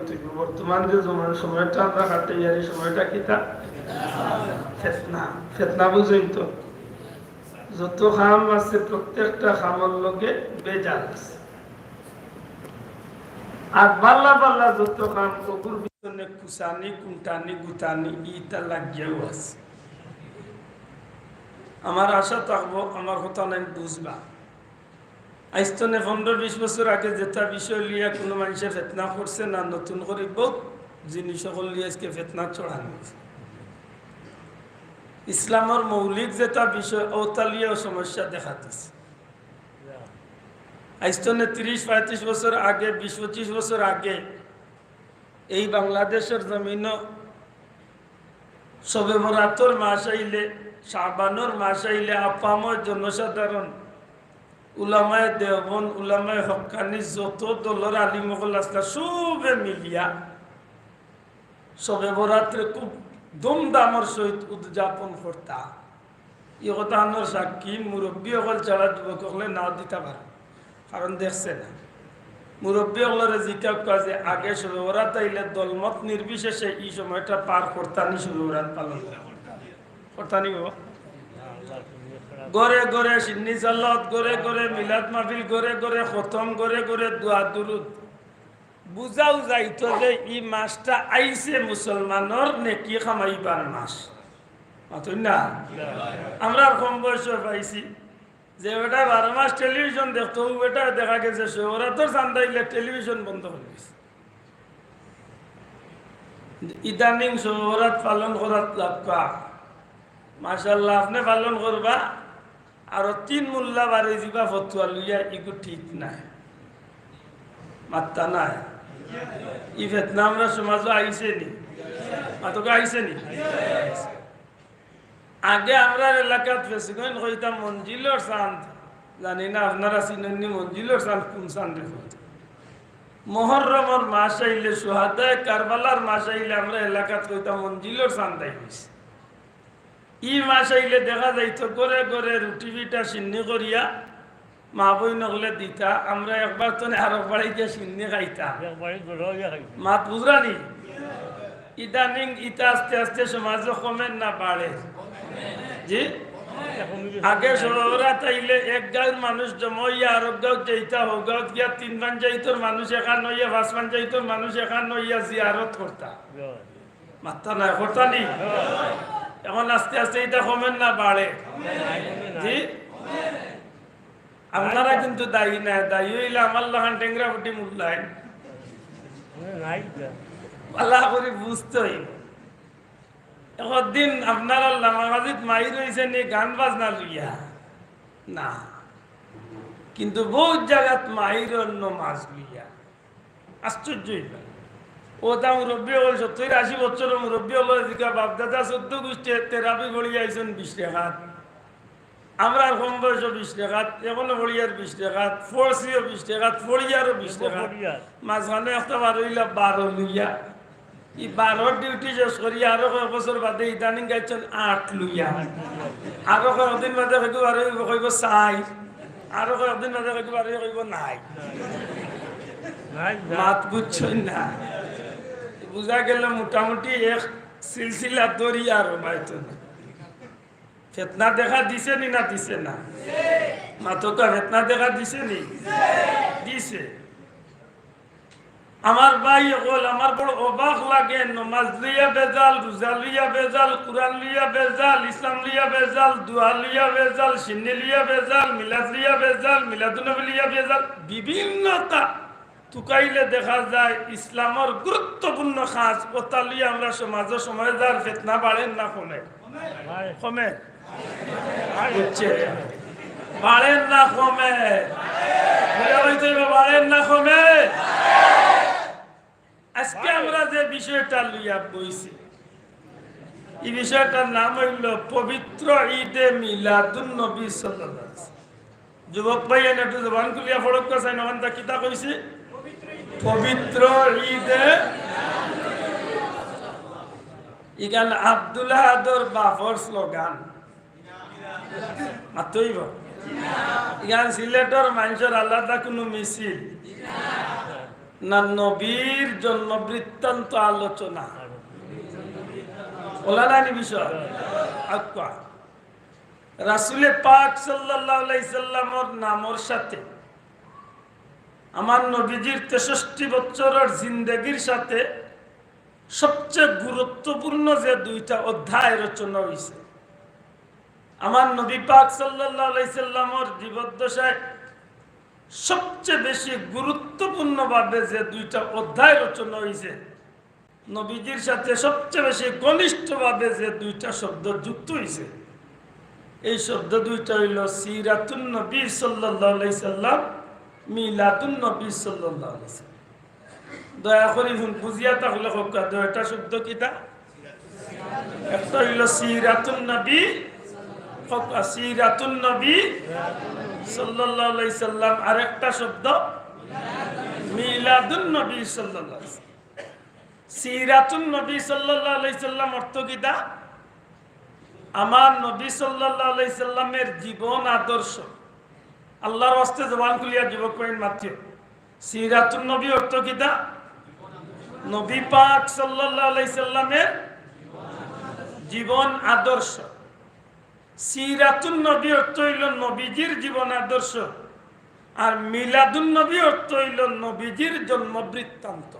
বর্তমান যে সময়টা আমরা হাঁটতে এই সময়টা কি তা ফেতনা ফেতনা বুঝেন তো যত খাম আছে প্রত্যেকটা খামর লগে বেজাল আছে আর বাল্লা বাল্লা যত খাম ওগুর ভিতরে কুসানি কুন্টানি গুতানি ইটা লাগিয়েও আছে আমার আশা থাকবো আমার কথা নাই বুঝবা আইস্তনে 15-20 বছর আগে যেটা বিষয় লিয়া কোনো মানুষে ফেতনা করছে না নতুন করে বহুত জিনিস সকল লিয়ে আজকে ফেতনা চড়ানো ইসলামের মৌলিক যেটা বিষয় ওতালিয়া সমস্যা দেখা দিচ্ছে আইস্তনে 30-35 বছর আগে 20-25 বছর আগে এই বাংলাদেশের জমিন সবে বরাতর মাস আইলে শাবানোর মাস আইলে আপামর জনসাধারণ উলামায়ে দেওবন উলামায়ে হক্কানি যত দলের আলিমগল আসলা সবে মিলিয়া সবে বরাত্রে খুব ধুমধামের সহিত উদযাপন করতা এই কথানোর সাক্ষী মুরব্বী হল ছাড়া যুবক হলে নাও দিতে পারে কারণ দেখছে না মুরব্বী হলের জিজ্ঞাসা কাজে আগে সবে বরাত আইলে দলমত নির্বিশেষে এই সময়টা পার করতানি সবে বরাত পালন করতানি বাবা গড়ে গড়ে সিন্নি সাল্লাত গড়ে গড়ে মিলাদ মাহফিল গড়ে গড়ে খতম গড়ে গড়ে দোয়া দুরুদ বুঝাও যাইতো যে এই মাসটা আইছে মুসলমানের নেকি খামাইবার মাস মাতুই না আমরা কম বয়সে পাইছি যে ওটা 12 মাস টেলিভিশন দেখতো ওটা দেখা গেছে ওরা তো চান্দাইলে টেলিভিশন বন্ধ হয়ে গেছে ইদানিং শহরাত পালন করার লাভকা মাশাআল্লাহ আপনি পালন করবা আর 3 মোল্লা বাড়ি যাবা ফতুয়া লইয়া ইগু ঠিক নাই মাত্তা নাই ই ফেতনা আমরা সমাজ আইছে নি মাতকে আইছে নি আগে আমরা এলাকাত ফেসিগন কইতাম মঞ্জিলর চাঁদ জানি না আপনারা চিনেননি মঞ্জিলর চাঁদ কোন চাঁদ মুহররমের মাস আইলে সুহাদায়ে কারবালার মাস আইলে আমরা এলাকাত কইতাম মঞ্জিলর চাঁদ আইছে ই মাস আইলে দেখা যাইতো করে করে রুটি পিঠা সিন্নি করিয়া মা বই নগলে দিতা আমরা একবার তো আর একবার গিয়ে সিন্নি খাইতাম মাত বুঝরানি ইদানিং ইটা আস্তে আস্তে সমাজ কমেন না বাড়ে জি আগে শহরা তাইলে এক গাঁর মানুষ জমাইয়া আর এক গাঁও যাইতা হোক গাঁত গিয়া 3 মান যাইতোর মানুষ এখান হইয়া 5 মান যাইতোর মানুষ এখান হইয়া জিয়ারত করতা মাত্তা না করতানি এখন আস্তে আস্তে এটা কমেন না বাড়ে জি আপনারা কিন্তু দায়ী না দায়ী হইলে আমার লাহান টেংরা ফুটি মুল্লাইন পালা করে বুঝতে হইব একদিন আপনারা লামাবাজিত মাই রয়েছে নি গান বাজনা লইয়া না কিন্তু বহুত জায়গাত মাহির অন্য মাছ লইয়া আশ্চর্য হইবা ও তা মুরব্বী হল 70-80 বছর মুরব্বী হল এদিকে বাপদাদা 14 গোষ্ঠী তেরাপি বড়ি আইসেন 20 টাকাত আমরা কম বয়স 20 টাকাত এখনো বড়িয়ার 20 টাকাত ফোরসিও 20 টাকাত ফড়িয়ারও 20 টাকা মাঝখানে একটা বার হইলা 12 লইয়া ই 12 ডিউটি শেষ করিয়া আরো কয়েক বছর বাদে ইদানিং গাইছেন 8 লইয়া আরো কয়েকদিন বাদে কইব চাই আরো কয়েকদিন বাদে কইব নাই মাত বুঝছেন না বুঝা গেল মোটামুটি এক সিলসিলা দরি আর বাইতো ফেতনা দেখা দিছে নি না দিছে না মাতকা ফেতনা দেখা দিছে নি দিছে আমার ভাই হল আমার বড় অবাক লাগে নমাজ লিয়া বেজাল রোজা লিয়া বেজাল কুরআন লিয়া বেজাল ইসলাম লিয়া বেজাল দোয়া লিয়া বেজাল সিন্নি লিয়া বেজাল মিলাদ লিয়া বেজাল মিলাদুন্নবী লিয়া বেজাল বিভিন্নতা তুকাইলে দেখা যায় ইসলামের গুরুত্বপূর্ণ কাজ ওতালিয়ে আমরা সমাজ সময় যার ফেতনা বাড়েন না কমে কমে বাড়েন না কমে বাড়েন না কমে আজকে আমরা যে বিষয়টা লইয়া বইছি এই বিষয়টার নাম হইল পবিত্র ঈদে মিলাদুন্নবী সাল্লাল্লাহু আলাইহি ওয়াসাল্লাম যুবক ভাই একটু জবান খুলিয়া ফড়ক চাই নখানটা কিতা কইছে পবিত্র ঈদে ইগান আব্দুল্লাহ আদর বাফর স্লোগান মাতইব ইগান সিলেটর মানুষের আলাদা কোনো মিছিল না নবীর জন্ম বৃত্তান্ত আলোচনা? ওলানি বিষয় আক্কা রাসূলে পাক সাল্লাল্লাহু আলাইহি সাল্লামের নামের সাথে আমার নবীজির 63 বছরের জিন্দেগির সাথে সবচেয়ে গুরুত্বপূর্ণ যে দুইটা অধ্যায় রচনা হয়েছে, আমার নবী পাক সাল্লাল্লাহু আলাইহি সাল্লামের জীবদ্দশায় সবচেয়ে বেশি গুরুত্বপূর্ণ ভাবে যে দুইটা অধ্যায় রচনা হয়েছে, নবীজির সাথে সবচেয়ে বেশি ঘনিষ্ঠ ভাবে যে দুইটা শব্দ যুক্ত হয়েছে, এই শব্দ দুইটা হইল সিরাতুন নবী সাল্লাল্লাহু আলাইহি সাল্লাম, মিলাদুন নবী সাল্লাল্লাহু আলাইহি সাল্লাম। দয়া করে বুঝিয়া তাহলে হোকা দুইটা শব্দ কিটা? একটা হইল সিরাতুন নবী, সিরাতুন নবী সাল্লাল্লাহু আলাইহি সাল্লাম, আর একটা শব্দ মিলাদুন নবী সাল্লাল্লাহু আলাইহি সাল্লাম। সিরাতুন নবী সাল্লাল্লাহু আলাইহি সাল্লাম অর্থ কিটা? আমার নবী সাল্লাল্লাহু আলাইহি সাল্লামের জীবন আদর্শ। আল্লাহর ওয়াস্তে জবান খুলিয়া যুবক কইন মাত্র সিরাতুন নবী অর্থ কিটা? নবী পাক সাল্লাল্লাহু আলাইহি সাল্লামের জীবন আদর্শ। সিরাতুন নবী অর্থ হইল নবীজির জীবন আদর্শ, আর মিলাদুন নবী অর্থ হইল নবীজির জন্ম বৃত্তান্ত।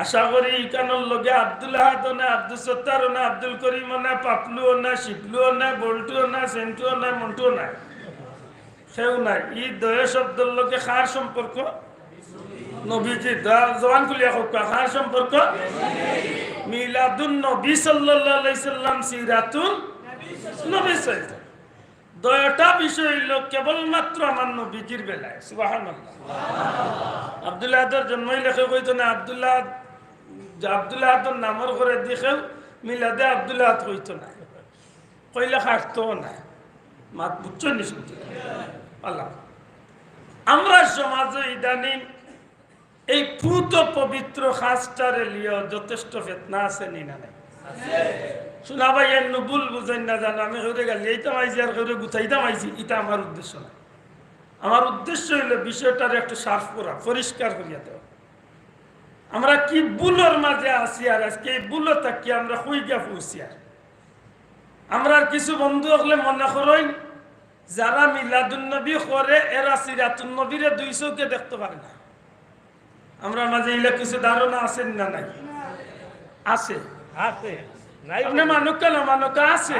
আশা করি ইকানোর লগে আব্দুল আহাদ না, আব্দুল সত্তার না, আব্দুল করিম না, পাপলু না, শিপলু না, বল্টু না, সেন্টু না, মন্টু না, সেও নাই। ই দয় শব্দের লগে খার সম্পর্ক? নবীজি জবান খুলিয়া হোক, খার সম্পর্ক মিলাদুন নবী সাল্লাল্লাহু আলাইহি সাল্লাম, সিরাতুন নবী সাল্লাল্লাহু। দয়টা বিষয় হইল কেবলমাত্র আমার নবীজির বেলায়। সুবহানাল্লাহ। আব্দুল আহাদের জন্মই লেখে কইতো না আব্দুল্লাহ, আব্দুল আহাদের নামর করে দেখেও মিলাদে আব্দুল আহাদ কইতো না, কইলে খাটতো না, মাত বুঝছো নি শুনতে আল্লাহ। আমরা সমাজে ইদানিং এই পুত পবিত্র খাসটারে লিয়ে যথেষ্ট ফেতনা আছে নি না নাই? শোনা ভাই নুবুল বুঝেন না জানো, আমি হয়ে গেলি এইটাম আইছি আর হয়ে গুছাইতাম আইছি, এটা আমার উদ্দেশ্য না। আমার উদ্দেশ্য হইলো বিষয়টার একটু সার্ফ করা, পরিষ্কার করিয়া দেওয়া। আমরা কি বুলোর মাঝে আছি, আর আজকে এই বুলো থাকি আমরা হই গিয়া পৌঁছি। আর আমরা কিছু বন্ধু হলে মনে করেন যারা মিলাদুন নবী করে এরা সিরাতুন নবীরে 2 চোখে দেখতে পারে না। আমরা মাঝে এগুলা কিছু ধারণা আছেন না নাই? আছে, আছে। আপনি মানুষ কেন মানুষ আছে।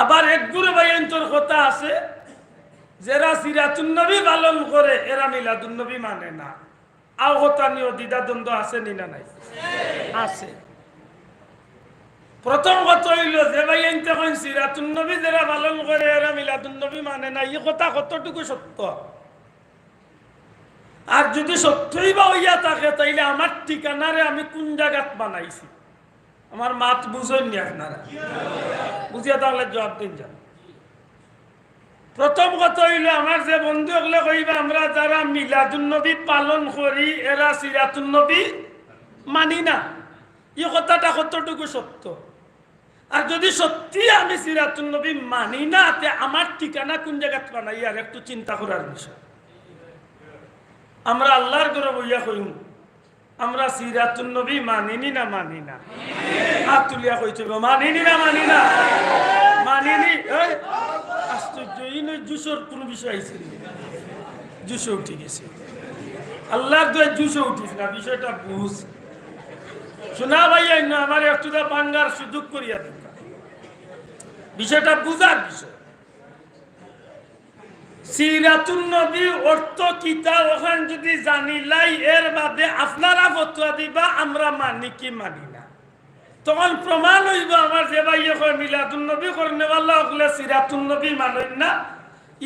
আবার এক গুরু ভাইয়ের কথা আছে যারা সিরাতুন নবী পালন করে এরা মিলাদুন নবী মানে না। আহতা নিয়ে দ্বিধা দ্বন্দ্ব আছে নি না নাই? আছে। প্রথম কথা হইল যে ভাইয়ের তখন সিরাতুন নবী যারা পালন করে এরা মিলাদুন নবী মানে না, এই কথা কতটুকু সত্য? আর যদি সত্যই বা হইয়া থাকে তাইলে আমার ঠিকানারে আমি কোন জায়গাত বানাইছি? আমার মাত বুঝেন নি আপনারা? বুঝিয়া তাহলে জবাব দিন যান। প্রথম কথা হইল আমার যে বন্ধু হলে কইবা আমরা যারা মিলাদুন নবী পালন করি এরা সিরাতুন নবী মানি না, এই কথাটা কতটুকু সত্য? আর যদি সত্যি আমি সিরাতুন নবী মানি না তে আমার ঠিকানা কোন জায়গাত বানাই? আর একটু চিন্তা করার বিষয়। আমরা আল্লাহর ঘরে বইয়া কইম আমরা সিরাতুন নবী মানিনি না মানি না? হাত তুলিয়া কইতে মানিনি না মানি না? মানিনি। আশ্চর্য, এই নয় জুসোর কোন বিষয় আইছে? জুসো উঠে গেছে। আল্লাহর দোয়া জুসো উঠিস না, বিষয়টা বুঝ। শোনা ভাই আমার একটু বাঙ্গার সুযোগ করিয়া দেন, বিষয়টা বুঝার বিষয়। সিরাতুন নবী অর্থ কিতা ওখান যদি জানিলাই এর বাদে আপনারা ফতোয়া দিবা আমরা মানি কি মানি না, তখন প্রমাণ হইব আমার যে ভাই মিলাদুন নবী করনেওয়ালা হলে সিরাতুন নবী মানেন না।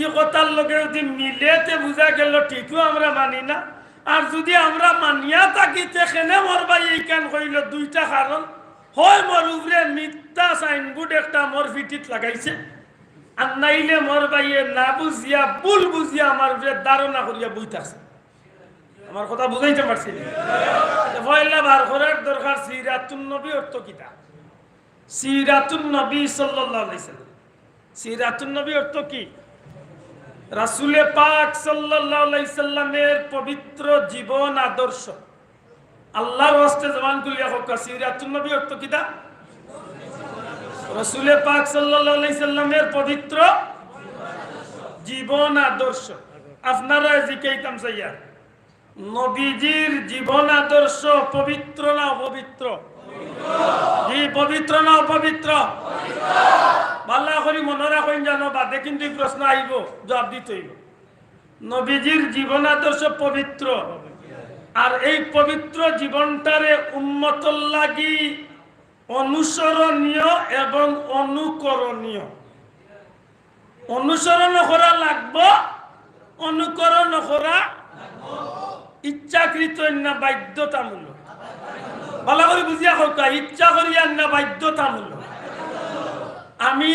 ই কথার লগে যদি মিলেতে বুঝা গেল ঠিকও আমরা মানি না। আর যদি আমরা মানিয়া থাকি সেখানে মোর ভাই এই কান কইল দুইটা কারণ হয়, মোর উপরে মিথ্যা সাইনবোর্ড একটা মোর ফিটিত লাগাইছে, আর নাইলে মোর ভাইয়ে না বুঝিয়া ভুল বুঝিয়া আমার উপরে ধারণা করিয়া বইতাছে। আমার কথা বুঝাইতে পারছি না? পয়লা বার করার দরকার সিরাতুন নবী অর্থ কিটা? সিরাতুন নবী সাল্লাল্লাহু আলাইহি সাল্লাম, সিরাতুন নবী অর্থ কি? রাসূলে পাক সাল্লাল্লাহু আলাইহি সাল্লামের পবিত্র জীবন আদর্শ আল্লাহর ওয়াস্তে জবান খুলিয়া হোক সিরাতুন নবী অর্থ কিতা রাসূলে পাক সাল্লাল্লাহু আলাইহি সাল্লামের পবিত্র জীবন আদর্শ আপনারা জিকাইতাম চাইয়া নবীজির জীবন আদর্শ পবিত্র না অপবিত্র জি পবিত্র না অপবিত্র ভালো করে মনে রাখেন জানো বাদে কিন্তু প্রশ্ন আইব জবাব দিতে হইব নবীজির জীবন আদর্শ পবিত্র আর এই পবিত্র জীবনটারে উম্মতর লাগি অনুসরণীয় এবং অনুকরণীয় অনুসরণ করা লাগবো অনুকরণ করা ইচ্ছাকৃত না বাধ্যতামূলক ভালো করে বুঝিয়া হোক ইচ্ছা করিয়া না বাধ্যতামূলক আমি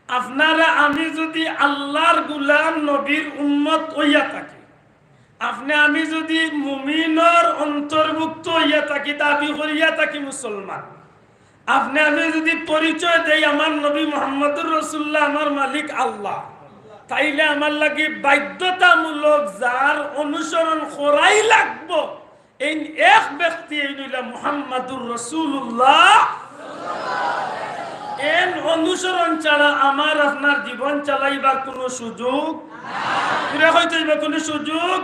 আপনারা আমি যদি আল্লাহর গুলাম নবীর উম্মত হইয়া থাকি আমি যদি মুমিনের অন্তর্ভুক্ত হইয়া থাকি দাবি করিয়া থাকি মুসলমান আমি যদি পরিচয় দেই আমার নবী মুহাম্মদুর রাসূলুল্লাহ আমার মালিক আল্লাহ তাইলে আমার লাগি বাধ্যতামূলক যার অনুসরণ করাই লাগবো এই এক ব্যক্তি হইল মুহাম্মদুর রাসূলুল্লাহ এর অনুসরণ ছাড়া আমার আপনার জীবন চালাইবার কোনো সুযোগ কোনো সুযোগ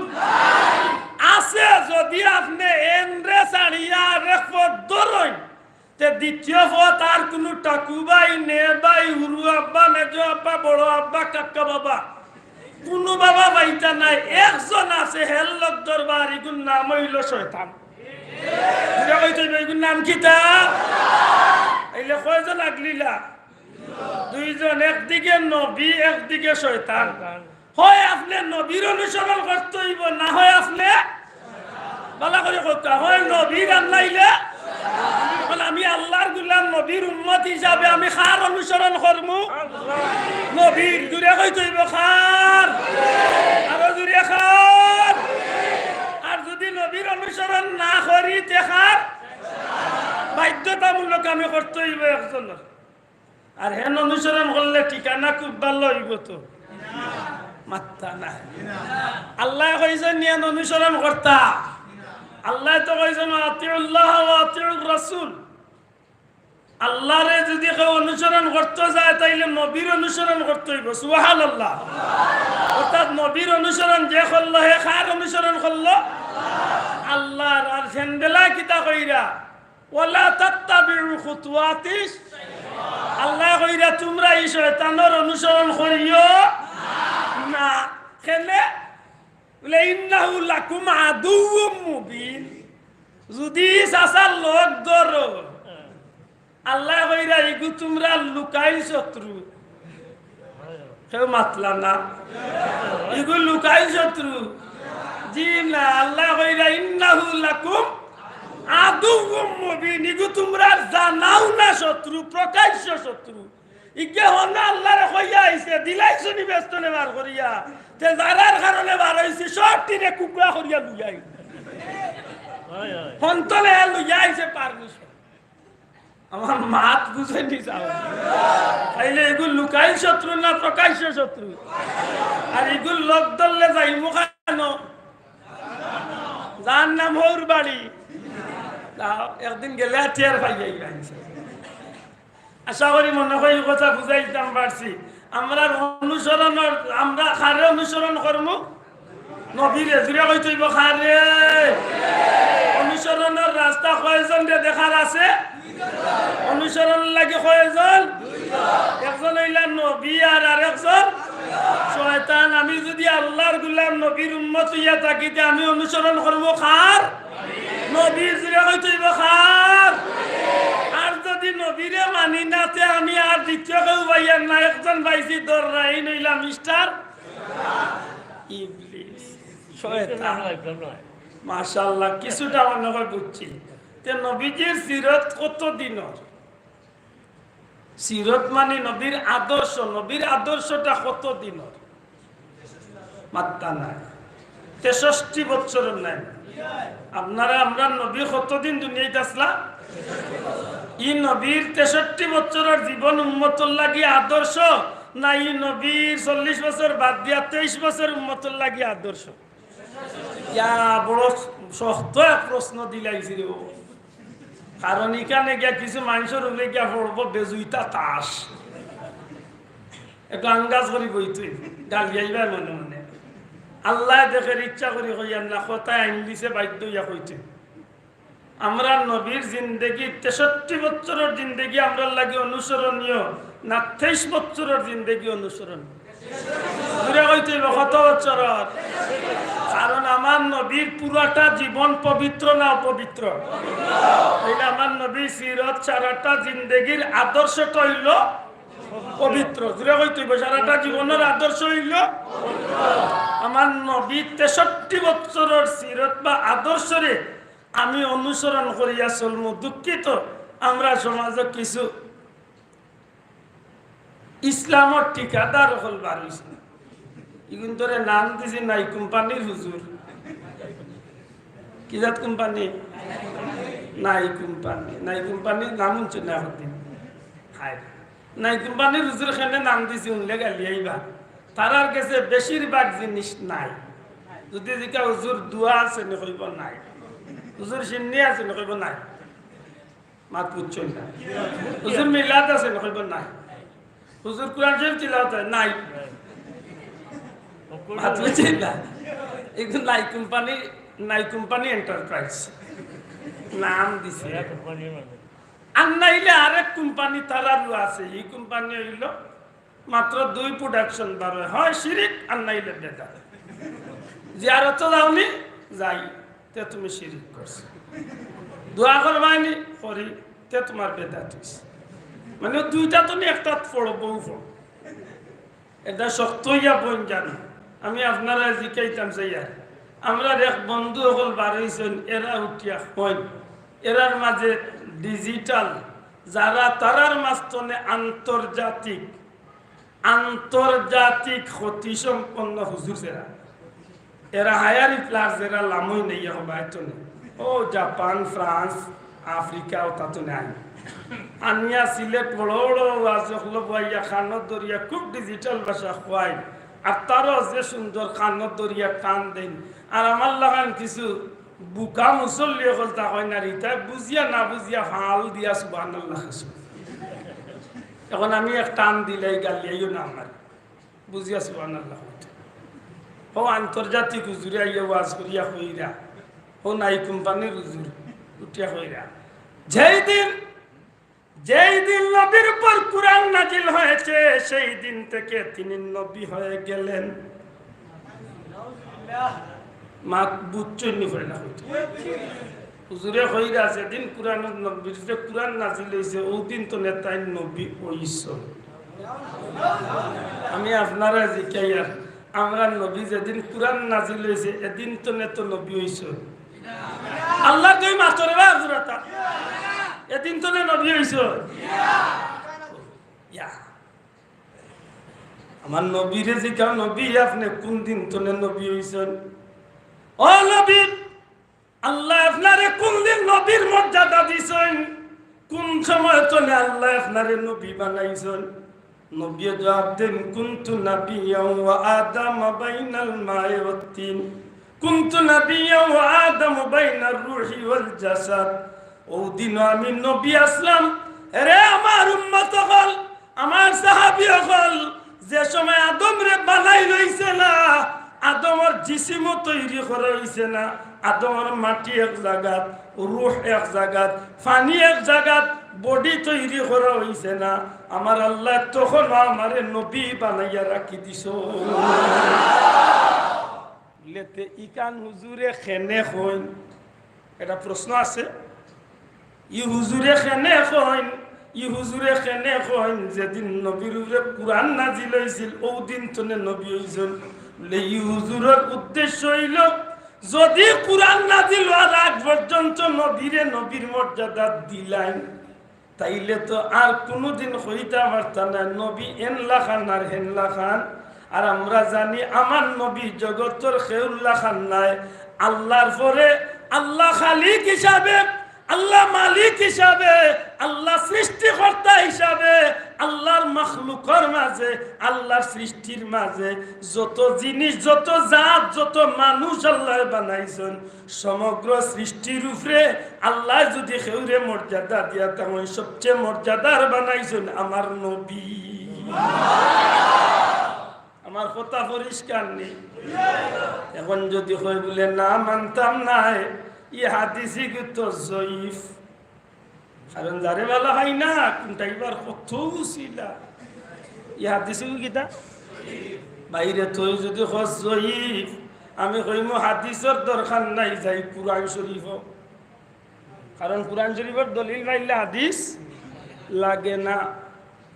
আছে যদি আপনি এনরে ছাড়িয়া রেখত ধরেন তে দ্বিতীয় পথ আর কোনো টাকু ভাই নে ভাই হুরু আব্বা মেজ আব্বা বড় আব্বা কাকা বাবা কোনো বাবা ভাইটা নাই একজন আছে হেল্লক দরবার এগুন নাম হইল শয়তান এগুন নাম কিতা এইলে কয়জন আগলিলা দুইজন একদিকে নবী একদিকে শয়তান হয় আপনি নবীর অনুসরণ করতে হইব না হয় আপনি ভালো করে কথা হয় নবীর আনলাইলে আমি আল্লাহর গুলাম নবীর উম্মত হিসাবে আমি খার অনুসরণ করবো নবীর দূরে কইতে হইব খার আরো দূরে খার আর যদি নবীর অনুসরণ না করি তে খার বাধ্যতামূলক আমি করতে হইব একজনের আর হেন অনুসরণ করলে ঠিকানা খুব ভালো হইব তো মাত্তা না আল্লাহ কইছেন নিয়ান অনুসরণ করতা আল্লাহ তো কইছেন আতিউল্লাহ ওয়া আতিউর রাসূল আল্লাহরে যদি কেউ অনুসরণ করতে যায় তাইলে নবীর অনুসরণ করতে হইব সুবহানাল্লাহ অর্থাৎ নবীর অনুসরণ যে করলো হে কার অনুসরণ করলো আল্লাহর আর সেনবেলা কিতা কইরা ওয়ালা তাত্তাবিউ খুতুওয়াতিস আল্লাহ কইরা তোমরা এই শয়তানের অনুসরণ করিও না কেনে বলে ইন্নাহু লাকুম আদুউম মুবিন যদি সাসার লোক ধরো আল্লাহ কইরা এগু তোমরা লুকাই শত্রু কেউ মাতলা না এগু লুকাই শত্রু জি না আল্লাহ কইরা ইন্নাহু লাকুম আদুউম মুবিন এগু তোমরা জানাও না শত্রু প্রকাশ্য শত্রু ইকে হন আল্লাহরে কইয়া আইছে দিলাইছো নি ব্যস্তনে বার করিয়া তে যারার কারণে বার হইছে সবটিরে কুকুরা করিয়া লুইয়াই হন্তলে লুইয়া আইছে পারমিশন আমার মাত বুঝে নি যাও তাইলে এগুলো লুকাই শত্রু না প্রকাশ্য শত্রু আর এগুলো লোক দললে যাই মুখানো যার নাম হৌর বাড়ি একদিন গেলে টের পাই যাই আশা করি মনে হয় কথা বুঝাইতাম পারছি আমরা অনুসরণ আমরা খারে অনুসরণ করবো নবীরে জুড়ে কই তৈব খারে অনুসরণের রাস্তা কয়জন দেখার আছে অনুসরণ লাগে কয়জন একজন হইলা নবী আর আরেকজন শয়তান আমি যদি আল্লাহর গোলাম নবীর উম্মত হইয়া থাকি আমি অনুসরণ করবো খার নবীর জুড়ে কই তৈব খার আর যদি নবীরে মানি নাতে আমি আর দ্বিতীয় কেউ ভাইয়ার না একজন ভাইছি দররাই নইলাম মিস্টার ইবলিস শয়তান মাশাআল্লাহ কিছুটা মনে হয় বুঝছি তে নবীজির সিরত কত দিনের সিরত মানে নবীর আদর্শটা কত দিনের মাত্তা নাই 63 বছরের নাই আপনারা আমরা নবী কতদিন দুনিয়াতে আসলাম ই নবীর 63 বছরের জীবন উম্মতর লাগি আদর্শ নাই নবীর 40 বছর বাদ দিয়া 23 বছর উম্মতের লাগি আদর্শ? ইয়া বড় শক্ত এক প্রশ্ন দিলাইছি রে। কারণ এখানে গিয়া কিছু মানুষের উপরে গিয়া পড়বো বেজুইতা তাস, একটু আঙ্গাজ করি বইতে গাল গাইবা মনে মনে। আল্লাহ দেখে ইচ্ছা করি কইয়ার না, কথায় আইন দিছে বাধ্য ইয়া কইতে। আমরা নবীর জিন্দেগি 63 বছরের জিন্দেগি আমরা লাগে অনুসরণীয় না 23 বছরের জিন্দেগি অনুসরণ? কইতে কত বছরের? কারণ আমার নবীর পুরাটা জীবন পবিত্র না অপবিত্র? আমার নবী সিরত সারাটা জিন্দেগির আদর্শটা হইল পবিত্র। দূরে কইতে সারাটা জীবনের আদর্শ হইল। আমার নবী 63 বছরের সিরত বা আদর্শরে আমি অনুসরণ করিয়া চলমু। দুঃখিত আমরা সমাজে কিছু ইসলামর ঠিকাদার হল বার হইছে, ইগুন তোরে নাম দিছি নাই কোম্পানির হুজুর। কি জাত কোম্পানি? নাই কোম্পানি। নাই কোম্পানির নাম শুনছে না হদিন। নাই কোম্পানির হুজুর খানে নাম দিছি, উনলে গালিয়াইবা। তারার কাছে বেশিরভাগ জিনিস নাই। যদি জিকা হুজুর দোয়া আছে নি কইব নাই, হুজুর সিন্নি আছে নি কইব নাই, মাত বুঝছেন না। হুজুর মিলাদ আছে নি কইব নাই, হুজুর কুরআন শরীফ তিলাওয়াত নাই, মাত বুঝছেন না। এগুলো নাই কোম্পানি, নাই কোম্পানি এন্টারপ্রাইজ নাম দিছে। আর নাইলে আরেক কোম্পানি তারারও আছে। এই কোম্পানি হইল মাত্র 2 প্রোডাকশন বার হয় শিরিক, আর নাইলে বেদাত। জিয়ারত যাওনি যাই তে তুমি শিরিক করছো, দোয়া করবাইনি করি তে তোমার বেদাত হইছে। মানে দুইটা তুমি একটা পড়ো, বউ পড়ো, এটা শক্ত হইয়া বইন জানো। আমি আপনারা জিকাইতাম চাইয়া, আমরা এক বন্ধু সকল বার হইছেন, এরা উঠিয়া কইন এরার মাঝে ডিজিটাল যারা তারার মাঝখানে আন্তর্জাতিক আন্তর্জাতিক ক্ষতি সম্পন্ন হুজুর এরা, এরা হায়ারি প্লাস এরা লামই নেই হবাইতনে। ও জাপান, ফ্রান্স, আফ্রিকা ও তাতো নাই আনিয়া সিলেট বড় বড় ওয়াজ হলো বইয়া খানত দরিয়া খুব ডিজিটাল ভাষা খোয়াই। আর তারও যে সুন্দর খানত দরিয়া টান দেন। আর আমার লাগান কিছু বুকা মুসল্লি হল তা হয় না রিতা বুঝিয়া না বুঝিয়া ফাল দিয়া সুবহানাল্লাহ। এখন আমি এক টান দিলে গালিয়াইও না আমার বুঝিয়া সুবহানাল্লাহ। ও আন্তর্জাতিক হুজুরে আইয়া ওয়াজ করিয়া হইরা, ও নাই কোম্পানির হুজুর উঠিয়া হইরা। যেই দিন নবীর উপর কুরআন নাজিল হয়েছে সেই দিন থেকে তিনি নবী হয়ে গেলেন। মা বুঝছনি হইলা হইতো হুজুরে হইরা যেদিন কুরআনের নবীর যে কুরআন নাজিল হইছে ওই দিন তো নেতাই নবী হইছ। আমি আপনারা জিকাইয়া আমরা নবী যেদিন কুরআন নাজিল হয়েছে এদিন তো নেত নবী হইছ। আল্লাহ তুই মাতরে বা হুজুরতা এদিন তো নবী হইছ। আমার নবীরে জিকাও নবী আপনি কোন দিন তো নবী হইছেন? ও নবী, আল্লাহ আপনারে কোন দিন নবীর মর্যাদা দিছেন? কোন সময় চলে আল্লাহ আপনারে নবী বানাইছেন? নবী জবাব দেন কুনতু নাবিয়্যান ওয়া আদম বাইনাল মা'i ওয়াত তিন, কুনতু নাবিয়্যান ওয়া আদম বাইনার রূহি ওয়াল জাসাদ। ও দিন আমি নবী আসলাম। আরে আমার উম্মত হল, আমার সাহাবী হল, যে সময় আদম রে বানাই লইছে না, আদমর জিসিমও তৈরি করা হইছে না, আদমর মাটি এক জায়গাত, রূহ এক জায়গাত, পানি এক জায়গাত, বডি তৈরি করা হইছে না। আমার আল্লাহ তখন আমারে নবী বানাইয়া রাখি দিছ। লেতে ইকান হুজুরে খেনে কইন, এটা প্রশ্ন আছে। ই হুজুরে খেনে কইন, ই হুজুরে খেনে কইন যেদিন নবীর উপরে কুরআন নাজিল হইছিল ও দিন তনে নবী হইছেন। ই হুজুরের উদ্দেশ্য হইল যদি কুরআন নাজিল হওয়ার আগ পর্যন্ত নবীরে নবীর মর্যাদা দিলেন তাইলে তো আর কোনোদিন হইতে পারতাম না নবী এনলা খান আর হেনলা খান। আর আমরা জানি আমার নবী জগতের খেউল্লা খান নাই। আল্লাহর পরে আল্লাহ খালিক হিসাবে আল্লাহ মালিক হিসাবে, আল্লাহ সৃষ্টিকর্তা হিসাবে, আল্লাহর মাখলুকের মাঝে, আল্লাহর সৃষ্টির মাঝে যত জিনিস, যত জাত, যত মানুষ আল্লাহ বানাইছেন, সমগ্র সৃষ্টির উপরে আল্লাহ যদি খেউরে মর্যাদা দিয়া তেমন সবচেয়ে মর্যাদার বানাইছেন আমার নবী। আমার কথা পরিষ্কার নেই? এখন যদি হয় বলে না মানতাম না, ই হাদিসই কিন্তু জয়ীফ। কারণ যারে বলা হয় না কোনটা এবার কত ছিলা, ই হাদিসই কিতা বাইরে তুই যদি হস জয়ীফ, আমি কইমু হাদিসের দরকার নাই, যাই কুরআন শরীফ। কারণ কুরআন শরীফের দলিল পাইলে হাদিস লাগে না।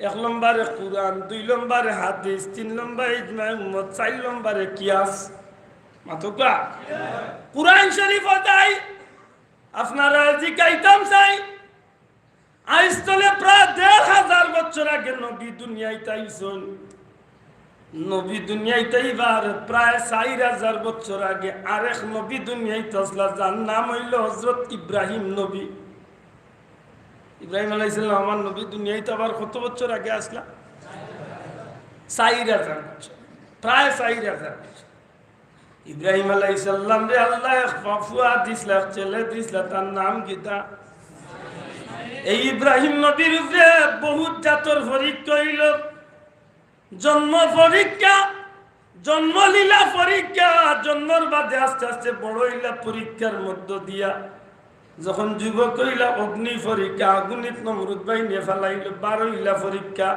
1 নম্বরে কুরআন, 2 নম্বরে হাদিস, 3 নম্বরে ইজমা উম্মত, 4 নম্বরে কিয়াস। মাতকা কুরআন শরীফ তাই আপনারা জিকাইতাম চাই আইস্তলে প্রায় ১,৫০০ বছর আগে নবী দুনিয়ায় তাইছেন। নবী দুনিয়ায় তাইবার প্রায় ৪,০০০ বছর আগে আরেক নবী দুনিয়ায় তসলা, যার নাম হইল হযরত ইব্রাহিম নবী। ইব্রাহিম আলাইহিস সালাম আমার নবী দুনিয়ায় তো আবার কত বছর আগে আসলা? ৪,০০০ বছর, প্রায় ৪,০০০ বছর। ইব্রাহিম আলাইহিস সালাম রে আল্লাহ এক ফুয়া দিছলা, ছেলে দিছলা, তার নাম কিতা? এই ইব্রাহিম নবীর উপরে বহুত জাতর পরীক্ষা হইল। জন্ম পরীক্ষা, জন্মলীলা পরীক্ষা, জন্মর বাদে আস্তে আস্তে বড় হইলা পরীক্ষার মধ্য দিয়া। যখন যুবক হইলা অগ্নি পরীক্ষা, আগুনিত নমরুদ বাহিনী ফেলাইল। ১২ হইলা পরীক্ষা,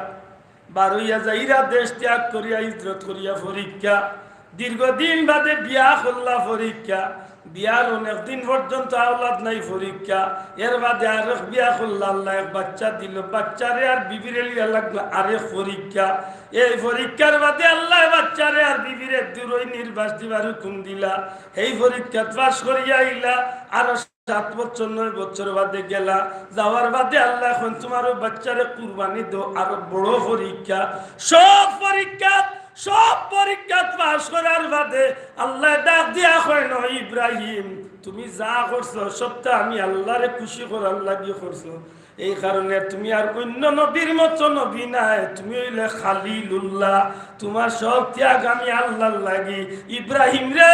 ১২ হইয়া যাইরা দেশ ত্যাগ করিয়া হিজরত করিয়া পরীক্ষা। দীর্ঘদিন বাদে বিয়া করলা পরীক্ষা, বিয়ার অনেকদিন পর্যন্ত আওলাদ নাই পরীক্ষা। এর বাদে আরেক বিয়া করলা, আল্লাহ এক বাচ্চা দিল, বাচ্চারে আর বিবিরে লিয়া লাগলো আরেক পরীক্ষা। এই পরীক্ষার বাদে আল্লাহ বাচ্চারে আর বিবিরে দূরই নির্বাস দিবার হুকুম দিলা। এই পরীক্ষা পাস করিয়া আইলা, আর 7 বছর 9 বছর বাদে গেলা। যাওয়ার বাদে আল্লাহ এখন তোমার বাচ্চারে কুরবানি দো, আরো বড় পরীক্ষা। সব পরীক্ষা পাস করার বাদে আল্লাহ ডাক দিয়া কয় ন, ইব্রাহিম তুমি যা করছো সবটা আমি আল্লাহরে খুশি করার লাগি করছো। এই কারণে তুমি আর অন্য নবীর মতো নবী নাই, তুমি হইলে খালিলুল্লাহ। তোমার সব ত্যাগ আমি আল্লাহর লাগি। ইব্রাহিম রে,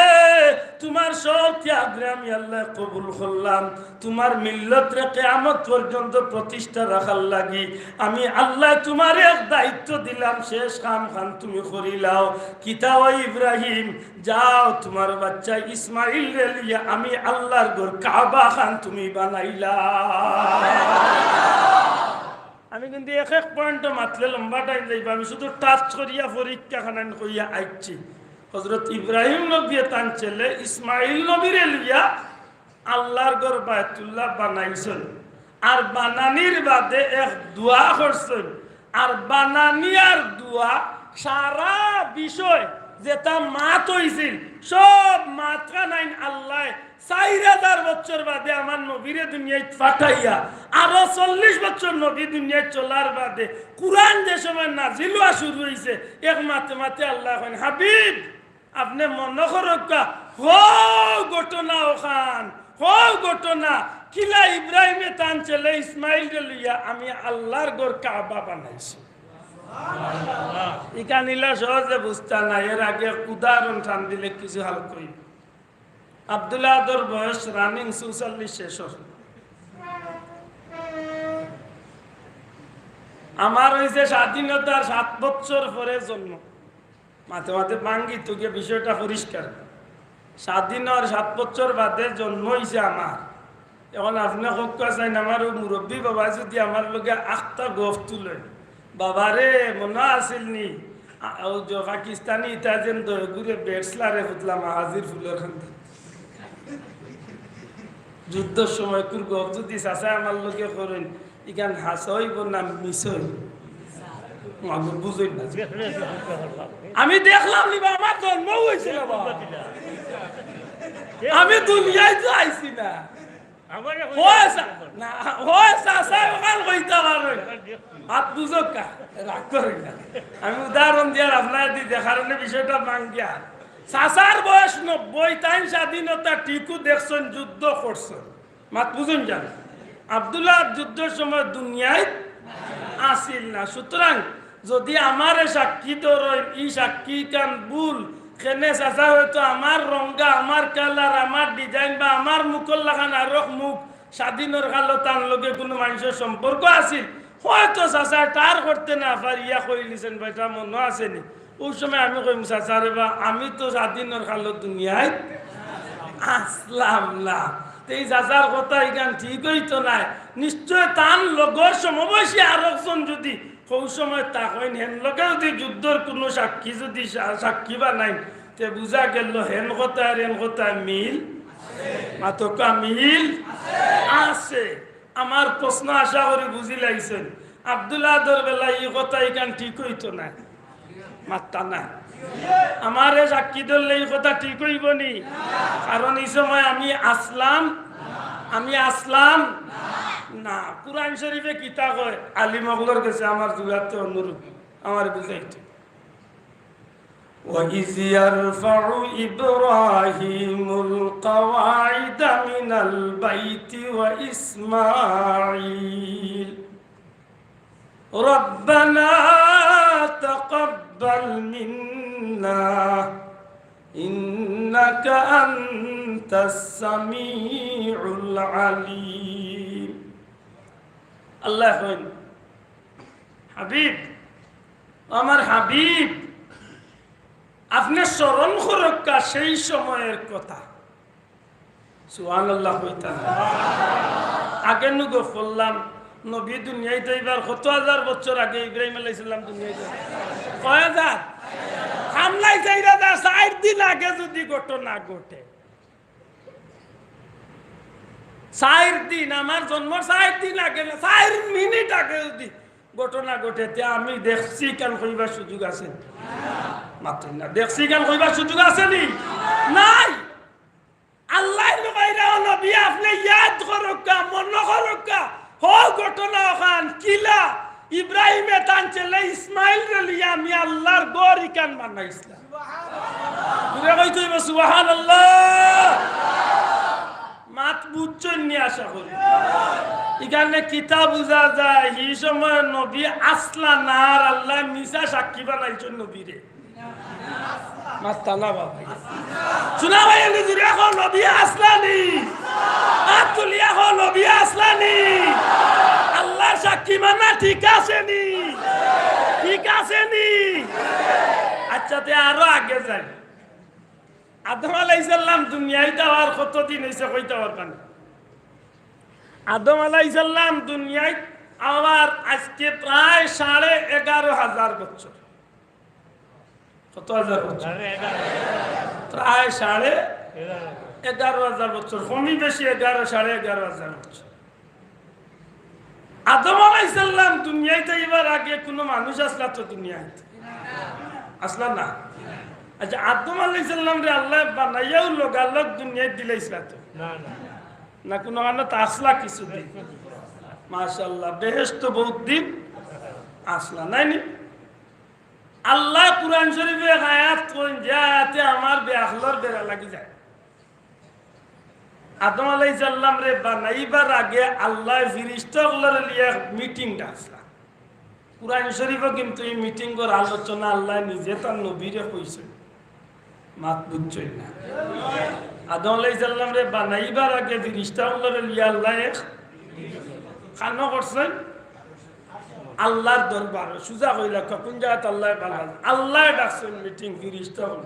তোমার সব ত্যাগ রে আমি আল্লাহ কবুল করলাম। তোমার মিল্লত রে কিয়ামত পর্যন্ত প্রতিষ্ঠা রাখার লাগি আমি আল্লাহ তোমার এক দায়িত্ব দিলাম, শেষ কাম খান তুমি করিলাও। কিতা ও ইব্রাহিম, যাও তোমার বাচ্চা ইসমাইল রে লিয়া আমি আল্লাহর ঘর কাবা খান তুমি বানাইলা। আমি কিন্তু এক পয়েন্ট মাতলে লম্বা টাইম যাইব, আমি শুধু টাচ করিয়া পরীক্ষা খানান করিয়া আইছি। হযরত ইব্রাহিম নবী তার ছেলে ইসমাইল নবীরে লিয়া আল্লাহর ঘর বায়তুল্লাহ বানাইছেন। আর বানানির বাদে এক দোয়া করছেন। আর বানানি আর দোয়া সারা বিষয় যেটা মাত হইছিল সব মাত্রা নাই আল্লাহ ৪,০০০ বছর বাদে আমার নবীরে দুনিয়ায় পাঠাইয়া আরো ৪০ বছর নবী দুনিয়ায় চলার বাদে কুরআন যে সময় নাজিল হওয়া শুরু হয়েছে, এক মাতে মাতে আল্লাহ কইন, হাবিব আপনি মনে করকা ঘটনা ওখান ঘটনা কিলা ইব্রাহিমে তান ছেলে ইসমাইল লইয়া আমি আল্লাহর ঘর কাবা বানাইছি। ইকানিলা সহজে বুঝতা না, এর আগে উদাহরণ টান দিলে কিছু হাল করি। আব্দুল্লাহ আদর বয়স রানিং ৪৪ শেষ। আমার হয়েছে স্বাধীনতার ৭ বছর পরে জন্ম। মাঝে মাঝে ভাঙ্গি তো গিয়ে বিষয়টা পরিষ্কার। স্বাধীনের ৭ বছর বাদে জন্ম হয়েছে আমার। এখন আপনি হকা চাইন আমার মুরব্বী বাবা যদি আমার লগে ৮টা গফ তুলে, বাবারে মনে আসিল নি পাকিস্তানি ইটা যেন দয়গুড়ে বেটসলারে ফুটলাম হাজির ফুলের যুদ্ধের সময় কুর গফ যদি চাচা আমার লগে করেন ইখান হাস হইব না মিস হইব বুঝই না। আমি দেখলাম নিবা আমার জন্ম হয়েছিল, আমি দুনিয়ায় তো আইছি না। আমি উদাহরণ দিয়ার আপনার দেখার বিষয়টা মাঙ্গিয়া চাচার বয়স ৯০, তাই স্বাধীনতা টিকু দেখছেন, যুদ্ধ করছেন, মাত বুঝুন জান আব্দুল্লাহ যুদ্ধের সময় দুনিয়ায় আসিল না। সুতরাং যদি আমার সাক্ষী ধরেন ই সাক্ষী কান ভুল খেনে চাচা হয়তো আমার রঙ্গা, আমার কালার, আমার ডিজাইন বা আমার মুখর লাগান আরো মুখ স্বাধীনের কালো তার লগে কোনো মানুষের সম্পর্ক আছিল, হয়তো চাচা তার করতে না পারিয়া কইলিছেন বেটা মনে আসেনি। ওই সময় আমি কইম চাচা রে বা আমি তো স্বাধীনের কালো দুনিয়ায় আসলাম না। এই চাচার কথা এখান ঠিক হইতো নাই। নিশ্চয় তার লগর সমবয়সী আর একজন যদি সেই সময় তা কইন হেন লগে যদি যুদ্ধর কোনো সাক্ষী যদি সাক্ষী বা নাই তে বুঝা গেল হেন কথা আর হেন কথা মিল মাতকা মিল আছে। আমার প্রশ্ন আশা করি বুঝি লাইছেন। আব্দুল্লাহ বেলা এই কথা এখান ঠিক হইতো না, মাত্তা না। আমার সাক্ষী ধরলে এই কথা ঠিক হইব নি? কারণ এই সময় আমি আসলাম না। কুরআন শরীফে কিতা কয় আলিম ওগুলোর কাছে আমার জুড়াতে অনুরূপ আমার বুঝাইতে وَإِذْ يَرْفَعُ إِبْرَاهِيمُ الْقَوَاعِدَ مِنَ الْبَيْتِ وَإِسْمَاعِيلُ رَبَّنَا تَقَبَّلْ مِنَّا إِنَّكَ أَنْتَ السَّمِيعُ الْعَلِيمُ। আল্লাহ হাবিব, আমার হাবিব, আপনি স্মরণ করক্কা সেই সময়ের কথা। সুবহানাল্লাহ কইতা আগে নুগো বললাম নবী দুনিয়াতে এবার কত হাজার বছর আগে ইব্রাহিম আলাইহিস সালাম দুনিয়াতে কয় হাজার হামলাই যাইরা দা 4 দিন আগে যদি ঘটনা ঘটে, 4 দিন আমার জন্ম 4 দিন আগে না 4 মিনিট আগে যদি ঘটনা ঘটে তে আমি দেখছি কেন কইবার সুযোগ আছে? মাত্র না দেখছি কেন কইবার সুযোগ আছে নি? নাই। আল্লাহ লগাইরা নবী আপনি ইয়াদ করুকা মন করুকা হো ঘটনা ওখান কিলা ইব্রাহিমে তান চলে ইসমাইল রে লিয়া আমি আল্লাহর গরি কান বানাইছিলাম। সুবহানাল্লাহ কইতো সুবহানাল্লাহ। মাত বুঝছেন নি আশা করি। এখানে কিতাব বুঝা যায় এই সময় নবী আসলা না আর আল্লাহ মিশা সাক্ষী বানাইছেন নবীরে। মাস্তানা বাবা শোনা ভাই নিজুরে এখন নবী আসলানি আতুলিয়া এখন নবী আসলানি আল্লাহ সাক্ষী মানা ঠিক আছে নি? ঠিক আছে নি? আচ্ছা তে আরো আগে যাই। আদম আলাইহিস সালাম দুনিয়ায় যাওয়ার কতদিন হইছে কইতে পারবেন? আদম আলাইহিস সালাম দুনিয়ায় আবার আজকে প্রায় 11,500 বছর। কত হাজার বছর? প্রায় 11,500 বছর, কমই বেশি 11,500 বছর। আদম আলাইহিস সালাম দুনিয়াতে এবার আগে কোনো মানুষ আসলা তো দুনিয়াতে আসলা না। আচ্ছা আদম আলাইহিস সালাম রে আল্লাহ বানাইয়াও লগালগ দুনিয়ায় দিলাইছিল তো না? কোনো মানে তো আসলা কিছুদিন মাশাআল্লাহ বেহেশত বহুত দিন আসলা নাই নি? আল্লাহ কুরআন শরীফে আয়াত কোন যাতে আমার বেআখলার বেরা লাগি যায়। আদম আলাইহিস সালাম রে বানাইবার আগে আল্লাহ ফেরেশতাগুলোর লিয়ে মিটিং ডাকলা। কুরআন শরীফে কিন্তু এই মিটিং কর আলোচনা আল্লাহ নিজে তার নবীরে কইছেন। মাত বুঝছই না? আদম আলাইহিস সালাম রে বানাইবার আগে ফেরেশতাগুলোর লিয়ে আল্লাহ খানো করছেন আল্লাহর দরবারে সুজা কইলা কোন জায়গাতে আল্লাহ বানাল আল্লাহ ডাকছেন মিটিং ফেরেশতা হল।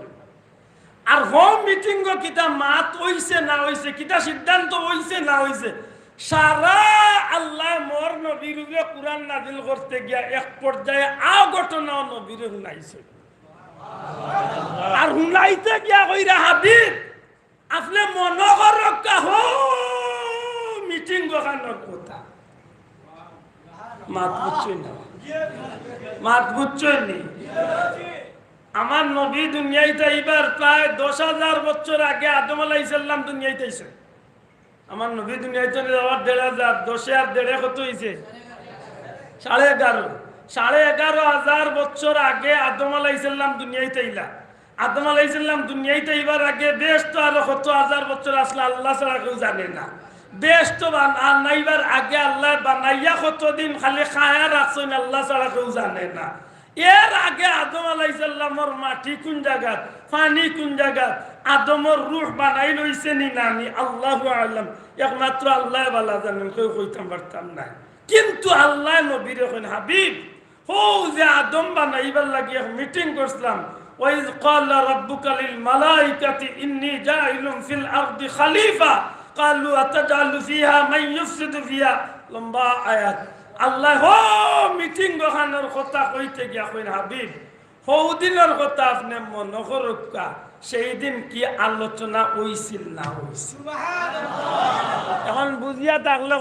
আর হোম মিটিং গো কিতা মাত হইছে না হইছে কিতা সিদ্ধান্ত হইছে না হইছে সারা আল্লাহ মোর নবীর উপরে কুরআন নাযিল করতে গিয়া এক পর্যায়ে আও ঘটনা নবীর শুনাইছে। আর শুনাইতে গিয়া কইরা হাবিব আপনি মনে করক্কা হো মিটিং গো খানোর কথা। মাত বুঝছেন না? মাত বুঝছেন নি? আমার নবী দুনিয়াতে এইবার প্রায় 10,000 বছর আগে আদম আলাইহিস সালাম দুনিয়াতে আইছে। আমার নবী দুনিয়াতে যাওয়ার 1,500 10 আর 1.5 কত হইছে? 11.5 11,500 বছর আগে আদম আলাইহিস সালাম দুনিয়াতে আইলা। আদম আলাইহিস সালাম দুনিয়াতে আইবার আগে বেশ তো আরো কত হাজার বছর আসলে আল্লাহ ছাড়া কেউ জানে না। দেশ তো বানাইবার আগে আল্লাহ বানাইয়া কতদিন খালি খায়া রাখছেন আল্লাহ ছাড়া কেউ জানে না। এর আগে আদম আলাইহিসসালামর মাটি কোন জায়গাত, পানি কোন জায়গাত, আদমর রূহ বানাই লইছে নি নানি আল্লাহু আলাম, একমাত্র আল্লাহ বালা জানেন, কেউ কইতাম পারতাম না। কিন্তু আল্লাহ নবীর এখন হাবিব হো যে আদম বানাইবার লাগি এক মিটিং করছিলাম, ওয়াইজ ক্বালা রাব্বুকা লিল মালাইকাতি ইন্নী জাইলুন ফিল আরদি খলিফা ক্বালু আতাজালু ফিহা মান ইউফসিদু ফিহা, লম্বা আয়াত। আল্লাহ হো মিটিং গখানোর কথা কইতে গিয়া কইন হাবিব হৌদিনের কথা আপনি মনে করুকা, সেই দিন কি আলোচনা হইছিল না হইছিল? এখন বুঝিয়া থাকলে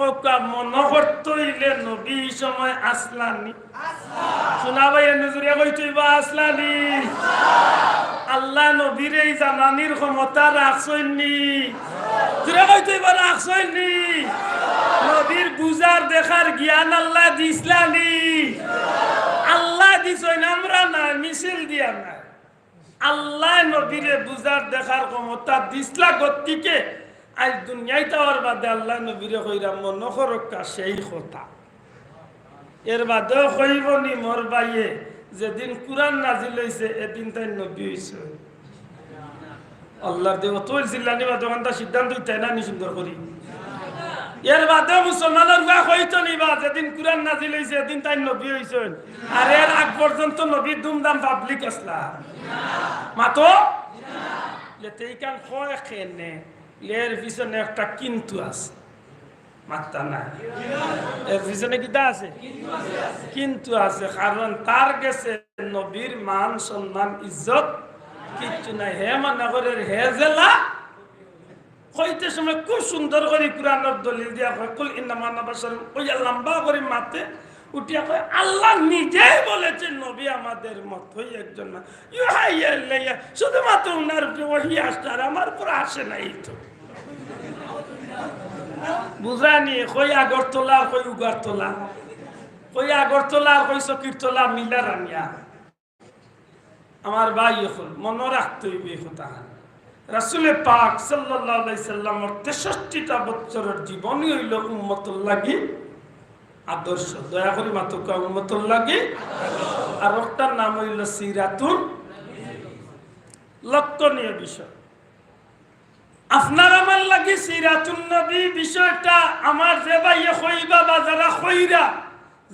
মনে করতে হইলে নবী সময় আসলানি শোনা ভাই নজরিয়া কইতেইবা আসলানি। আল্লাহ নবীর এই জানানির ক্ষমতা রাখছইনি, তুই কইতেইবা রাখছইনি। নবীর বুঝার দেখার জ্ঞান আল্লাহ দিসলানি, আল্লাহ দিছইন, আমরা না মিছিল দিয়া না। আল্লাহ নবীরে বুঝার দেখার ক্ষমতা দিসলা গতিকে আজ দুনিয়ায় তাওয়ার বাদে আল্লাহ নবীরে কইরা মনে করক্কা সেই কথা। এর বাদেও কইব নি মোর বাইয়ে যেদিন কুরআন নাজিল হইছে এদিন তাই নবী হইছে। আল্লাহর দেব তো জিল্লানি বা দোকানটা সিদ্ধান্ত তাই না নি সুন্দর করি। এর বাদেও মুসলমানের গা কইতো নিবা যেদিন কুরআন নাজিল হইছে এদিন তাই নবী হইছেন। আর এর আগ পর্যন্ত নবী দুমদাম পাবলিক আসলা মাতো লেতেই কান কয় খেনে এর পিছনে একটা কিন্তু আছে, মাত্তা নাই। এর পিছনে কিতা আছে? কিন্তু আছে, কারণ তার গেছে নবীর মান সম্মান ইজ্জত কিচ্ছু নাই। হে মনে করে হে জেলা কইতে সময় খুব সুন্দর করে কুরআনের দলিল দিয়া কয় কুল ইন্নামা আনা বাশারুন, ওই লম্বা করে মাতে উঠিয়া কয় আল্লাহ নিজেই বলেছেন নবী আমাদের মতই একজন না, ইউহাইয়া ইলাইয়া, শুধুমাত্র উনার উপরে ওহী আসছে আর আমার উপর আসে নাই। তো বুঝানি কই আগরতলা কই উগারতলা, কই আগরতলা কই চকিরতলা মিলা রানিয়া। আমার ভাই এখন মনে রাখতে হইবে কথা, রাসূল পাক সাল্লাল্লাহু আলাইহি সাল্লামের 63টা বছরের জীবনই হইল উম্মতুল লাগি আদর্শ। দয়া করে মাতুকা উম্মতুল লাগি আর ওটার নাম হইল সিরাতুন। লক্ষণীয় বিষয় আপনার আমার লাগি সিরাতুন নবী বিষয়টা আমার যে ভাইয়ে কইবা বা যারা কইরা,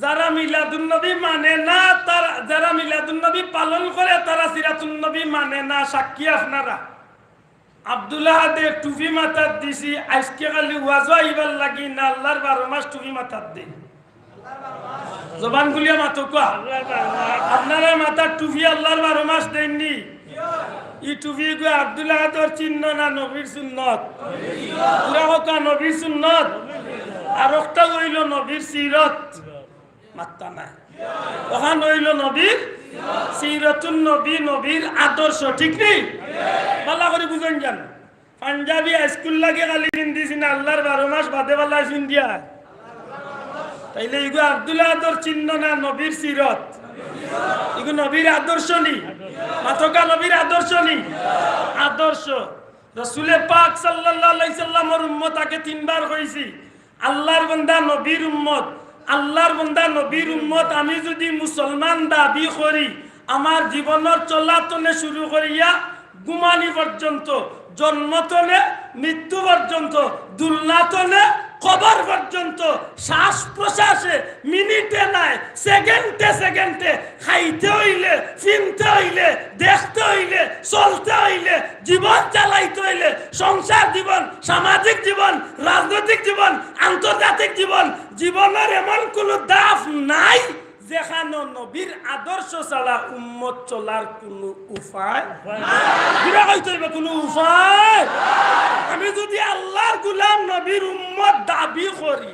যারা মিলাদুন নবী মানে না, তারা যারা মিলাদুন নবী পালন করে তারা সিরাতুন নবী মানে না, সাক্ষী আপনারা। আব্দুল্লাহ দে টুপি মাথার দিছি আজকে খালি ওয়াজও আইবার লাগি না, আল্লাহর 12 মাস টুপি মাথার দেই। জবান গুলিয়া মাতো কোয়া আপনারা মাথার টুপি আল্লাহর 12 মাস দেননি। ই টুপি গো আব্দুল্লাহর চিহ্ন না নবীর সুন্নত? পুরা কথা নবীর সুন্নত। আর একটা হইল নবীর সিরত, মাত্তা নাই। ওখান হইল নবীর সিরাতুন নবী, নবীর আদর্শ, ঠিক নেই? ভালো করে বুঝেন জান। পাঞ্জাবি স্কুল লাগে খালি দিছি না আল্লাহর 12 মাস বাদে বালা দিয়া, তাইলে ইগো আব্দুল্লাহর চিহ্ন না নবীর সিরত? ইগো নবীর আদর্শ নি, মাতকা নবীর আদর্শ নি। আদর্শ রাসূল পাক সাল্লাল্লাহু আলাইহি সাল্লামের উম্মতকে 3 বার কইছি আল্লাহর বান্দা নবীর উম্মত, আল্লাহর বান্দা নবীর উম্মত। আমি যদি মুসলমান দাবি করি, আমার জীবনের চলাতনে শুরু করিয়া গুমানি পর্যন্ত, জন্মতনে মৃত্যু পর্যন্ত, দুলনাতনে কবর পর্যন্ত, শ্বাস প্রশ্বাসে মিনিটে নাই সেকেন্ডে সেকেন্ডে, খাইতে হইলে, চিনতে হইলে, দেখতে হইলে, চলতে হইলে, জীবন চালাইতে হইলে, সংসার জীবন, সামাজিক জীবন, রাজনৈতিক জীবন, আন্তর্জাতিক জীবন, জীবনের এমন কোনো দাফ নাই যেখানে নবীর আদর্শ ছাড়া উম্মত চলার কোনো উপায় কোনো উপায়। আমি যদি আল্লাহর গোলাম নবীর উম্মত দাবি করি,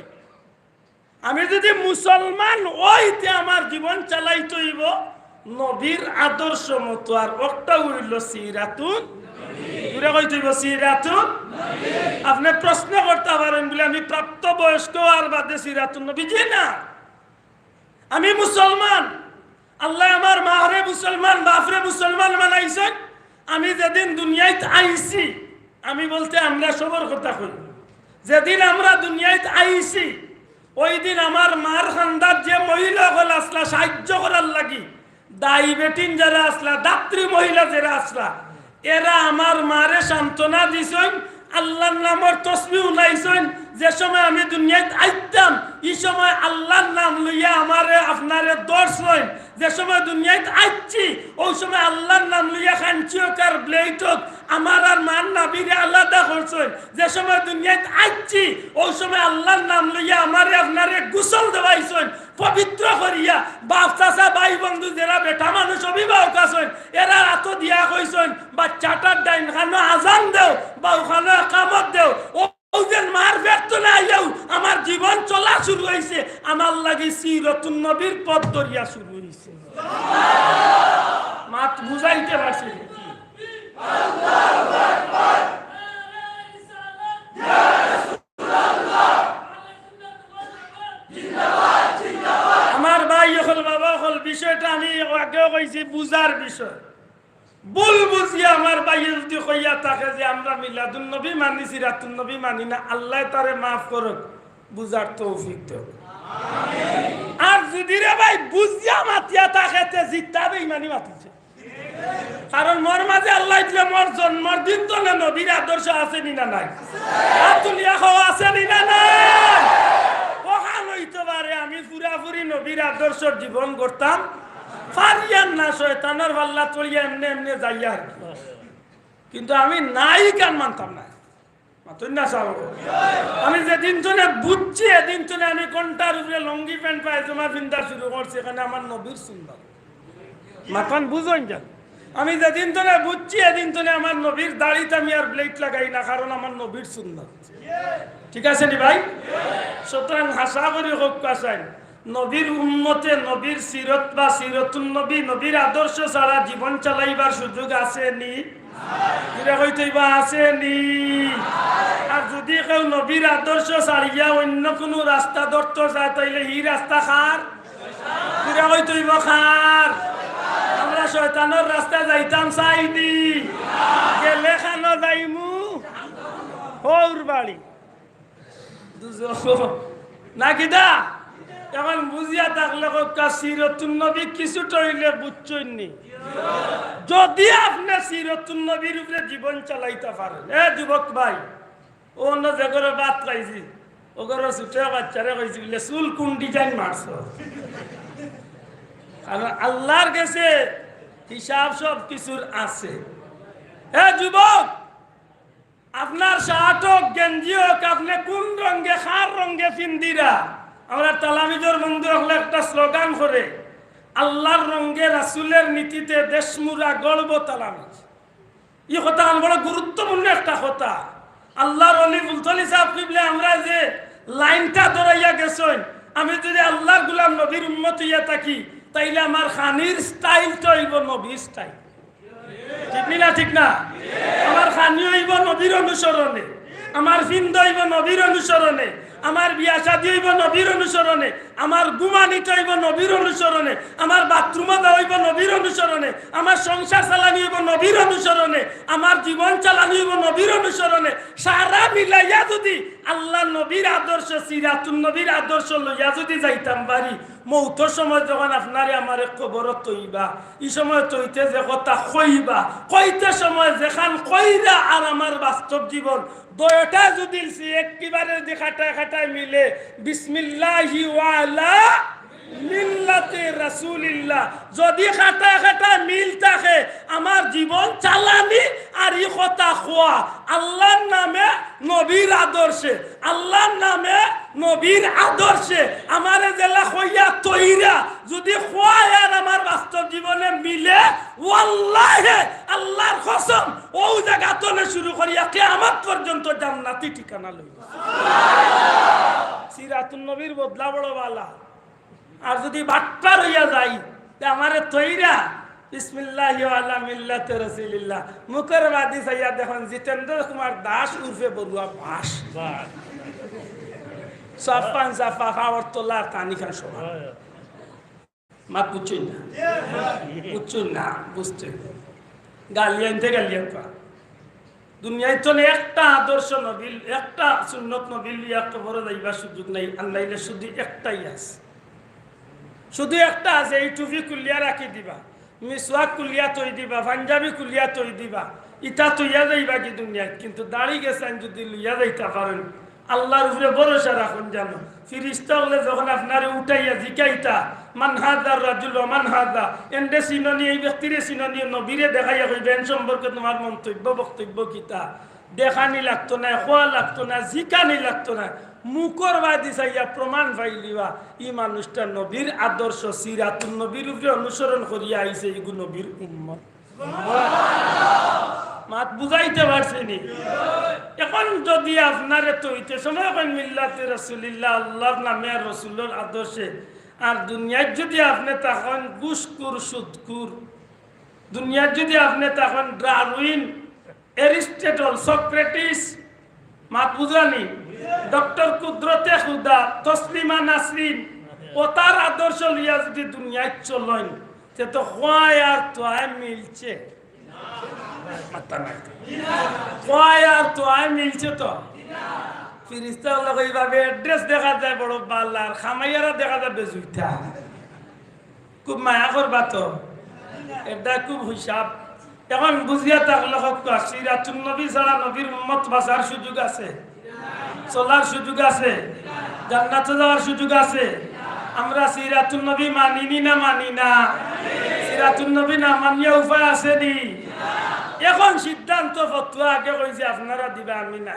আমি যদি মুসলমান ওইতে আমার জীবন চালাইতে হইব নবীর আদর্শ মতো। আর একটা হইল সিরাতুন, সিরাতুন। আপনি প্রশ্ন করতে পারেন বলে আমি প্রাপ্ত বয়স্ক আর বাদে সিরাতুন নবী জি না। আমি মুসলমান, আল্লাহ আমার মাহরে মুসলমান, বাপরে মুসলমান বানাইছেন। আমি যেদিন দুনিয়ায় আইছি, আমি বলতে আমরা সবর কথা কই, যেদিন আমরা দুনিয়ায় আইছি ওই দিন আমার মার খান্দার যে মহিলা হল আসলা সাহায্য করার লাগি, দায়ী বেটিন যারা আসলা, দাত্রী মহিলা যারা আসলা, এরা আমার মারে সান্ত্বনা দিছেন, আল্লাহর নামের তসবিহ উনাইছেন। যে সময় আমি দুনিয়ায় আইতাম এই সময় আল্লাহর নাম লইয়া আমারে আপনারে দর্শন, যে সময় দুনিয়ায় আইছি ওই সময় আল্লাহর নাম লইয়া খানচিওকার ব্লেইটক আমার আর মান নাবিরে আলাদা করছেন। যে সময় দুনিয়ায় আইছি ওই সময় আল্লাহর নাম লইয়া আমারে আপনারে গোসল দেওয়াইছেন, পবিত্র করিয়া। বাপ চাচা ভাই বন্ধু যারা বেটা মানুষ অভিভাবক আছেন এরা রাত দিয়া কইছেন বাচ্চাটার ডাইন খানো আজান দেও বা ওখানে কামত দেও। ওদের মার ব্যর্থ না আইয়াও আমার জীবন চলা শুরু হয়েছে, আমার লাগি সিরাতুন নবীর পথ ধরিয়া শুরু হয়েছে। মাত বুঝাইতে পারছি আমার ভাই হল বাবা হল, বিষয়টা আমি আগেও কইছি বুঝার বিষয়। ভুল বুঝিয়া আমার ভাই যদি কইয়া থাকে যে আমরা মিলাদুন নবী মানি সিরাতুন নবী মানি না, আল্লাহ তারে মাফ করুক, বুঝার তৌফিক দেব। আর যদি রে ভাই বুঝিয়া মাতিয়া থাকে তে জিতাবে ইমানি মাতিছে। কারণ মোর মাঝে আল্লাহ দিলে মোর জন্মর দিন তো না নবীর আদর্শ আছে নি না নাই, আতুলিয়া খাওয়া আছে নি না নাই। ওখান হইতে পারে আমি পুরাপুরি নবীর আদর্শ জীবন করতাম পারিয়ান না, শয়তানের পাল্লা চড়িয়া এমনি এমনি যাইয়া আর কি। কিন্তু আমি নাই কেন মানতাম না, আমি যেদিন চলে বুঝছি এদিন চলে আমি কোনটার উপরে লঙ্গি প্যান্ট পায়জামা পিন্ধা শুরু করছি, এখানে আমার নবীর সুন্নাত মাখন বুঝুন যান। আমি যেদিন চলে বুঝছি এদিন চলে আমার নবীর দাড়িতে আমি আর ব্লেড লাগাই না, কারণ আমার নবীর সুন্নাত। ঠিক আছে নি ভাই? সুতরাং হাসা করে হোক কাসাই নবীর উম্মতে নবীর সিরত বা সিরতুন নবী নবীর আদর্শ ছাড়া জীবন চালাইবার সুযোগ আছে নি? আছে নি? আর যদি কেউ নবীর আদর্শ ছাড়িয়া অন্য কোনো রাস্তা ধরতে যায় তাইলে ই রাস্তা খার হইতেইব খার। আমরা শয়তানের রাস্তা যাইতাম চাইনি, গেলে খানো যাইমু হৌর বাড়ি নাকি দা। এখন বুঝিয়া থাকলে সিরতুন নবী কিছু টইলে বুঝছইনি। যদি আপনি সিরতুন নবীর উপরে জীবন চালাইতে পারেন, যুবক ভাই অন্য যে করে বাদ পাইছি ওগর ছুটে বাচ্চারে কইছি বলে চুল কোন ডিজাইন মারছ। আল্লাহর কাছে হিসাব সব কিছুর আছে। যুবক আপনার শার্ট হোক গেঞ্জি হোক আপনি কোন রঙে খার রঙে পিন্দিরা। আমরা তালামিজর বন্ধু হলে একটা স্লোগান করে আল্লাহর রঙে রাসূলের নীতিতে দেশমুরা গর্ব তালামিজ। এই কথা বড় গুরুত্বপূর্ণ একটা কথা। আল্লাহর ওলি ফুলতলি সাহেব কিবলে আমরা যে লাইনটা ধরাইয়া গেছেন, আমি যদি আল্লাহর গোলাম নবীর উম্মত হইয়া থাকি তাইলে আমার খানির স্টাইলটা হইব নবীর স্টাইল। ঠিক না? ঠিক না? আমার খানি হইব নবীর অনুসরণে, আমার ফিন্দ হইব নবীর অনুসরণে, আমার বিয়া শাদী হইব নবীর অনুসরণে, আমার গুমানিত হইব নবীর অনুসরণে, আমার বাথরুমে হইব নবীর অনুসরণে, আমার সংসার চালানি হইব নবীর অনুসরণে, আমার জীবন চালানি হইব নবীর অনুসরণে। সারা মিলাইয়া যদি আল্লাহ নবীর আদর্শ সিরাতুন নবীর আদর্শ লইয়া যদি যাইতাম পারি, মৌতর সময় যখন আপনারে আমার কবরত তৈবা, এই সময় তৈতে যে কথা কইবা, কইতে সময় যেখান কইরা আর আমার বাস্তব জীবন দয়টা যদি একেবারে খাটায় খাটায় মিলে বিসমিল্লাহি ওয়া আলা মিল্লাতে রাসূলিল্লাহ যদি খাটায় খাটায় মিল থাকে, আমার জীবন চালানি আর এই কথা খোয়া আল্লাহর নামে নবীর আদর্শে, আল্লাহর নামে নবীর আদর্শে আমারে জেলা হইয়া তৈরা যদি খোয়ায় আর আমার বাস্তব জীবনে মিলে, ওয়াল্লাহি আল্লাহর কসম ও জায়গা তলে শুরু করিয়া কিয়ামত পর্যন্ত জান্নাতি ঠিকানা লইব। সিরাতুন নবীর বদলা বড় বালা। আর যদি বাট্টা রইয়া যাই আমারে তৈরা বিসমিল্লাহি ওয়া আলা মিল্লাতি রাসূলিল্লাহ মুখের বাদি সাইয়া দেখুন জিতেন্দ্র কুমার দাস উর্ফে বড়ুয়া ভাস সাফান সাফা খাওয়ার তোলা কানি খান সভা মা বুঝছেন না, বুঝছেন না, বুঝছেন গালিয়ান থেকে গালিয়ান পা দুনিয়ায় তো একটা আদর্শ নবীল একটা সুন্নত নবীল লিয়া কবরে যাইবার সুযোগ নাই। আল্লাহলে শুধু একটাই আছে, শুধু একটা আছে। এই টুপি কুলিয়া রাখি দিবা, মিসওয়াক কুলিয়া তৈ দিবা, পাঞ্জাবি কুলিয়া তৈ দিবা, ইটা তৈয়া যাইবা কি দুনিয়ায়। কিন্তু দাড়ি গেছেন যদি লইয়া যাইতে পারেন, আল্লাহর উপরে ভরসা রাখুন। জানো ফিরিস্তা হলে যখন আপনারে উঠাইয়া জিকাইতা মান হাদা রাজুল মান হাদা, এন্ডে চিননি এই ব্যক্তিরে চিননি, নবীরে দেখাইয়া কইবেন সম্পর্কে তোমার মন্তব্য বক্তব্য কিতা। দেখানি লাগতো না, খোয়া লাগতো না, জিকানি লাগতো না, মুখর বাদি চাইয়া প্রমাণ পাইলিবা ই মানুষটা নবীর আদর্শ সিরাতুন নবীর উপরে অনুসরণ করিয়া আইছে, এগু নবীর উম্মত। মাত বুঝাইতে পারছেনি? এখন যদি আপনারে তৈতে সময় মিল্লাতে রাসূলুল্লাহ আল্লাহর নামে আর রাসূলের আদর্শে, আর দুনিয়ায় যদি আপনি তখন ঘুষখোর সুদখোর, দুনিয়ায় যদি আপনি তখন ডারউইন, এরিস্টটল, সক্রেটিস, মাত বুঝানি, ডক্টর কুদরতে খুদা, তসলিমা নাসরিন ও তার আদর্শ লিয়া যদি দুনিয়ায় চলেন, সে তো হয় আর তো মিলছে মিলছে তো ফিরিস্তা এইভাবে এড্রেস দেখা যায় বড় বাল্লার, খামাইয়ারা দেখা যায় বেজুইতা। খুব মায়া করবা তো, এটা খুব হিসাব। এখন বুঝিয়া থাকলে সিরাতুন নবী ছাড়া নবীর উম্মত বাঁচার সুযোগ আছে, চলার সুযোগ আছে, জান্নাতে যাওয়ার সুযোগ আছে। আমরা সিরাতুন নবী মানিনি না মানি না? সিরাতুন নবী না মানিয়া উপায় আছে নি? এখন সিদ্ধান্ত ফতোয়া আগে কইছে আপনারা দিবা, আমি না।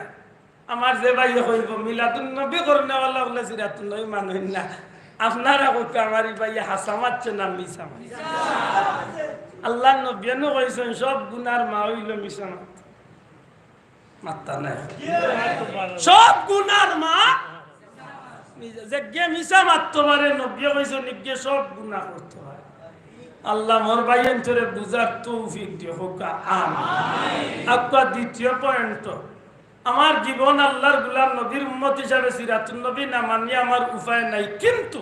আমার যে ভাই কইব মিলাদুন নবী করনেওয়ালা বলে সিরাতুন নবী মানুন না, আপনারা কইতে আমার ভাই হাসা মারছে না মিছা মারছে। আল্লাহ নবীও কইছেন সব গুনার মা হইল মিছা মাত্তা নাই, সব গুনার মা যে গে মিছা মারতে পারে। নবী কইছেন নিগে সব গুনাহ করতে পারে। আল্লাহ মোর ভাইয়ের তোরে বুঝার তৌফিক দিও হোক, আমিন। আপনার দ্বিতীয় পয়েন্ট, আমার জীবন আল্লাহর গোলাম নবীর উম্মত হিসাবে সিরাতুন নবী না মানিয়ে আমার উপায় নাই। কিন্তু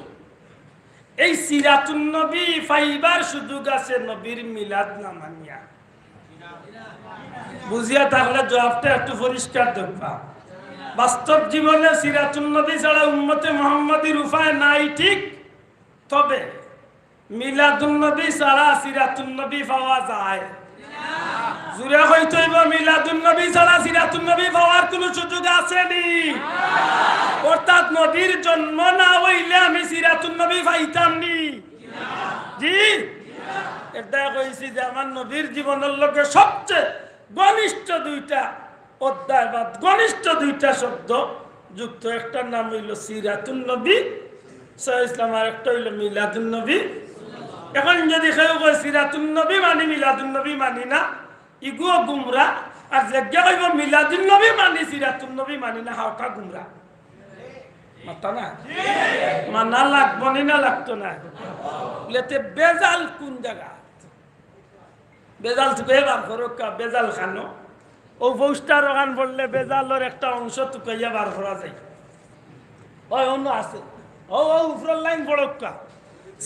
এই সিরাতুন নবী ফাইবার সুযোগ আছে নবীর মিলাদ না মানিয়া। বুঝিয়া থাকলে জবাবটা একটু পরিষ্কার দেখবা। বাস্তব জীবনে সিরাতুন নবী ছাড়া উম্মতে মুহাম্মাদীর উপায় নাই ঠিক, তবে মিলাদুন নবী ছাড়া সিরাতুন নবী পাওয়া যায়। জুড়ে হইতে হইব মিলাদুন নবী ছাড়া সিরাতুন নবী পাওয়ার কোন সুযোগ আসেনি। অর্থাৎ নবীর জন্ম না হইলে আমি সিরাতুন নবী পাইতাম নি। জি, এটা কইছি যে আমার নবীর জীবনের লগে সবচেয়ে ঘনিষ্ঠ দুইটা অধ্যায় বা ঘনিষ্ঠ দুইটা শব্দ যুক্ত, একটার নাম হইল সিরাতুন নবী ইসলাম, আর একটা হইল মিলাদুন নবী। এখন যদি কেউ কয় সিরাতুন নবী মানি মিলাদুন নবী মানি না, ইগুও গুমরা। আর যে কইব মিলাদুন নবী মানি সিরাতুন নবী মানি না, হাওটা গুমরা। মাতা না মানা লাগবো না, লাগতো না। লেতে বেজাল কোন জায়গা? বেজাল টুকাইয়া বার করো, বেজাল খানো ও পোস্টার ওখান বললে বেজালের একটা অংশ টুকাইয়া বার করা যায়। ওই অন্য আছে ও উপরের লাইন বড়কা,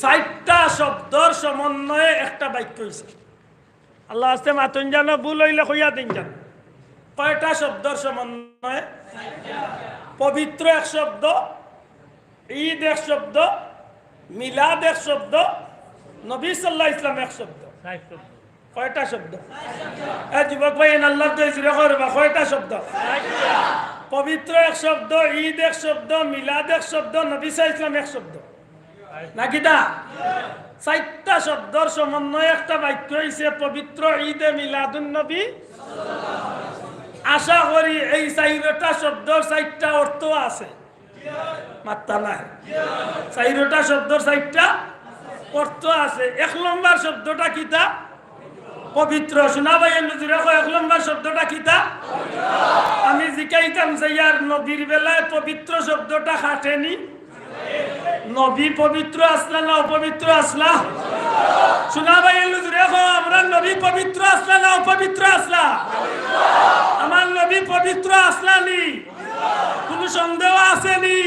৬০টা শব্দর সমন্বয়ে একটা বাক্য হয়েছে। আল্লাহ আসতে মাতুন জানো, ভুল হইলে কইয়া দিন জানো। কয়টা শব্দর সমন্বয়ে? পবিত্র এক শব্দ, ঈদ এক শব্দ, মিলাদ এক শব্দ, নবী সাল্লাল্লাহু আলাইহি ওয়াসাল্লাম এক শব্দ। কয়টা শব্দ? যুবক ভাই আল্লাহ করবা, কয়টা শব্দ? পবিত্র এক শব্দ, ঈদ এক শব্দ, মিলাদ এক শব্দ, নবী সাল্লাল্লাহু আলাইহি ওয়াসাল্লাম এক শব্দ, নাকি না? ৬০টা শব্দর সমন্বয়ে একটা বাক্য হইছে পবিত্র ঈদে মিলাদুন নবী। আশা করি এই ৪টা শব্দর ৪টা অর্থ আছে। মাত্তা নাই, ৪টা শব্দর ৪টা অর্থ আছে। ১ নম্বর শব্দটা কিতা? পবিত্র। শোনা ভাই নজরে কয় ১ নম্বর শব্দটা কিতা? আমি জিকাইতাম যে ইয়ার নবীর বেলায় পবিত্র শব্দটা খাটেনি। নবী পবিত্র আসলা না অপবিত্র আসলা? শোনা ভাই নজরে কয় আমরা নবী পবিত্র আসলা না অপবিত্র আসলা? আমার নবী পবিত্র আসলা নি, কোন সন্দেহ আসেনি।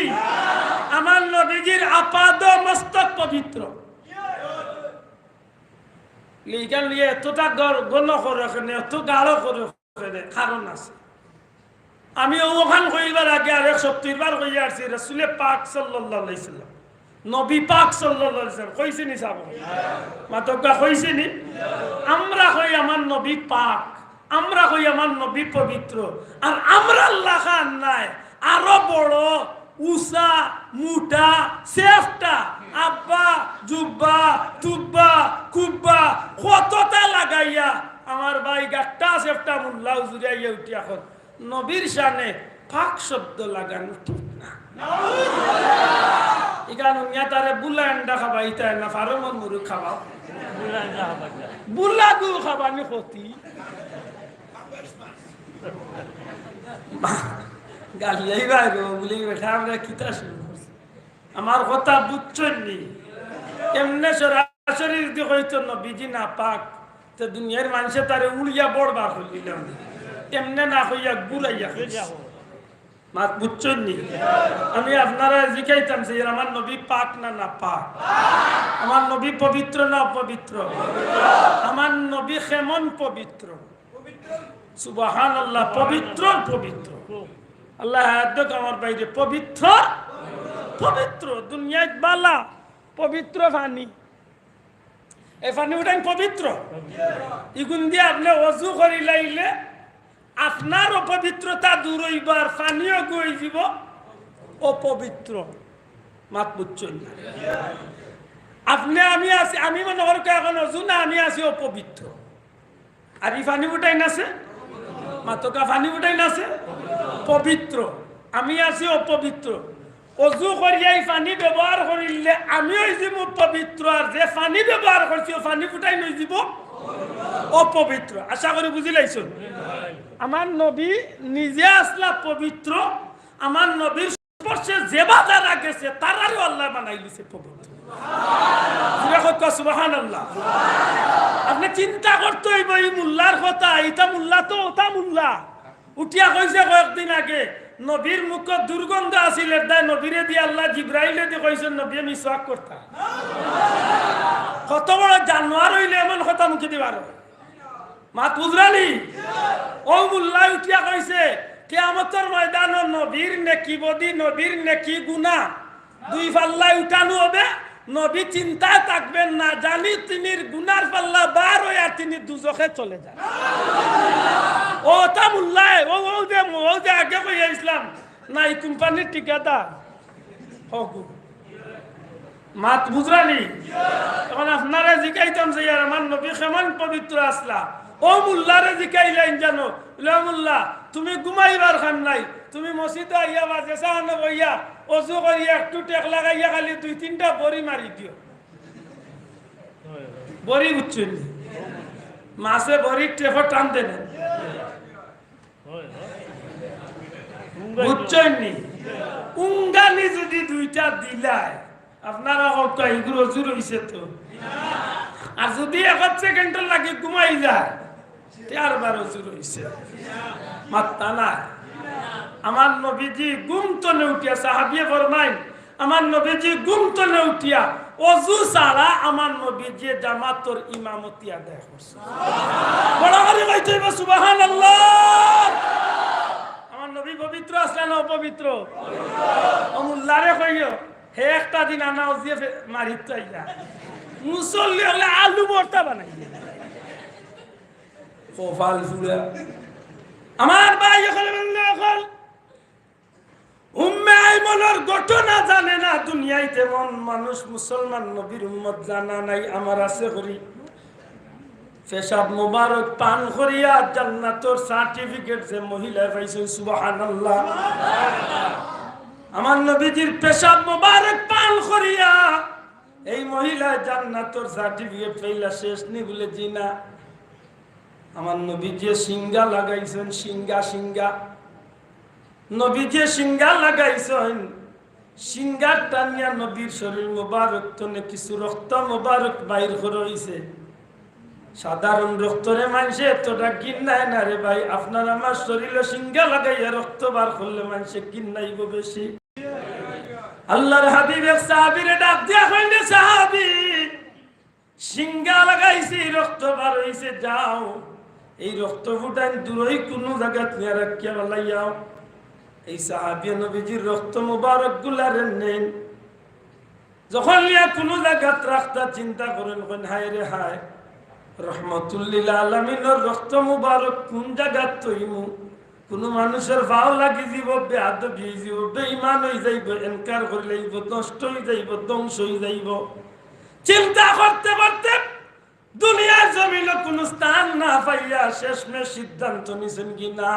আমার নবীজির আপাদ মস্তক পবিত্র। লিগাল নিয়ে এতটা গণ করে, এত গাঢ় করে কারণ আছে। আমি ওখান কইবার আগে আর 170 বার কইয়া আসছি রাসূলে পাক সাল্লাল্লাহু আলাইহি সাল্লাম, নবী পাক সাল্লাল্লাহু আলাইহি সাল্লাম কইছে নি সাহেব? মাতকা কইছে নি? আমরা কই আমার নবী পাক, আমরা কই আমার নবী পবিত্র, আর আমরা আল্লাহ খান নাই আরো বড় উসা মুটা সেফটা আব্বা জুব্বা তুব্বা কুব্বা কতটা লাগাইয়া আমার ভাই গাট্টা সেফটা মুল্লা উজুরাইয়া উঠিয়া এখন নবীর শানে পাক শব্দ লাগানো ঠিক না। এখানে মিয়া তারে বুলা আন্ডা খাবা ইতা না ফারমন মুরু খাবা বুলা গু খাবানি ক্ষতি গালিয়াই বাইরে বলে বেটা আমরা কিতা শুরু করছি। আমার কথা বুঝছেন নি? কেমনে সরাসরি যদি হইতো নবীজি না পাক তো দুনিয়ার মানুষে তারে উড়িয়া বড়বার হইলাম, কেমনে না হইয়া গুড়াইয়া মাত বুঝছেন নি? আমি আপনারা জিজ্ঞাইতাম যে আমার নবী পাক না না পাক, আমার নবী পবিত্র না অপবিত্র, আমার নবী কেমন পবিত্র? সুবহানাল্লাহ, পবিত্র পবিত্র। আল্লাহ হায়াত আমার বাইরে পবিত্র পবিত্র। দুনিয়ায় বালা পবিত্র পানি, এই পানি উঠাই পবিত্র। ইগুন দিয়ে আপনি অজু করি লাইলে আপনার অপবিত্রতা দূর হইবার, পানিও গই যাব অপবিত্র। মাত বুঝছেন? আপনি আমি আছি, আমি মনে করি এখন অজু না, আমি আছি অপবিত্র, আর এই পানি উঠাই নাছে মাতকা পানি উঠাই নাছে পবিত্র, আমি আছি অপবিত্র। অজু করিয়াই পানি ব্যবহার করিলে আমি হয়ে যাব পবিত্র, আর যে পানি ব্যবহার করছি ও পানি ফুটাই নই যাব অপবিত্র। আশা করি বুঝি লাইছেন? আমার নবী নিজে আসলা পবিত্র, আমার নবীর স্পর্শে যে বাজারা গেছে তারারও আল্লাহ বানাই দিছে পবিত্র। সুবহানাল্লাহ। আপনি চিন্তা করতে হইব এই মুল্লার কথা, ইটা মুল্লা তো ওটা মুল্লা উঠিয়া কইছে কয়েকদিন আগে নবীর মুখ দুর্গন্ধ আছিল, তাই নবীরে দিয়ে আল্লাহ জিব্রাইলে দিয়ে কইছেন নবী মিসওয়াক করতা। কত বড় জানোয়ার হইলে এমন কথা মুখে দিবার মাত বুঝরানি? ও মুল্লা উঠিয়া কইছে কিয়ামতের ময়দানে নবীর নেকি বদি, নবীর নেকি গুনাহ দুই পাল্লায় উঠানো হবে। নবী চিন্তায় থাকবেন না, জানি তিনি গুনার পাল্লা বার হয়ে আর তিনি দুজখে চলে যান। ও তা মুল্লায় ও যে আগে কই ইসলাম না এই কোম্পানির ঠিকাদার হোক মাত বুঝরানি। এখন আপনারা জিজ্ঞাইতাম যে আমার নবী কেমন পবিত্র আসলা, ও মুল্লারে জিজ্ঞাইলেন জানো মুল্লা তুমি ঘুমাইবার খান নাই, তুমি মসজিদে আইয়া বাজে সাহানো বইয়া অজু করিয়া একটু টেক লাগাইয়া খালি 2-3টা বড়ি মারি দিও। বড়ি বুঝছেন? মাছে বড়ির টেফর টান দেন, বুঝছেন নি? উঙ্গানি যদি 2টা দিলায় আপনারা কত এগুলো অজু রইছে তো, আর যদি 1 সেকেন্ড লাগে ঘুমাই যায় 4বার অজু রইছে মাত্তা না। আমার নবীজি ঘুম তলে উঠিয়া সাহাবিয়ে ফরমাইন আমার নবীজি ঘুম তলে উঠিয়া অজু ছাড়া আমার নবীজি জামাতর ইমামতি আদায় করছে। বড় করে কইতে হইব সুবহানাল্লাহ। আমার নবী পবিত্র আসলে না অপবিত্র? অমুল্লারে কইও হে একটা দিন আনা ওজিয়ে মারিত আইয়া মুসল্লি হলে আলু ভর্তা বানাই কপাল ফুলা। আমার ভাই এখন উম্মে আইমনের ঘটনা জানে না দুনিয়ায়, তেমন মানুষ মুসলমান নবীর উম্মত জানা নাই। আমার আছে করি পেশাব মুবারক পান করিয়া জান্নাতের সার্টিফিকেট যে মহিলা পাইছে সুবহানাল্লাহ। আমার নবীজির পেশাব মুবারক পান করিয়া এই মহিলা জান্নাতের সার্টিফিকেট পাইলা শেষ নি বলে জিনা। আমার নবীজি সিঙ্গা লাগাইছেন, সিঙ্গা নবীজি সিঙ্গা লাগাইছেন, সিঙ্গার টানিয়া নবীর শরীর মোবারক তনে কিছু রক্ত মোবারক বাইর করে হইছে। সাধারণ রক্তরে মানুষে এতটা কিন্নায় না রে ভাই, আপনার আমার শরীরে সিঙ্গা লাগাইয়া রক্ত বার করলে মানুষে কিন্নাইব বেশি। আল্লাহর হাবিব এক সাহাবীরে ডাক দিয়া কইলে সাহাবী সিঙ্গা লাগাইছি রক্ত বার হইছে, যাও এই রক্ত ফুটান দূরই কোনো জায়গাত নিয়ে রাখিয়া বলাইয়াও এই সাহাবী নবীজির রক্ত মুবারক গুলারে নেন যখন নিয়া কোনো জায়গাত রাখতা চিন্তা করেন কোন হায় রে হায় রহমতুল্লিল আলামিনের রক্ত মুবারক কোন জায়গাত তৈমু কোন মানুষের ভাও লাগি যাব বেয়াদবি হয়ে যাব বেঈমান হয়ে যাইব এনকার করে লাইব নষ্ট হয়ে যাইব ধ্বংস হয়ে যাইব চিন্তা করতে করতে দুনিয়ার জমিনে কোন স্থান না পাইয়া শেষমেশ সিদ্ধান্ত নিছেন কি না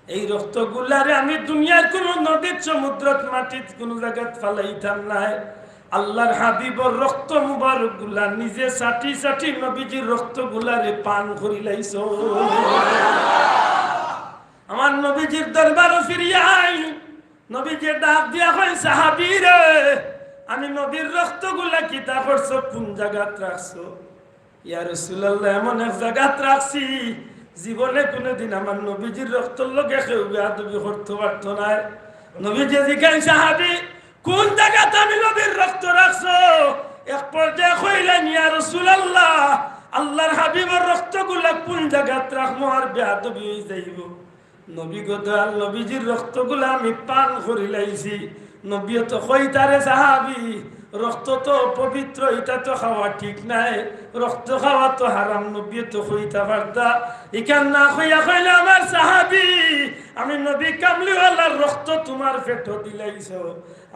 এই রক্তগুলারে আমি দুনিয়ার কোন নদীর সমুদ্রত মাটিত কোন জায়গাত ফালাইতাম না আল্লাহর হাবিবর রক্ত মুবারক গুলা নিজে সাটি সাটি নবীজির রক্ত গুলারে পান করি লাইছো আমার নবীজির দরবারে ফিরিয়া আই নবীজি ডাক দিয়া কয় সাহাবী রে আমি নবীর রক্ত গুলা কিতা করছো কোন জায়গাত রাখছো ইয়া রাসূলুল্লাহ এমন এক জায়গাত রাখছি জীবনে কোনদিন আমার নবীজির রক্তর লগে কেউ বেয়াদবি করতে পারতো না নবীজি জিজ্ঞাসা সাহাবী কোন জায়গাতে আমি নবীর রক্ত রাখছো এক পর্যায়ে কইলেন ইয়া রাসূলুল্লাহ আল্লাহর হাবিবের রক্তগুলা কোন জায়গাতে রাখমু আর বেয়াদবি হয়ে যাইব নবী গদাল নবীজির রক্তগুলা আমি পান করি লাইছি নবী তো কইতারে সাহাবী রক্ত তো পবিত্র এটা তো খাওয়া ঠিক নাই রক্ত খাওয়া তো হারাম নবী তো কইতা পারতা ইকান না কইয়া কইলে আমার সাহাবী আমি নবী কামলিওয়ালার রক্ত তোমার পেট দিলাইছো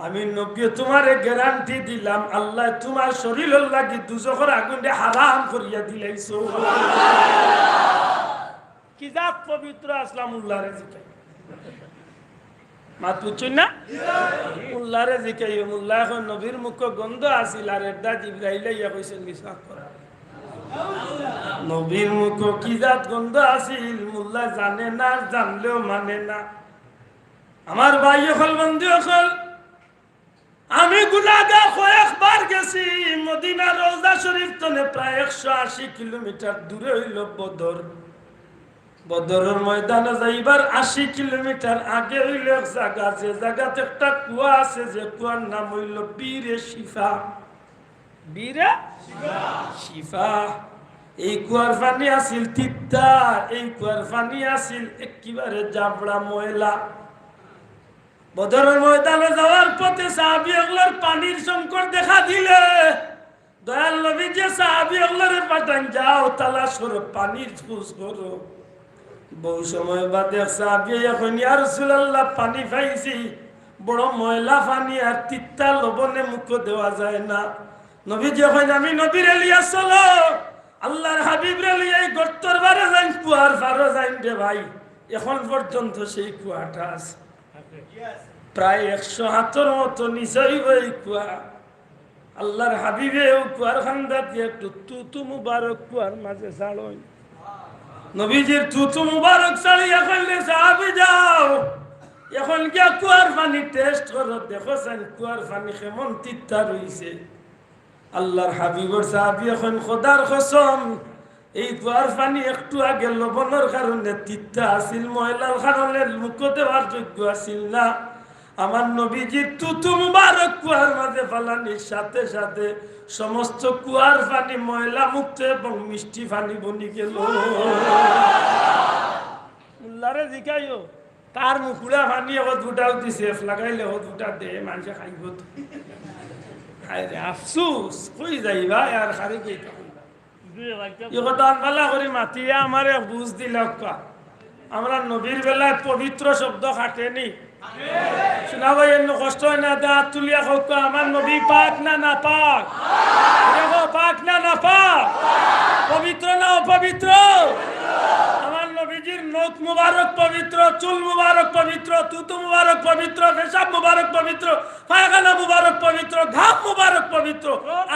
আমি নবী তোমারে গ্যারান্টি দিলাম আল্লাহ তোমার শরীরের লাগি দুজখের আগুনে হারাম করিয়া দিলাইছো কি জাত পবিত্র আসলামুল্লাহ রে জিকাই মাত বুঝছেন না মুল্লাহ রে জিকাই মুল্লাহ এখন নবীর মুখ গন্ধ আসিল আর এডা জিবরাইলে ইয়া কইছেন বিশ্বাস করা নবীর মুখ কি জাত গন্ধ আসিল মুল্লাহ জানে না জানলেও মানে না আমার ভাই হল বন্ধু হল আমি গুনাহগার কয়েকবার গেছি মদিনা রওজা শরীফ তনে প্রায় 180 কিলোমিটার দূরে হইল বদর বদরের ময়দানে যাইবার 80 কিলোমিটার আগে হইল এক জায়গা যে জায়গাতে একটা কুয়া আছে যে কুয়ার নাম হইল বীরে শিফা বীরে শিফা এই কুয়ার পানি আছিল তিতা এই কুয়ার পানি আছিল একেবারে জাবড়া ময়লা বদরের ময়দানে যাওয়ার পথে সাহাবীগুলোর পানির সংকট দেখা দিলে দয়াল নবী যে সাহাবীগুলোরে পাঠান যাও তালাশ করো পানির খোঁজ করো বহু সময় বাদে সাহাবী এখন ইয়া রাসূলুল্লাহ পানি পাইছি বড় ময়লা পানি আর তিতা লবণে মুখ দেওয়া যায় না নবী যখন আমি নবীর লিয়া চলো আল্লাহর হাবিব রে লিয়া এই গর্তর বারে যাই কুয়ার পারে যাই রে ভাই এখন পর্যন্ত সেই কুয়াটা আছে প্রায় 100 হাতের মতো নিচে এই কুয়া আল্লাহর হাবিবে ও কুয়ার খান্দা দিয়ে একটু তুতু মুবারক কুয়ার মাঝে ছাড়ই নবীজির তুতু মুবারক ছাড়িয়া কইলে সাহাবী যাও এখন গিয়া কুয়ার পানি টেস্ট করো দেখো সেন কুয়ার পানি কেমন তিতা রইছে আল্লাহর হাবিবর সাহাবী এখন খোদার কসম এই কুয়ার পানি একটু আগে লবণের কারণে তিতা আছিল ময়লার কারণে মুখ দেওয়ার যোগ্য আছিল না আমার নবীজির তুতু মুবারক কুয়ার মাঝে ফালানির সাথে সাথে সমস্ত কুয়ার পানি ময়লা মুক্ত এবং মিষ্টি পানি বনি গেল মুল্লারে জিকাইও তার মুখুড়া পানি হত ফুটাও দিছে লাগাইলে হত ফুটা দে মানুষে খাইব তো আরে আফসোস কই যাইবা আর খারি কই ইগতান বালা করে মাতিয়া আমারে বুঝ দিলাক আমরা নবীর বেলায় পবিত্র শব্দ খাটেনি শোনা ভাই এমন কষ্ট হয় না দাঁত তুলিয়া হোক আমার নবী পাক না না পাক দেখো পাক না না পাক পবিত্র না অপবিত্র আমার নবীজির নখ মুবারক পবিত্র চুল মুবারক পবিত্র তুতু মুবারক পবিত্র পেশাব মুবারক পবিত্র পায়খানা মুবারক পবিত্র ঘাম মুবারক পবিত্র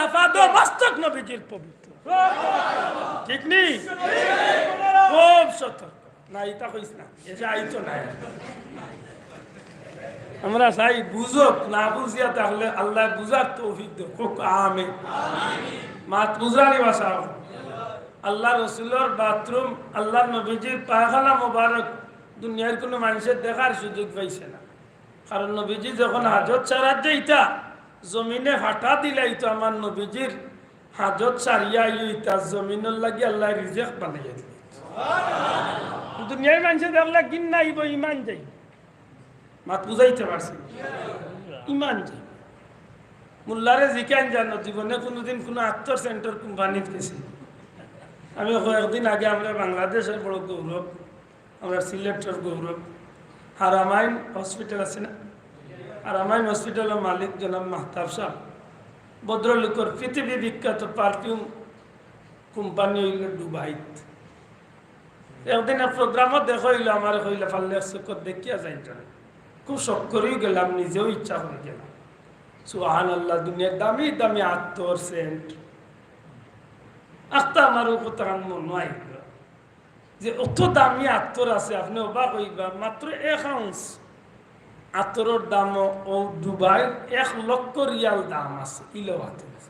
আফাদ মস্তক নবীজির পবিত্র ঠিক নেই খুব সতর্ক না এটা কইস না এটা আইতো না আমরা চাই বুঝক না বুঝিয়া তাহলে আল্লাহ বুঝার তৌফিক দেব আমিন মাত বুঝানি ভাষা আল্লাহ রসুলের বাথরুম আল্লাহ নবীজির পায়খানা মোবারক দুনিয়ার কোনো মানুষের দেখার সুযোগ পাইছে না কারণ নবীজি যখন হাজত ছাড়ার যাইতা জমিনে ফাটা দিলাইতো আমার নবীজির হাজত ছাড়িয়া ইতা জমিনের লাগি আল্লাহ রিজেক বানাইয়া দিল দুনিয়ার মানুষে দেখলে কিন নাইব ইমান যাই মাত বুঝাইতে পারছি ইমান যাই মোল্লারে জিকান জানো জীবনে কোনোদিন কোনো আত্মর সেন্টার কোম্পানিতে গেছি আমি কয়েকদিন আগে আমরা বাংলাদেশের বড় গৌরব আমরা সিলেটের গৌরব হারামাইন হসপিটাল আছে না হারামাইন হসপিটালের মালিক জনাব মাহতাব সাহ ভদ্রলোকের পৃথিবী বিখ্যাত পারফিউম কোম্পানি হইল দুবাইত একদিন প্রোগ্রামও দেখা হইল আমার হইলে ফাল্লে চোখত দেখিয়া যাই খুব শখ করেও গেলাম নিজেও ইচ্ছা করে গেলাম সুবহানাল্লাহ দুনিয়ার দামি দামি আত্মর সেন্ট আত্মা আমারও কথা মনে হয় যে অত দামি আত্মর আছে আপনি অবাক হইবা মাত্র 1 আউন্স আত্মর দাম ও দুবাই 1 লক্ষ রিয়াল দাম আছে কিলো আত্মর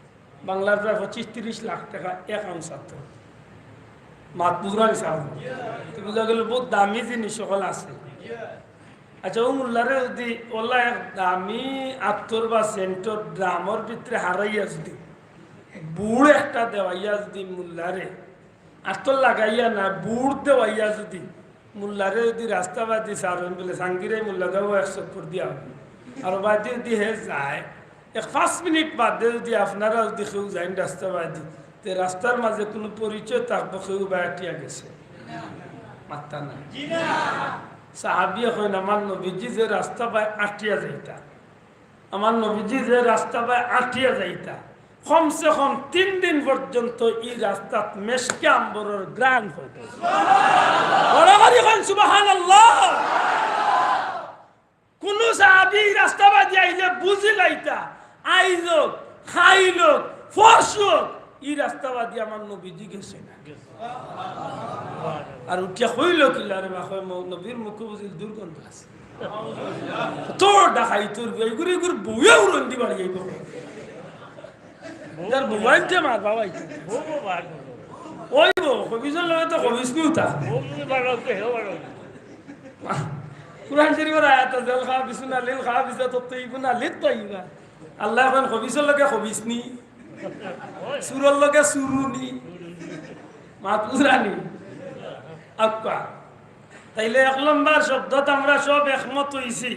বাংলার প্রায় 25-30 লাখ টাকা 1 আউন্স আত্মর মাত বুঝরা হিসাব বুঝা গেল বহুত দামি জিনিস সকল আছে আচ্ছা ও মোল্লারে যদি ওলা এক দামি আত্মর বা সেন্টর দামর ভিতরে হারাইয়া যদি বুড় একটা দেওয়াইয়া যদি মোল্লারে আত্মর লাগাইয়া না বুড় দেওয়াইয়া যদি মোল্লারে যদি রাস্তা বাদি সারেন বলে সাঙ্গিরে মোল্লা দেবো 100 করে দিয়া হবে আর বাদি যদি হে যায় 5 মিনিট বাদে যদি আপনারা যদি কেউ যান রাস্তা বাদি তে রাস্তার মাঝে কোনো পরিচয় থাকবো কেউ বাটিয়া গেছে মাত্তা না সাহাবিয়া কইন আমার নবীজি যে রাস্তা পায় আটিয়া যাইতা আমার নবীজি যে রাস্তা পায় আটিয়া যাইতা কমসে কম 3 দিন পর্যন্ত এই রাস্তা মেশকে আম্বরের গ্রান হইতো সুবহানাল্লাহ কোন সাহাবী রাস্তা বাদি আইলে বুঝি লাইতা আইলো খাইলো ফসলো এই রাস্তা বাদি আমার নবীজি গেছে না আর উঠিয়া হইল কিলা রে বাবা নবীর মুখে বুঝিল দুর্গন্ধ আছে তোর ডাকাই তোর গুড়ি গুড়ি বউয়া উড়ন্দি বাড়ি যাইব যার বউয়াইতে মার বাবাই ওই বউ কবিজের লগে তো কবিজ নিউ তা কুরআন শরীফের আয়াত জাল খাবিসুনা লিল খাবিসা তাইয়িবুনা লিত তাইয়িবা আল্লাহ কোন কবিজের লগে কবিজ নি সুরর লগে সুরুনি মাতুরানি আক্কা তাইলে 1 নম্বর শব্দটা আমরা সব একমত হইছি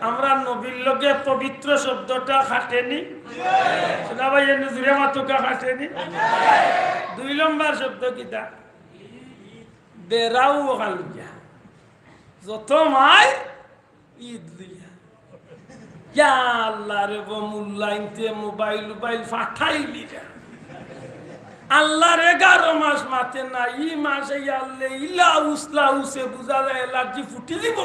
আমরা নবীর লগে পবিত্র শব্দটা খাটেনি শোনা ভাই নজরে মাতুকা খাটেনি 2 নম্বর শব্দ কিটা বেরাও গালজা যত মাই ঈদ দিয়া ইয়া আল্লাহ রে মোল্লাইনতে মোবাইল ফাটাইলি রে আল্লাহর 11 মাস মাতে না ই মাসে আল্লাহ ইলা উসলা উসে বুঝা যায় এলার্জি ফুটি দিব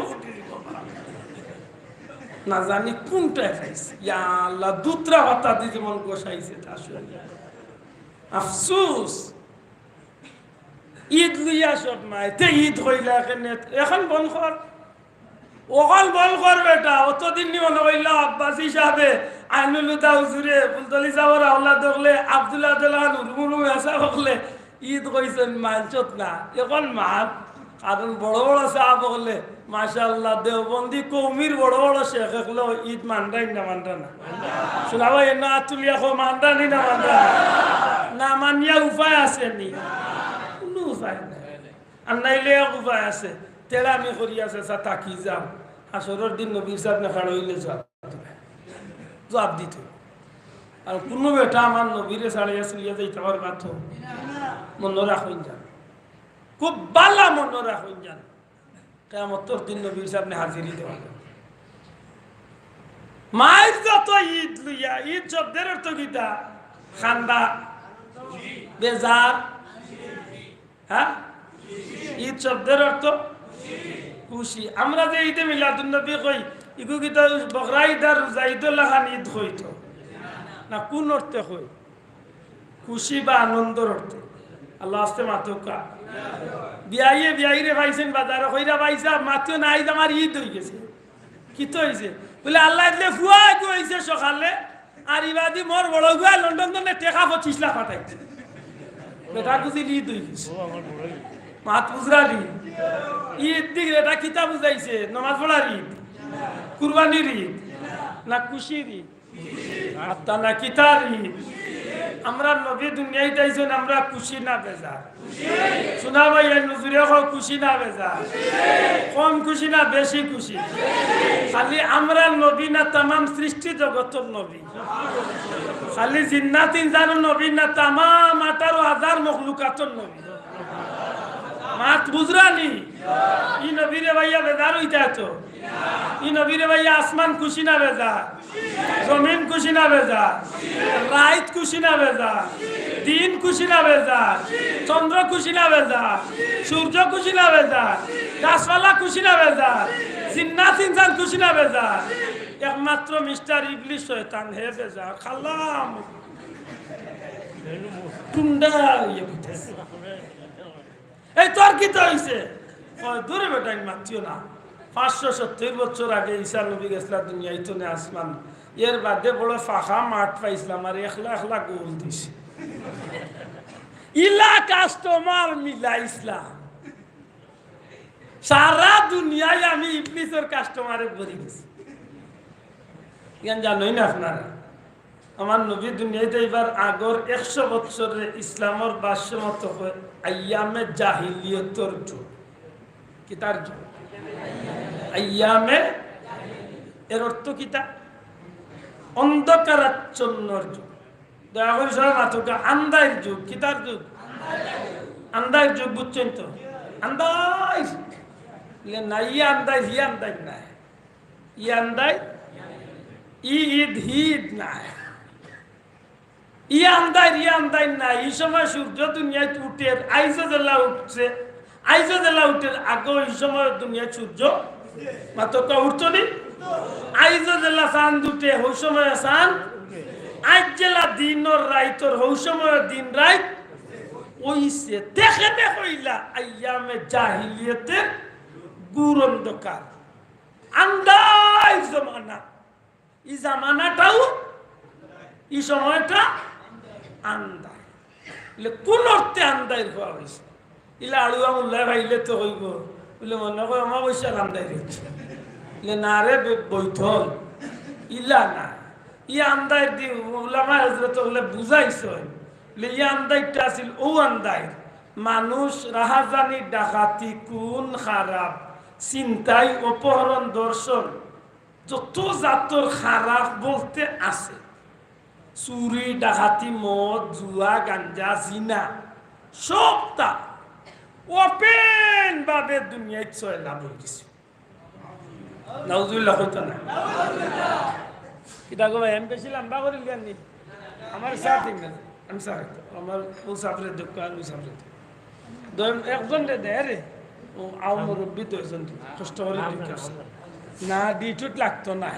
না জানি কোনটা খাইছে ইয়া আল্লাহ দুত্রা হতা দি যেমন গোসাইছে তা শুনে আফসোস ঈদ লিয়া সব মাইতে ঈদ হইলা কেনে এখন বল কর ওখান বল কর বেটা অতদিন নি মনে হইলা আব্বাসি সাহেবে আইনুল দাউজুরে ফুলতলি যাওয়ার আল্লাহ দেখলে আব্দুল্লাহ দেলান রুমরু আসা বকলে ঈদ কইছেন মানচত না এখন মান কারণ বড় বড় সাহাব বকলে মাশাআল্লাহ দেওবন্দি কৌমির বড় বড় শেখ হলো ঈদ মানদাই না মানতা না শোনাবা এনা আতুলিয়া কো মানদানি না মানতা না মানিয়া উপায় আছে নি কোনো উপায় নাই আর নাইলে উপায় আছে তেরা আমি করি আছে সা তাকি যাও আসরের দিন নবীর সাহেব না খাড় হইলে যাও জবাব দিত আর কোনো বেটা আমার নবীরে ছাড়িয়া চলিয়া যাইতে পারবা তো মনে রাখুন যান খুব বালা মনে রাখুন যান কিয়ামতের দিন নবীর সামনে হাজিরি দেওয়া মায়ের যত ঈদ লইয়া ঈদ শব্দের অর্থ কিটা খান্দা বেজার হ্যাঁ ঈদ শব্দের অর্থ খুশি আমরা যে ঈদে মিলাদুন নবী কই ইগু কিতা বকরা ঈদ আর রোজা ঈদের লাগান ঈদ হইতো না কোন অর্থে হই খুশি বা আনন্দর অর্থে আল্লাহ আস্তে মাতুকা বিয়াইরে পাইছেন বাজারে কইরা পাইছা মাতিও নাই আমার ঈদ হয়ে গেছে কি তো হইছে বলে আল্লাহ দিলে ফুয়া হইছে সকালে আর ইবাদি মোর বড় গুয়া লন্ডন থেকে টাকা 25 লাখ পাঠাইছে বেটা বুঝি ঈদ হয়ে গেছে মাত বুঝরালি ঈদ দিক এটা কিতা বুঝাইছে নামাজ পড়ার ঈদ কুরবানির ঈদ না খুশির ঈদ আত্মা না কিতার ঈদ আমরা নবী দুনিয়ায় যাইছেন আমরা খুশি না বেজার? শোনা ভাই নজুরে হোক খুশি না বেজার? কম খুশি না বেশি খুশি? খালি আমরা নবী না তামাম সৃষ্টি জগতের নবী? খালি জিন্নাতিন জানো নবী না তামাম 18,000 মখলুকাতর নবী? মাত বুঝরানি ই নবীরে ভাইয়া বেজার হইতা তো? ই নবীরে ভাইয়া আসমান খুশি না বেজার? জমিন খুশি না বেজার? রাত খুশি না বেজার? দিন খুশি না বেজার? চন্দ্র খুশি না বেজার? সূর্য খুশি না বেজার? গাছপালা খুশি না বেজার? জিন্নাত ইনসান খুশি না বেজার? একমাত্র মিস্টার ইবলিস শয়তান হে বেজার। খালাম টুন্ডা ইয়ে বুঝতেছে এই তোর কি তো হইছে? দূরে বেটা মাতিও না। 570 বছর আগে ঈসা নবী গেছিলাম দুনিয়ায় তো আসমান, এর বাদে বড় ফাঁকা মাঠ পাইছিলাম আর একলা একলা গোল দিছে। ইলা কাস্টমার মিলা ইসলাম সারা দুনিয়ায় আমি ইবলিসের কাস্টমারে ভরে গেছি। জানোই না আপনারা আমার নবী দুনিয়াতে এবার আগর 100 বছরে ইসলামের বাস্য মত আইয়ামে জাহিলিয়তর যুগ। কি তার যুগ? আইয়ামে, এর অর্থ কিতা? অন্ধকারাচ্ছন্নর যুগ। দয়া করে সবাই মাথা আন্দায়ের যুগ। কি তার যুগ? আন্দায়ের যুগ বুঝছেন তো? আন্দাই না ইয়ে আন্দাই হি আন্দাই নাই, ই আন্দাই ই ঈদ হি ঈদ নাই, ই আন্দাই নাই। এই সময় সূর্য দুনিয়ায় উঠে আইজো জেলা উঠছে, আইজো জেলা উঠে আগে এই সময় দুনিয়ায় সূর্য মাত্র উঠতো নি। আইজো জেলা চাঁদ উঠে ওই সময় চাঁদ, আজ জেলা দিনর রাইতর ওই সময় দিন রাইত ওইছে। দেখে দেখইলা আইয়ামে জাহিলিয়তের গুড় অন্ধকার আন্দাই জমানা। এই জামানাটাও এই সময়টা আন্দায়। কোন অর্থে আন্দায় হওয়া হয়েছে? ইলা আলুয়া উল্লাহ ভাইলে তো হইব বলে মনে হয় অমাবস্যার আন্দায় রয়েছে না রে বৈঠল ইলা না। ই আন্দায় দি ওলামা হযরত বলে বুঝাইছ ই আন্দায়টা আছিল ও আন্দায় মানুষ রাহাজানি ডাকাতি কোন খারাপ চিন্তাই অপহরণ দর্শন যত জাতর খারাপ বলতে আছে, চুরি ডাকাতি মদ জুয়া গাঞ্জা জিনা সবটা ওপেন ভাবে দুনিয়ায় চয়লা বই গেছে। নাউজুবিল্লাহ হইতো না। কিতা গো ভাই আমি বেশি লম্বা করে লিয়ানি আমার সাথে আমি সাথে আমার ও সাফরে দোকান ও সাফরে একজন দে রে ও আও মুরব্বি তো একজন কষ্ট করে দিকাছে না ডিটুট লাগতো না।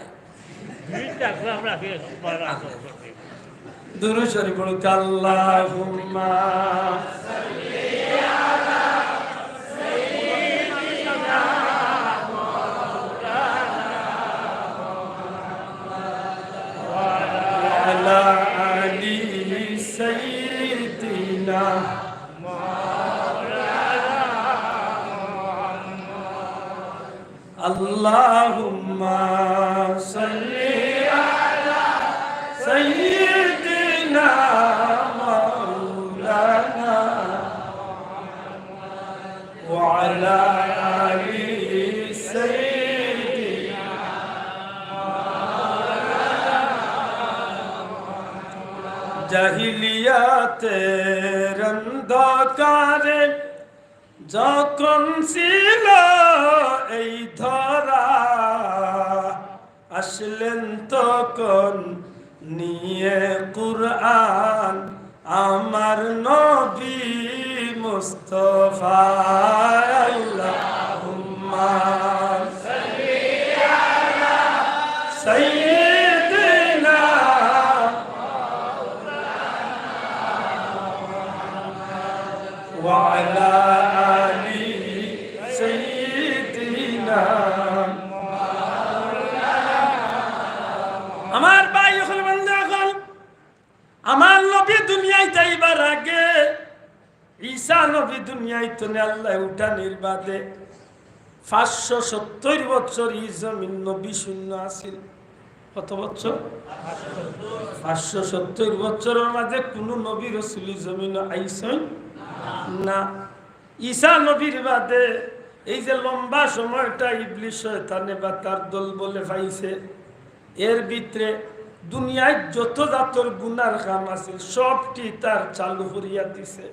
দুরূদ শরীফ পড়ো আল্লাহুম্মা সাল্লি আলা সাইয়্যিদিনা মাওলানা ওয়া আলা আলি সাইয়্যিদিনা Allahumma salli ala sayyidina maulana wa ala ali sayyidina maulana jahiliyater andhakare যখন ছিল এই ধরা আসলেন তখন নিয়ে কুরআন আমার নবী মুস্তাফা আল্লাহুম্মা সাল্লি আলা সাইয়্যিদিনা ওয়া আলা আমার ভাই ওখানে বন্ধু এখন আমার নবী দুনিয়ায় যাইবার আগে ঈসা নবী দুনিয়ায় তো আল্লাহ উঠানির বাদে 570 বছর এই জমিন নবী শূন্য আছিল। কত বছর? 570 বছরের মাঝে কোনো নবী রাসূল জমিন আইছেন না। ঈসা নবীর বাদে এই যে লম্বা সময়টা ইবলিস শয়তানে বা তার দল বলে পাইছে, এর ভিতরে দুনিয়ায় যত জাতর গুনার কাম আছে সবটি তার চালু করিয়া দিছে।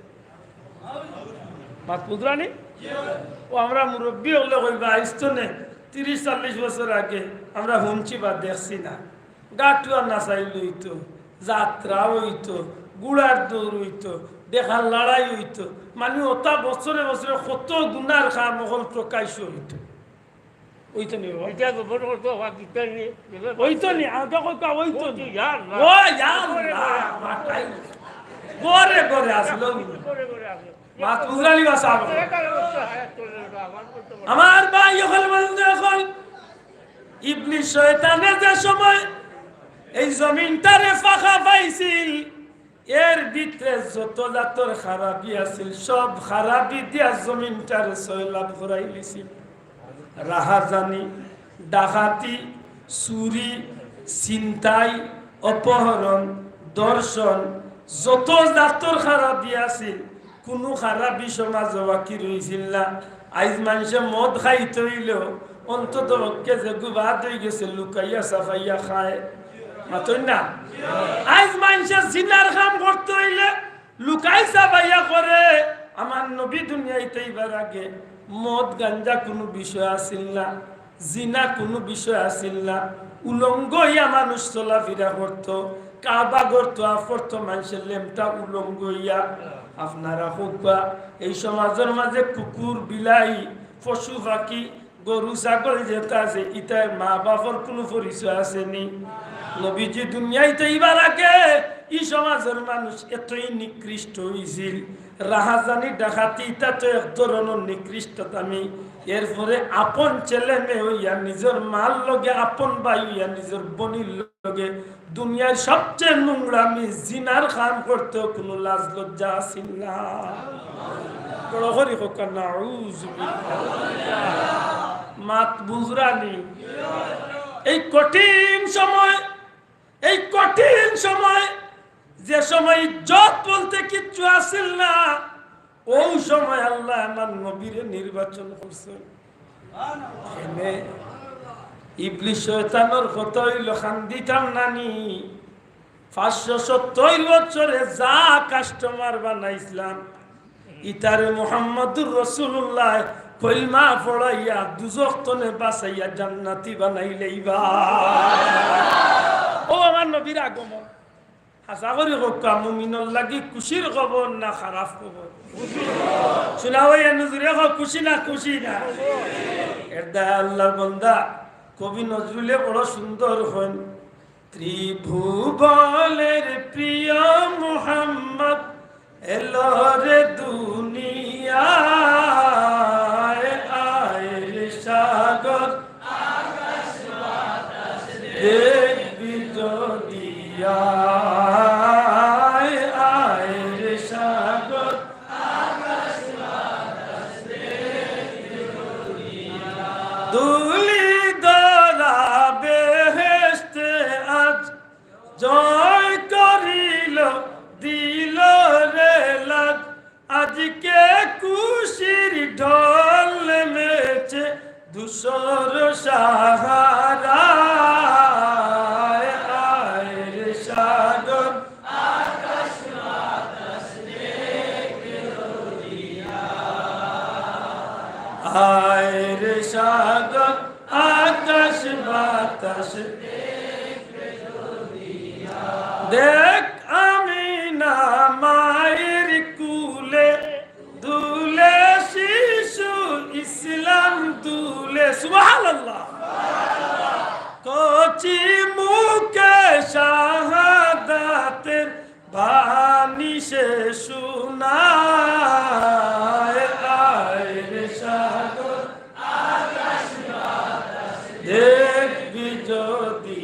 মাত বুঝরানি ও আমরা মুরব্বী হলে কইবা আইস্তনে 30-40 বছর আগে আমরা শুনছি বা দেখছি না, গাটুয়া নাচাইল হইতো, যাত্রা হইতো, গুড়ার দৌড় হইতো, দেখার লড়াই হইতো, মানে ওটা বছরে বছরে কত গুনার কাম মহল প্রকাশ হইতো। ওইতো নি ওইতো নি ওইতো নি ও গরে গরে আসলো আমার ভাই এখন বলতে এখন ইবলিস শয়তানের যে সময় এই জমিনটারে ফাঁকা পাইছিল, এর ভিতরে যত জাতর খারাপি আছিল সব খারাপি দিয়া জমিনটারে সয়লাভ করাই লিছিল। রাহাজানি, ডাকাতি, চুরি, ছিনতাই, অপহরণ, দর্শন, যত জাতর খারাপি আছিল কোনো খারাপি সমাজ বাকি রইছিল না। আইজ মানুষে মদ খাইতে হইলেও অন্তত পক্ষে যে গুবাদ হয়ে গেছে লুকাইয়া সাফাইয়া খায়, মাতই না। আইজ মানুষে জিনার কাম করতে হইলে লুকাই সাফাইয়া করে। আমার নবী দুনিয়াইতে এবার আগে মদ গাঞ্জা কোনো বিষয় আসিল না, জিনা কোনো বিষয় আসিল না, উলঙ্গ হইয়া মানুষ চলাফেরা করতো, কাবা করতো, আফরতো মানুষের লেমটা উলঙ্গ হইয়া। আপনারা হোকা এই সমাজের মাঝে কুকুর, বিলাই, পশু পাখি, গরু ছাগল যেটা আছে ইটার মা বাপর কোনো পরিচয় আসেনি। নবীজি দুনিয়াইতে এবার আগে এই সমাজের মানুষ এতই নিকৃষ্ট হয়েছিল। রাহাজানি, ডাকাতি এটা তো এক ধরনের নিকৃষ্টতামি। এরপরে আপন ছেলে মেয়ে হইয়া নিজের মাল লগে, আপন ভাই হইয়া নিজের বনির লগে দুনিয়ার সবচেয়ে নোংরামি জিনার কাম করতেও কোনো লাজ লজ্জা আসিল না। মাত বুঝরানি এই কঠিন সময়, এই কঠিন সময় যে সময় ইজ্জত বলতে কিচ্ছু আসিল না, ওই সময় আল্লাহ আমার নবীরে নির্বাচন করছেন। ইবলিস শয়তানের কথা হইল খান্দিতাম নানি 570 বছরে যা কাস্টমার বানাইছিলাম ইতারে মুহাম্মদুর রাসূলুল্লাহ কলমা পড়াইয়া দুজখ তনে বাঁচাইয়া জান্নাতি বানাইলেইবা। ও আমার নবীর আগমন আশা করি হোকা মুমিনের লাগি খুশির খবর না খারাপ খবর? শোনাও নজরে খুশি না খুশি না? এটা আল্লাহর বান্দা কবি নজরুলে বড় সুন্দর হন, ত্রিভুবনের প্রিয় মুহাম্মদ এলো রে দুনিয়ায়, আয়ের সাগর আকাশ বাতাস দেখবি যদি আয়ের সাগর আকাশ বাতাস দেখবি যদি দুলি দরা বেহেশতে আজ জয় করিল দিল রে লাগ, আজকে খুশির ঢল নেমেছে ধূসর সাহারা, আয়ের সাগর আকাশ বাতাস দেখবি যদি আয়ের সাগর আকাশ বাতাস দেখ আমিনা মায়ের কুলে দুলে শিশু ইসলাম দুলে। সুবহানাল্লাহ। কচি মুখে শাহাদাতের বাণী সে শোনায়, আয়ের সাগর আকাশ বাতাস দেখবি যদি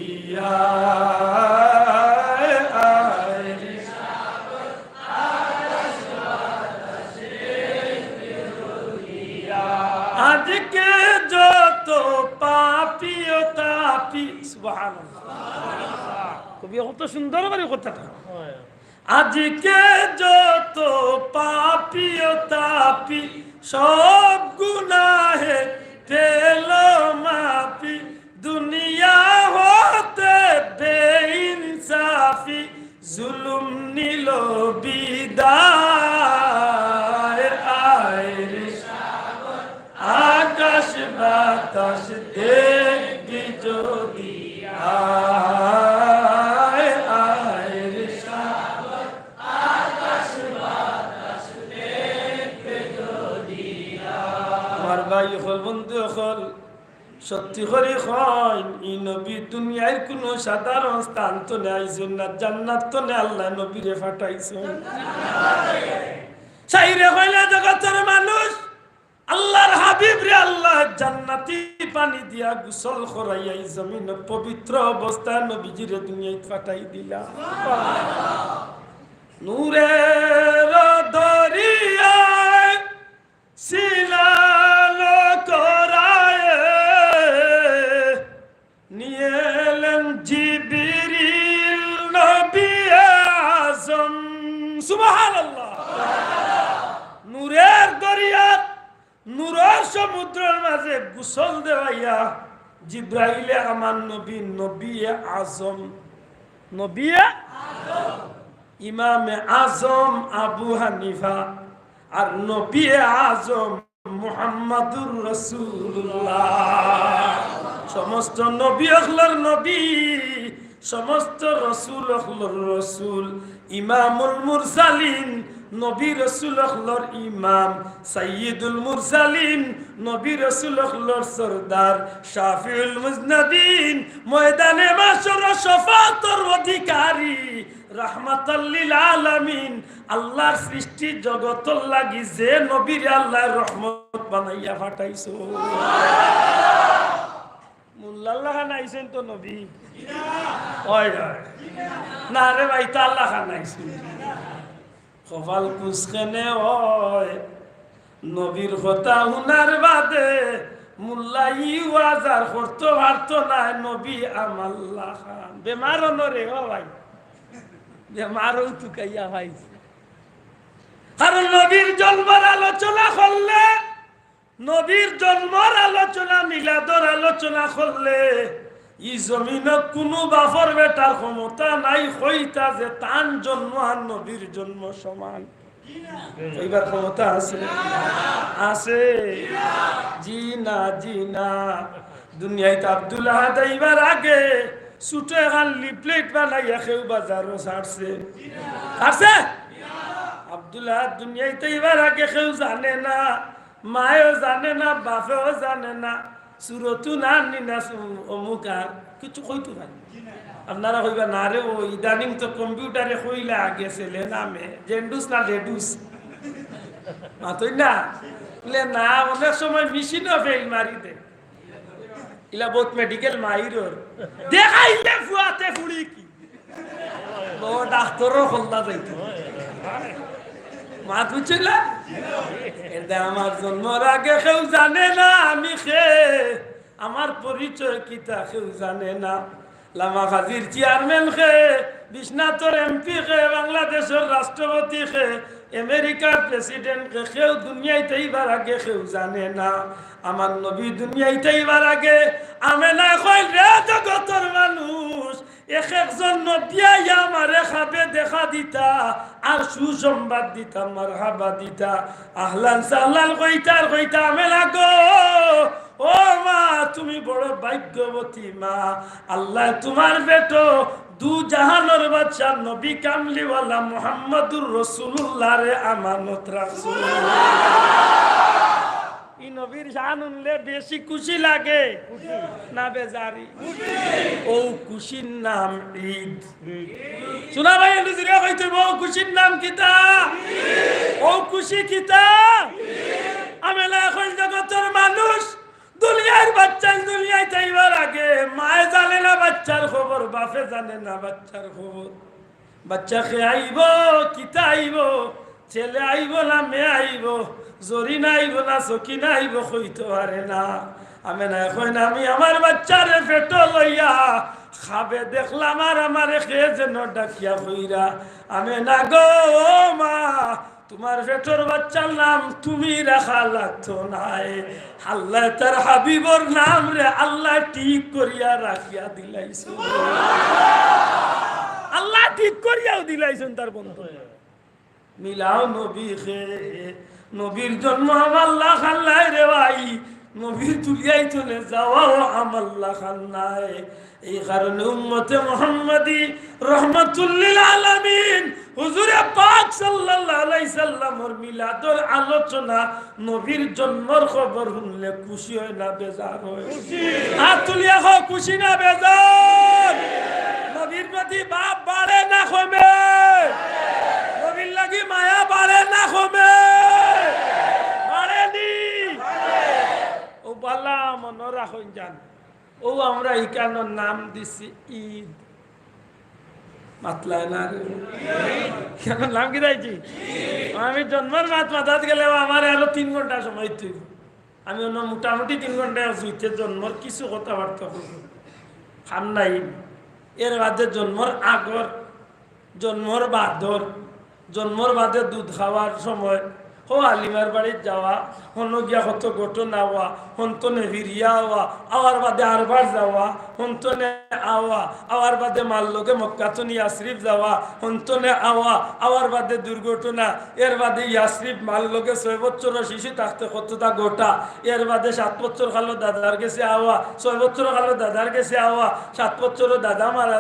আজকে যত পাপি ও তাপি সুবহানাল্লাহ। কবি কত সুন্দর করে কথাটা। আজকে যত পাপী ও তাপী সব গুনাহে পেল মাপি, দুনিয়া হতে বেইনসাফি জুলুম নিল বিদায়। আয় রে সাগর আকাশ বাতাস দেখবি যদি, আয় আয় রে সাগর আকাশ বাতাস দেখবি যদি। আমার ভাই হল, বন্ধু হল, সত্যি করে হয় ই নবী দুনিয়ার কোনো সাধারণ স্থান তো নেই, জান্নাত তো নে আল্লাহ নবীরে ফাটাইছেন। সাইরে হইলে জগতের মানুষ আল্লাহর হাবিব রে আল্লাহ জান্নাতি পানি দিয়া গোসল করাইয়া এই জমিন পবিত্র অবস্থায় নবীজিরে দুনিয়ায় ফাটাই দিলা। নূরের দরিয়ায় সিলাল করায় নিয়ে এলেন জিবরিল নবী আযম। সুবহানাল্লাহ। নূরের দরিয়া নূরের সমুদ্রের মাঝে গোসল দেওয়াইয়া জিব্রাইলে আমার নবী নবী আযম, নবী ইমামে আযম আবু হানিফা আর নবী আযম মুহাম্মাদুর রাসূলুল্লাহ। সমস্ত নবী আখলার নবী, সমস্ত রসুল আখলার রসুল, ইমামুল মুরসালিন নবী রসুল আখলার ইমাম, সাইয়্যিদুল মুরসালিন নবী রসুল আখলার সরদার, শাফিউল মুজনাদিন ময়দানে মাশর শাফাতের অধিকারী, রাহমাতাল লিল আলামিন আল্লাহর সৃষ্টি জগতর লাগি যে নবীর আল্লাহর রহমত বানাইয়া পাঠাইছো। মুল্লাল্লাহ খান আইছেন তো নবী ওই না রে ভাই, তা আল্লাহ খান আইছেন। কপাল কুসখানে ওই নবীর কথা হুনার বাদে মুল্লাই ওয়াজার করতে পারতো না নবী আমাল্লাহ খান। বেমার নরে ও ভাই, বেমারও তুকাইয়া ভাইছে। কারণ নবীর জন্মের আলোচনা করলে, নবীর জন্মের আলোচনা মিলাদর আলোচনা করলে ই জমিন কোনো বাফর বেটার ক্ষমতা নাই হইতা যে তান জন্ম আর নবীর জন্ম সমান। এইবার ক্ষমতা আছে? আছে? জি না, জি না। দুনিয়াতে আব্দুল্লাহ দাইবার আগে ছুটে খান লিফলেট বানাইয়া কেউ বাজারও ছাড়ছে, আছে? আব্দুল্লাহ দুনিয়াতে এবার আগে কেউ জানে না, মায়ও জানে না, বাপেও জানে না, সুরতু না নিনা অমুক আর কিছু কইতো না। আপনারা কইবা না রে, ও ইদানিং তো কম্পিউটারে কইলা আগে ছেলে নামে জেন্ডুস না লেডুস মাতই না বলে না, অনেক সময় মেশিনও ফেল মারি দে। ইলা বহুত মেডিকেল মাহিরর দেখাইলে ফুয়াতে ফুড়ি কি ও ডাক্তারও খোলা যাইতো। মাত বুঝছিল এটা আমার জন্মর আগে কেউ জানে না আমি খে, আমার পরিচয় কিতা কেউ জানে না। লামা হাজির চেয়ারম্যান খে, বিশ্বনাথর এমপি খে, বাংলাদেশের রাষ্ট্রপতি খে, আমেরিকার প্রেসিডেন্ট খে, কেউ দুনিয়াতে এইবার আগে কেউ জানে না। আমার নবী দুনিয়াতে এইবার আগে আমি না কইল রে জগতের মানুষ, এক একজন নবী আইয়া আমারে খাবে দেখা দিতা আর সুসংবাদ দিতা, মারহাবা দিতা, আহলান সাহলান কইতার কইতা আমি লাগো ও মা তুমি বড় ভাগ্যবতী মা, আল্লাহ তোমার বেটো দু জাহানের বাদশা নবী কামলিওয়ালা মুহাম্মদুর রাসূলুল্লাহ রে আমানত রাখছো। ই নবীর শান উনলে বেশি খুশি লাগে না বেজারি? ও খুশির নাম ঈদ। শোনা ভাই লুজরিয়া কইতে ও খুশির নাম কিতা? ও খুশি কিতা? আমেলা এখন জগতের মানুষ দুনিয়ার বাচ্চা দুনিয়ায় যাইবার আগে মায়ে জানে না বাচ্চার খবর, বাপে জানে না বাচ্চার খবর। বাচ্চা খেয়ে আইব কিতা আইব, ছেলে আইব না মেয়ে আইব, জরিনা আইব না সকিনা আইব কইতে পারে না। আমি না এখন আমি আমার বাচ্চারে পেটো লইয়া খাবে দেখলাম আর আমারে খেয়ে যেন ডাকিয়া হইরা আমি না গো মা তোমার পেটর বাচ্চার নাম তুমি রাখা লাগতো নাই আল্লাহ তার হাবিবর নাম রে আল্লাহ ঠিক করিয়া রাখিয়া দিলাইছো আল্লাহ ঠিক করিয়াও দিলাইছেন তার বন্ধু মিলাও নবী খে নবীর জন্ম আমাল্লা খাল্লাই রে ভাই নবীর তুলিয়াই চলে যাওয়াও আমাল্লা খান্নাই এই কারণে উম্মতে মুহাম্মাদি রহমাতুল্লিল আলামিন হুজুরে পাক সাল্লাল্লাহু আলাইহি সাল্লামের মিলাদের আলোচনা নবীর জন্মের খবর শুনলে খুশি হয় না বেজার হয় খুশি হাত তুলিয়া হো খুশি না বেজার নবীর প্রতি বাপ বাড়ে না কমে নবীর লাগি মায়া বাড়ে না কমে বাড়েনি ও বালা মনে রাখুন জান ও আমরা ইকানোর নাম দিছি ঈদ মাতলায় না কেন নাম কি দিয়েছি আমি জন্মের মাথাত গেলে আমার আরো 3 ঘন্টা সময় তুই আমি অন্য মোটামুটি 3 ঘন্টা জুইতে জন্মর কিছু কথাবার্তা করবো খান নাই এর বাদে জন্মর আগর জন্মর বাদর জন্মর বাদে দুধ খাওয়ার সময় হো আলিমার বাড়ির যাওয়া হনো গিয়া কত ঘটনা হওয়া হন্তনে ফিরিয়া হওয়া আওয়ার বাদে আরবার যাওয়া হন্তনে আওয়া আওয়ার বাদে মাল লোকে মক্কাতনি ইয়াসরিফ যাওয়া হন্তনে আওয়া আওয়ার বাদে দুর্ঘটনা এর বাদে ইয়াসরিফ মাল লোকে 6 বছর শিশু থাকতে কতটা গোটা এর বাদে 7 বছর খালো দাদার গেছে আওয়া 6 বছর খালো দাদার গেছে আওয়া 7 বছর দাদা মারা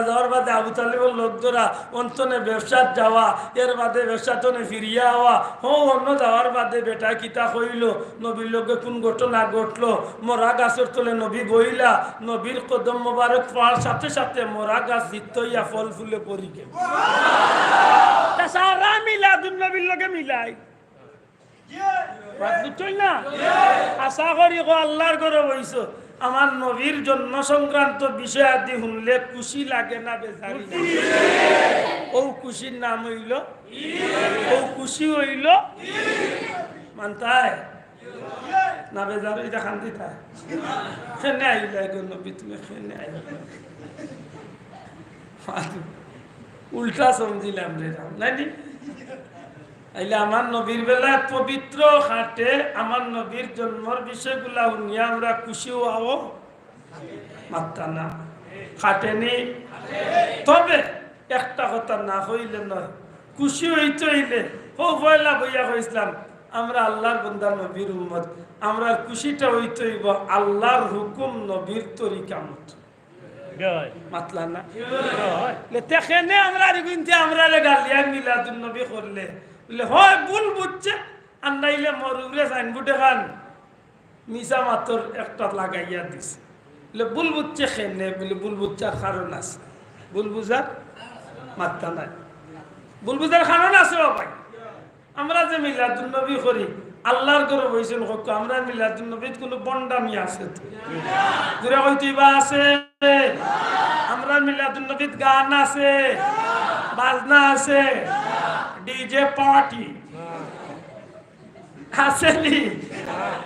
যাওয়ার বাদে আবু তালিবের লোক ধরা অন্তনে ব্যবসাত যাওয়া এর বাদে ব্যবসাতনে ফিরিয়া আওয়া হো অন্য যাওয়ার বাদে বেটা কিতা হইল নবীর লোকে কোন ঘটনা ঘটলো মরা গাছের তলে নবী বইলা নবীর কদম মোবারক পাওয়ার সাথে সাথে মরা গাছ জিত হইয়া ফল ফুলে পরি গে সারা মিলাদুন নবীর লোকে মিলাই না আশা করি আল্লাহর ঘরে বইছো আমার নবীর জন্ম সংক্রান্ত বিষয় আদি শুনলে খুশি লাগে না বেজারি ও খুশির নাম হইল ও খুশি হইল মানতায় না বেজার এটা খান্তি থায় খেনে আইলে নবী তুমি খেনে আইলে উল্টা সমঝিলাম রে রাম নাইনি আইলে আমার নবীর বেলায় পবিত্র হাটে আমার নবীর জন্মর বিষয়গুলা শুনিয়া আমরা খুশিও হও মাত্রা না খাটেনি তবে একটা কথা না হইলে নয় খুশি হইতে হইলে ও পয়লা বইয়া হইছিলাম আমরা আল্লাহর বান্দা নবীর উম্মত আমরা খুশিটা হইতে হইব আল্লাহর হুকুম নবীর তরিকা মত মাতলা না তেখেনে আমরা কিন্তু আমরা গালিয়া মিলাদুন নবী করলে বলে হয় ভুল বুঝছে আর নাইলে মরুরে সাইনবোর্ডে খান মিশা মাতর একটা লাগাইয়া দিছে বলে ভুল বুঝছে খেনে বলে ভুল বুঝার কারণ আছে ভুল বুঝার মাত্রা নাই ভুল বুঝার কারণ আছে ভাই আমরা যে মিলাদুন নবী করি আল্লাহর ঘরে বইছেন কত আমরা মিলাদুন নবীত কোনো বন্ডামি আছে তো দূরে হইতেইবা আছে আমরা মিলাদুন নবীত গান আছে বাজনা আছে ডিজে পার্টি আসেনি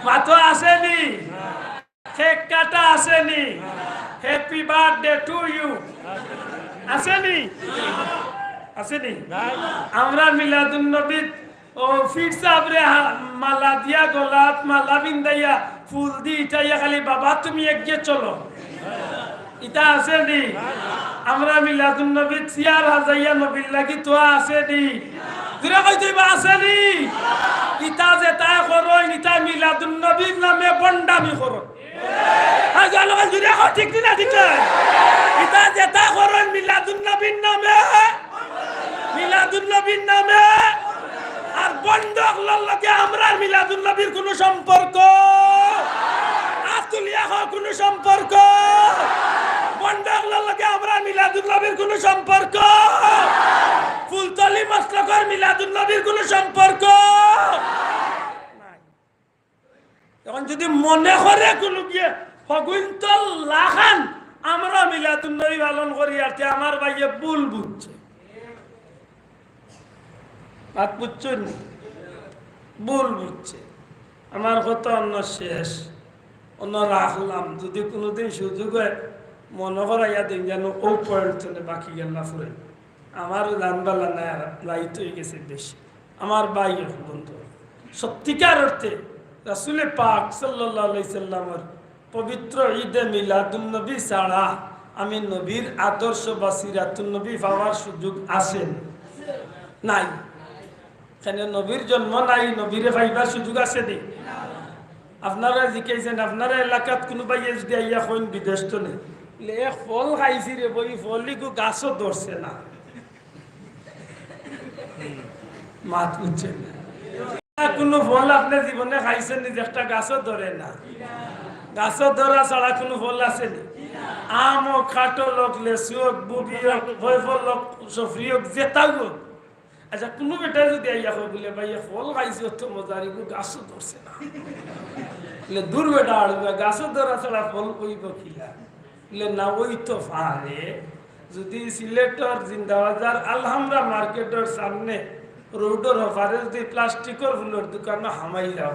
মাতো আসেনি কেক কাটা আসেনি হ্যাপি বার্থডে টু ইউ আসেনি আসেনি আমরা মিলাদুন নবীত ও ফিট সাবরে মালা দিয়া গোলাপ মালা বিন্দাইয়া ফুল দি ইটাইয়া খালি বাবা তুমি এগিয়ে চলো ইটা আসেনি আমরা মিলাদুন নবী চেয়ার হাজাইয়া নবীর লাগি তো আসেনি দূরে কইতেইবা আসেনি ইটা যে তাই করো ইটা মিলাদুন নবীর নামে বন্ডামি করো আজ আলো দূরে কই ঠিক না ঠিক ইটা যে তাই করো মিলাদুন নবীর নামে মিলাদুন নবীর নামে আর বন্ধক লগে আমরা মিলাদুন নবীর কোনো সম্পর্ক আতুলিয়া কোনো সম্পর্ক বন্ধক লগে আমরা মিলাদুন নবীর কোনো সম্পর্ক ফুলতলি মাসলকের মিলাদুন নবীর কোনো সম্পর্ক নাই এখন যদি মনে করে কোনো গিয়ে হগুন্তল লাখান আমরা মিলাদুন নবী পালন করি আর আমার ভাইয়ে ভুল বুঝছে বাত বুঝছেন ভুল বুঝছে আমার কথা অন্য শেষ অন্য রাখলাম যদি কোনোদিন সুযোগ হয় মনে করাইয়া দিন যেন ও পয়েন্ট বাকি গেল না ফুরে আমার জানবালা না লাইট হয়ে গেছে বেশি আমার ভাই বন্ধু সত্যিকার অর্থে রাসূলে পাক সাল্লাল্লাহু আলাইহি সাল্লামের পবিত্র ঈদে মিলাদুন নবী ছাড়া আমি নবীর আদর্শ বা সিরাতুন নবী পাওয়ার সুযোগ আছে নাই কেন নবীর জন্ম নাই নবীরে পাইবার সুযোগ আছে নি আপনারা জিজ্ঞাসেন আপনারা এলাকাত কোনোবাই যদি আইয়া কইন বিদেশ তো নেই এক ফল খাইছি রে বই ফলিগু গাছও ধরছে না মাত উঠছে না কোনো ফল আপনি জীবনে খাইছেন নি যে একটা গাছও ধরে না গাছও ধরা ছাড়া কোনো ফল আছে নি আম হোক কাঁঠাল হোক লেচু হোক বুবি হোক ফল হোক সফরি হোক জেতাও হোক আচ্ছা কোনো বেটা যদি আইয়া হয় বলে ভাই ফল খাইছে অত মজার এগুলো গাছও ধরছে না দূর বেটা আড়বে গাছও ধরা ছাড়া ফল কইব খিলা না ওই তো পারে যদি সিলেটর জিন্দাবাজার আলহামরা মার্কেটের সামনে রোডের ওপারে যদি প্লাস্টিকের ফুলের দোকানে হামাই যাও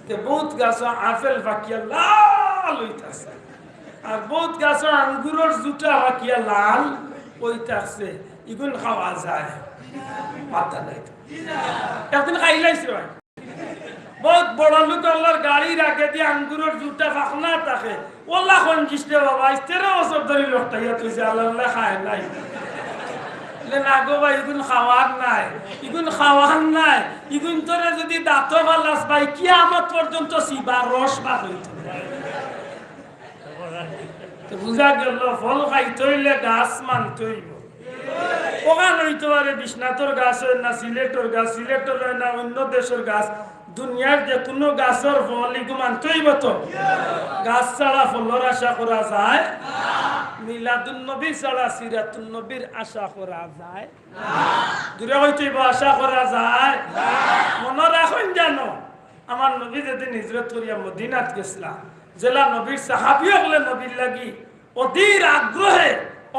তে বহুত গাছ আপেল পাকিয়া লাল হইতাছে আর বহুত গাছ আঙ্গুরের জুটা পাকিয়া লাল হইতাছে ইগুন খাওয়া যায় মাথা নাই একদিন খাইলাইছে ভাই বহুত বড় লোক আল্লাহর গাড়ির আগে দিয়ে আঙ্গুরের জুটা ফাঁকনা থাকে ওল্লা কোন জিসতে বাবা 13 বছর ধরে লোকটা ইয়া তুই আল্লাহ খায় নাই না গো ভাই ইগুন খাওয়ার নাই ইগুন খাওয়ার নাই ইগুন তোরে যদি দাঁত বালাস ভাই কিয়ামত পর্যন্ত সিবা রস বার হইতো তো বুঝা গেল ফল খাইতে হইলে গাছ মানতে হইব ওখান হইতে পারে বিশ্বনাথর গাছ হয় না সিলেটের গাছ সিলেটের হয় না অন্য দেশের গাছ দুনিয়ার যে কোনো গাছের ফল ইগু মানতে হইব তো গাছ ছাড়া ফলের আশা করা যায় মিলাদুন নবী ছাড়া সিরাতুন নবীর আশা করা যায় দূরে হইতেইব আশা করা যায় মনে রাখুন জানো আমার নবী যেদিন হিজরত করিয়া মদিনাত গেছিলাম জেলা নবীর সাহাবী হলে নবীর লাগি অধীর আগ্রহে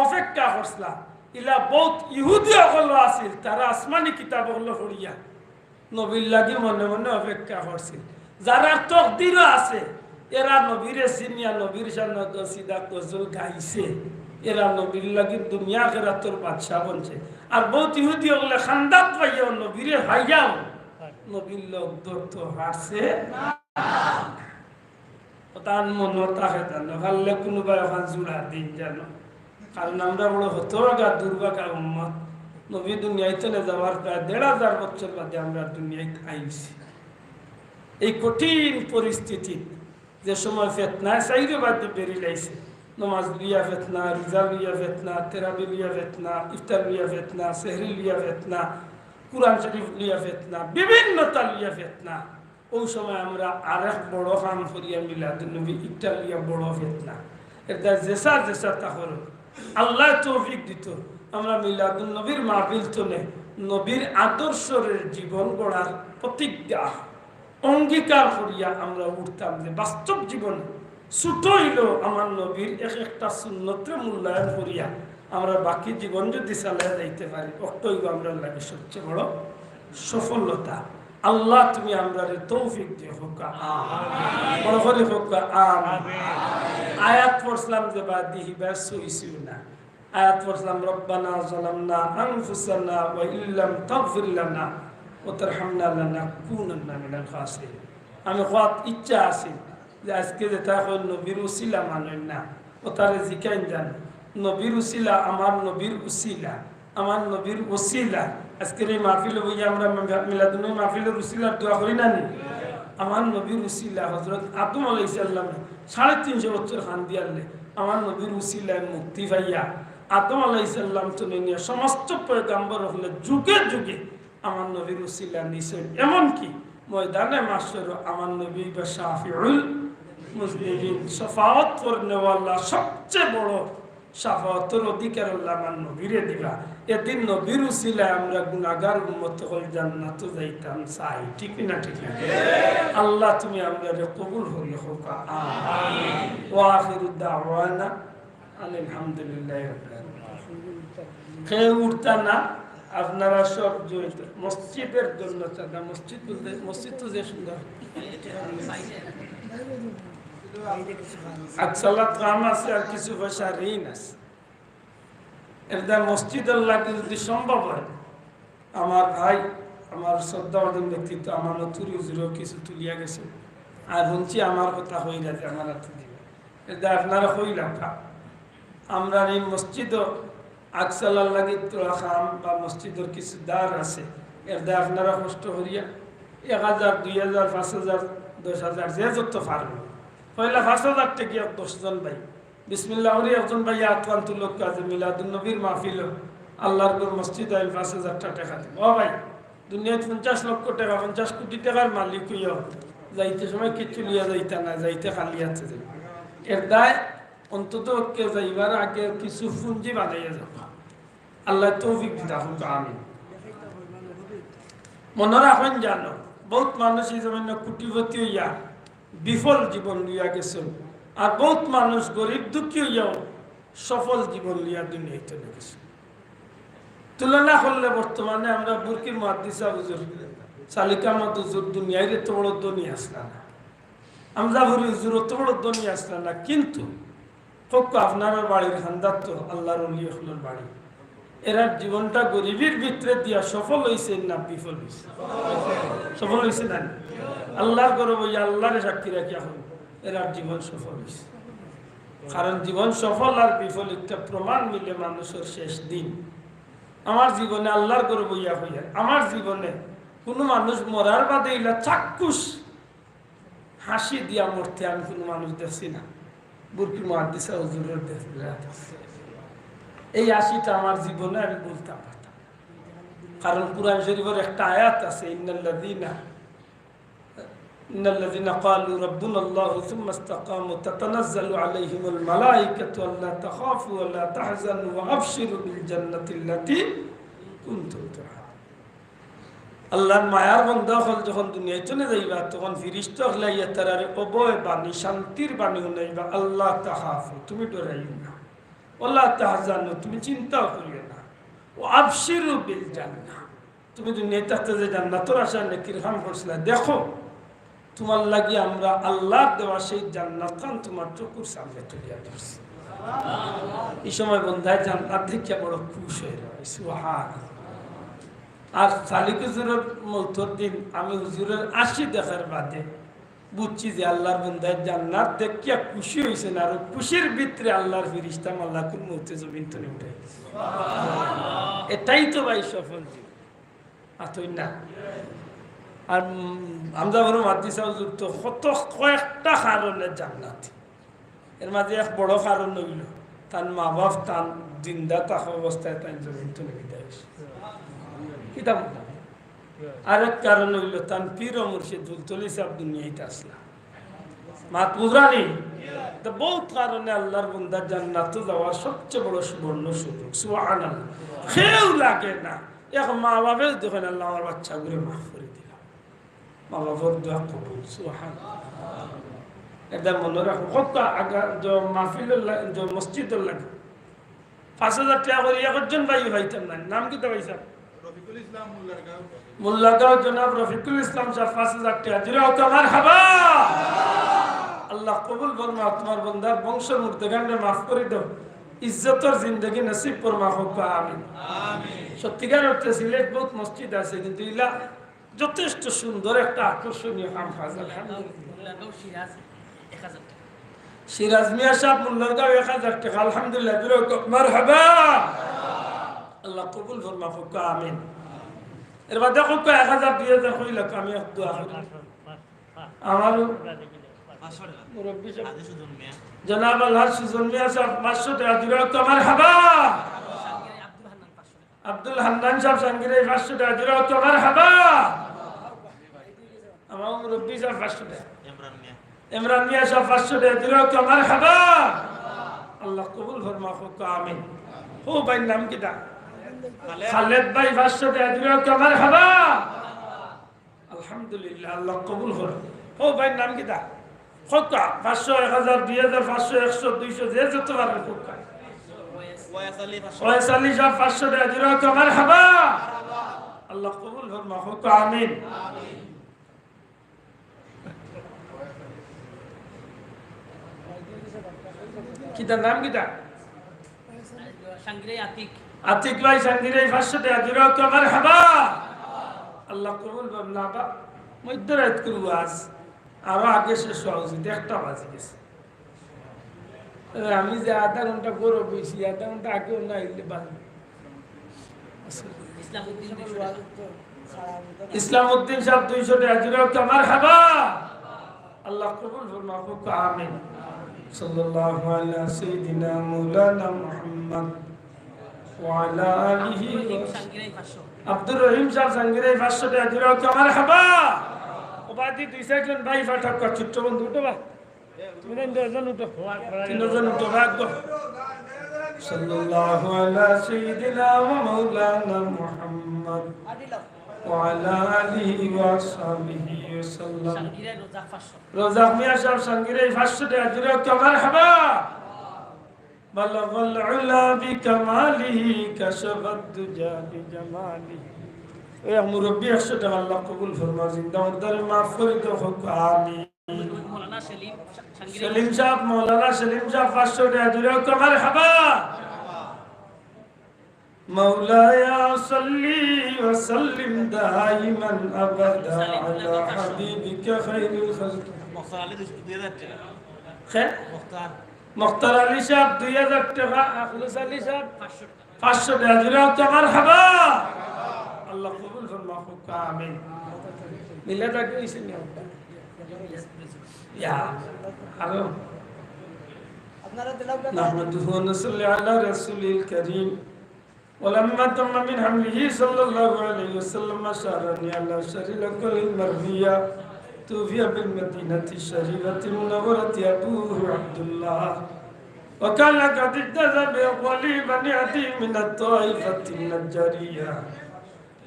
অপেক্ষা করছিলাম ইলা বহুত ইহুদি হল আছিল তারা আসমানি কিতাব হল পড়িয়া নবীর লাগি মনে মনে অপেক্ষা করছিল যারা তকদিরও আছে এরা নবীরে সিনিয়া নবীর সামনে সিদা গজল গাইছে এরা নবীর লাগি দুনিয়া খেরাতর বাদশাহ বনছে আর বহুত ইহুদি হলে খান্দাত পাইয়াও নবীরে ভাইয়াও নবীর লোক দৌড়তো হারছে তার মনে থাকে জানো খাললে কোনোবাই ওখান জোড়া দিন জানো কারণ আমরা বড় হতভাগা দুর্ভাগা উম্মত নবী দুনিয়াইতে যাওয়ার প্রায় 1500 বছর বাদে আমরা দুনিয়াতে আইছি এই কঠিন পরিস্থিতি যে সময় ফেতনায় চাইরে বাদে বেরিয়ে লাইছে নমাজ লিয়া ফেতনা রোজা লিয়া ফেতনা তেরাবি লিয়া ফেতনা ইফতার লিয়া ফেতনা সেহরি লিয়া ফেতনা কুরআন শরীফ লিয়া ফেতনা বিভিন্নতা লিয়া ফেতনা ওই সময় আমরা আরেক বড় কাম করিয়া মিলাদুন নবী ইফতার লিয়া বড় ফেতনা এটা জেসা জেসা তাহল আল্লাহ তৌফিক দিত আমরা মিলাদুন নবীর মাহফিল তোলে নবীর আদর্শের জীবন গড়ার প্রতিজ্ঞা অঙ্গীকার করিয়া আমরা উঠতাম যে বাস্তব জীবন ছোট হইল আমার নবীর একটা সুন্নতের মূল্যায়ন করিয়া আমরা বাকি জীবন যদি চালিয়ে যাইতে পারি অক্টইব আমরা লাগে সবচেয়ে বড় সফলতা আল্লাহ তুমি আমরা তৌফিক দিও হোক আমিন বড় করে হোক আমিন আয়াত পড়লাম যে বাদিহি বাস হইছিল না আয়াত পড়লাম রব্বানা যালামনা আনফুসানা ওয়া ইল্লাম তাগফির লানা ওয়া তারহামনা লানাকুনান্না মিনাল খাসিরিন আমি কত ইচ্ছা আছে যে আজকে যেটা হল নবীর উসিলা মানেন না ও তারে জিকাইন জান নবীর উসিলা আমার নবীর উসিলা আমার নবীর উসিলা আজকের এই মাহফিল বইয়া আমরা মিলাদুন নবী মাহফিলের উসিলার দোয়া করি না নি আমার নবীর উসিলা হযরত আদম আলাইহিস সালাম 350 বছর খান দিয়ালে আমার নবীর উসিলায় মুক্তি পাইয়া আদম আলাইহিস সালাম তো নিয়ে সমস্ত পয়গম্বর হলে যুগে যুগে আমার নবীর উসিলা নিছেন এমন কি ময়দানে মাশর আমার নবী বা শাফিউল মুজনিবিন শাফাআত করনেওয়ালা সবচেয়ে বড় শাফাআতের অধিকার আল্লাহ আমার নবীরে দিবা এদিন নবীর উসিলায় আমরা গুনাহগার উম্মত হয়ে জান্নাতে যাইতাম চাই ঠিক না ঠিক না আল্লাহ তুমি আমাদের কবুল করিও হোক আমিন ওয়া আখিরু দাওয়ানা আলহামদুলিল্লাহি রাব্বিল আলামিন খেয়ে উঠতা না আপনারা সব জড়িত মসজিদের জন্য চাঁদা মসজিদ বলতে মসজিদ তো যে সুন্দর আকসালাত কাম আছে আর কিছু পয়সা ঋণ আছে। এরদা মসজিদের লাগে যদি সম্ভব হয়, আমার ভাই আমার শ্রদ্ধাবর্ধন ব্যক্তিত্ব আমার নতুন হুজুরও কিছু তুলিয়া গেছে, আর শুনছি আমার কথা হই যাতে আমার হাতে দিবে। এরদা আপনারা হইলাম আমরা এই মসজিদও আকসালার লাগে তোলা খাম বা মসজিদের কিছু দ্বার আছে, এরদা আপনারা কষ্ট করিয়া 1000, 2000, 5000, 10,000 যে যত পারবে পয়লা 5000 টাকা 10 জন ভাই বিসমিল্লাহ করি একজন ভাই আতওয়ান তুলক কাজে মিলাদুন নবীর মাহফিল আল্লাহর ঘর মসজিদ আই 5000 টাকা দিন। ও ভাই দুনিয়ায় 50 লক্ষ টাকা 50 কোটি টাকার মালিক হইয়া যাইতে সময় কিছু লিয়া যাইতা না, যাইতে খালি আছে যাই। এর দায় অন্তত কেউ যাইবার আগে কিছু পুঁজি বানাইয়া যাব। আল্লাহ তৌফিক দিতা হোক, আমিন। মনে রাখেন জানো বহুত মানুষ এই জমিন কোটিপতি হইয়া বিফল জীবন লইয়া গেছেন, আর বহুত মানুষ গরিব দুঃখী হইয়াও সফল জীবন লইয়া দুনিয়াতে গেছে। তুলনা করলে বর্তমানে আমরা বুরকির মুহাদ্দিসা হুজুর সালিকা মত হুজুর দুনিয়ায় এত বড় ধনী আসলা না, আমজাভুরি হুজুর অত বড় ধনী আসলা না, কিন্তু আপনার বাড়ির খান্দার তো আল্লাহর ওলি হলোর বাড়ি, এরা জীবনটা গরিবের ভিতরে দিয়া সফল হয়েছে না বিফল হয়েছে? সফল হয়েছে না? আল্লাহর গরব হইয়া আল্লাহরে সাক্ষী রাখি এখন এরা জীবন সফল হয়েছে। কারণ জীবন সফল আর বিফল একটা প্রমাণ মিলে মানুষের শেষ দিন। আমার জীবনে আল্লাহর গরব হইয়া হইয়া আমার জীবনে কোনো মানুষ মরার বাদে ইলা চাক্ষুষ হাসি দিয়া মরতে আমি কোনো মানুষ দেখছি না। বুরকি মুহাদ্দিসা হুজুরের এই হাসিটা আমার জীবনে আমি বলতাম পারতাম, কারণ কুরআন শরীফের একটা আয়াত আছে, ইন্নাল্লাযীনা ক্বালু রাব্বুনাল্লাহু সুম্মা ইসতাকামু তাতানাজ্জালু আলাইহিমুল মালায়েকাতু আল্লা তাখাফু ওয়া লা তাহজানু ওয়া আবশিরু বিল জান্নাতিল্লাতী কুনতুম তুআদুন। আল্লাহর মায়ার বান্দা হল যখন দুনিয়ায় চলে যাইবা তখন ফেরেশতা হলাইয়া তারারে অবয় বাণী শান্তির বাণী শুনাইবা, আল্লাহ তাখাফু তুমি ডরাইও না, ওয়ালা তাহজানু তুমি চিন্তাও করিও না, ও আবশিরু বিল জান্নাহ তুমি দুনিয়াতে থাকতে যে জান্নাতের আশা নেকির কাম করছিলা, দেখো তোমার লাগি আমরা আল্লাহর দেওয়া সেই জান্নাত খান তোমার চোখের সামনে তুলিয়া ধরছি। এই সময় বন্ধায় জান্নাত দেখিয়া বড় খুশি হয়ে রয়েছে, সুবহানাল্লাহ। আর সালিক হুজুরের মৌতের দিন আমি হুজুরের 80 দেখার বাদে বুঝছি যে আল্লাহর বন্ধায় জান্নাত দেখিয়া খুশি হয়েছেন, আর খুশির ভিতরে আল্লাহর ফেরেশতা মালাকুল মউত জমিন তলে উঠে গেছে। এটাই তো ভাই সফল জীবন, আতই না। আর আমরা বড় মুহাদ্দিসা হুজুর তো কত কয়েকটা কারণে জান্নাতি, এর মাঝে এক বড় কারণ হইল তার মা বাপ তার জিন্দা থাকা অবস্থায় তাই জমিন তলে বিদায় হয়েছে। আরেক কারণ হইল তার পীর ও মুর্শিদ দুলতলি সাহেব দুনিয়াতে আসলা মাত বুঝরানি। তো বহুত কারণে আল্লাহর বান্দা জান্নাতে যাওয়ার সবচেয়ে বড় সুবর্ণ সুযোগ, সুবহানাল্লাহ। কেউ লাগে না, এক মা বাপের দেখেন আল্লাহ আমার বাচ্চাগুলো মাফ করে দিলাম, মা বাবার দোয়া কবুল, সুবহানাল্লাহ। এটা মনে রাখো, কত আগা যে মাহফিলের যে মসজিদের লাগে 5000 টাকা করে একজন ভাই ভাইতাম না, নাম কি তো ভাইসাব মোল্লাগাঁও জনাব রফিকুল ইসলাম সাহেব 5000 টাকা দিলে মারহাবা। আল্লাহ কবুল ফরমা, তোমার বান্দার বংশ মুর্দেগানে মাফ করে দাও, ইজ্জতের জিন্দেগি নসিব ফরমা হোক, আমিন। সত্যিকার অর্থে সিলেট বহুত মসজিদ আছে, কিন্তু ইলা যথেষ্ট সুন্দর একটা আকর্ষণীয় কাম কাজ। আলহামদুলিল্লাহ। সিরাজ মিয়া সাহেব মোল্লাগাঁও 1000 টাকা, আলহামদুলিল্লাহ দিলে মারহাবা। আল্লাহ কবুল ফরমা হোক, আমিন। এর বাদে হোক 1000 2000 কইলা আমি দোয়া করি। আমার মুরব্বি সাহেব জনাব আল্লাহ সুজন মিয়া সাহেব 500 টাকা দিলে মারহাবা। আব্দুল হান্নান সাহেব সাঙ্গিরে 500 টাকা দিলে মারহাবা। আমার মুরব্বি সাহেব 500 টাকা, ইমরান মিয়া সাহেব 500 টাকা দিলে মারহাবা। আল্লাহ কবুল ফরমা হোক, আমিন। ও ভাই নাম কি দা? খালেদ ভাই 500 টাকা দিলে মারহাবা। আলহামদুলিল্লাহ, আল্লাহ কবুল করুন। ও ভাই নাম কি দা? খোকা 500 1000 2000 500 100 200 যে যত পারবে খোকা। ওয়াইস আলী সাহেব 500 টাকা দিলে মারহাবা। আল্লাহ কবুল ফরমা হোক, আমিন। কিতার নাম কিতা সাংগিরাই আতিক আতিক ভাই সাঙ্গিরাই 500 টাকা দিল তো মারহাবা আল্লাহ কবুল করুন আবা মধ্যরাত করব আজ আরো আগে শেষ হওয়া উচিত 1টা বাজে গেছে আমি যে আধা ঘন্টা গরো বইছি আধা ঘন্টা আগেও না এলে বাজবে ইসলামউদ্দিন সাহেব 200 টাকা দিল তো মারহাবা আল্লাহ কবুল করুন আপু আমিন সাল্লাল্লাহু আলা সাইয়্যিদিনা মাওলানা মুহাম্মদ ওয়া আলা আলিহি সাংগিরাই 500 আব্দুর রহিম সাহেব সাঙ্গিরাই 500 টাকা দিল তো মারহাবা ওবাদি 2 ভাই ফাটাক ছোট্ট বন্ধু উঠো বা তুমি দুজন উঠো তিনজন উঠো ভাগ্য সাল্লাল্লাহু আলা সাইয়্যিদিনা ওয়া মাওলানা মুহাম্মদ ওয়া আলা আলিহি ওয়া সাহবিহি ওয়াসাল্লাম সাংগিরাই রোজাক 500 রোজাক মিয়া সাহেব সাঙ্গিরাই 500 টাকা দিল তো মারহাবা বলগল উলা বিকামালিহি কাশফাত দুজা বিজামালিহি এ মুরব্বি 100 টাকা আল্লাহ কবুল ফরমা জিন্দা মুর্দারে মাফ করে দাও আমিন মৌলানা সেলিম সাহেব মৌলানা সেলিম সাহেব 500 টাকা দিল তো মারহাবা مولاي صلي وسلم دائما ابدا على حبيبك خير الخلق মুখতার আলী 2000 টাকা خير মুখতার আলী সাহেব 2000 টাকা আখলুস আলী সাহেব 500 টাকা দিল তো মারহাবা আল্লাহ কবুল ফরমা আমিন মিলাদা কইছেন ইয়া আরো আপনারা দিলাও নাহমাদুহু ওয়া নুসাল্লি আলা রাসূলিল কারীম ولما تم من حمله صلى الله عليه وسلم شهرني على شر الأكل المرضية توفي بالمدينة الشريفة المنورة أبوه عبد الله وكان قد اجتاز بأقوال بني عدي من الطائفة النجارية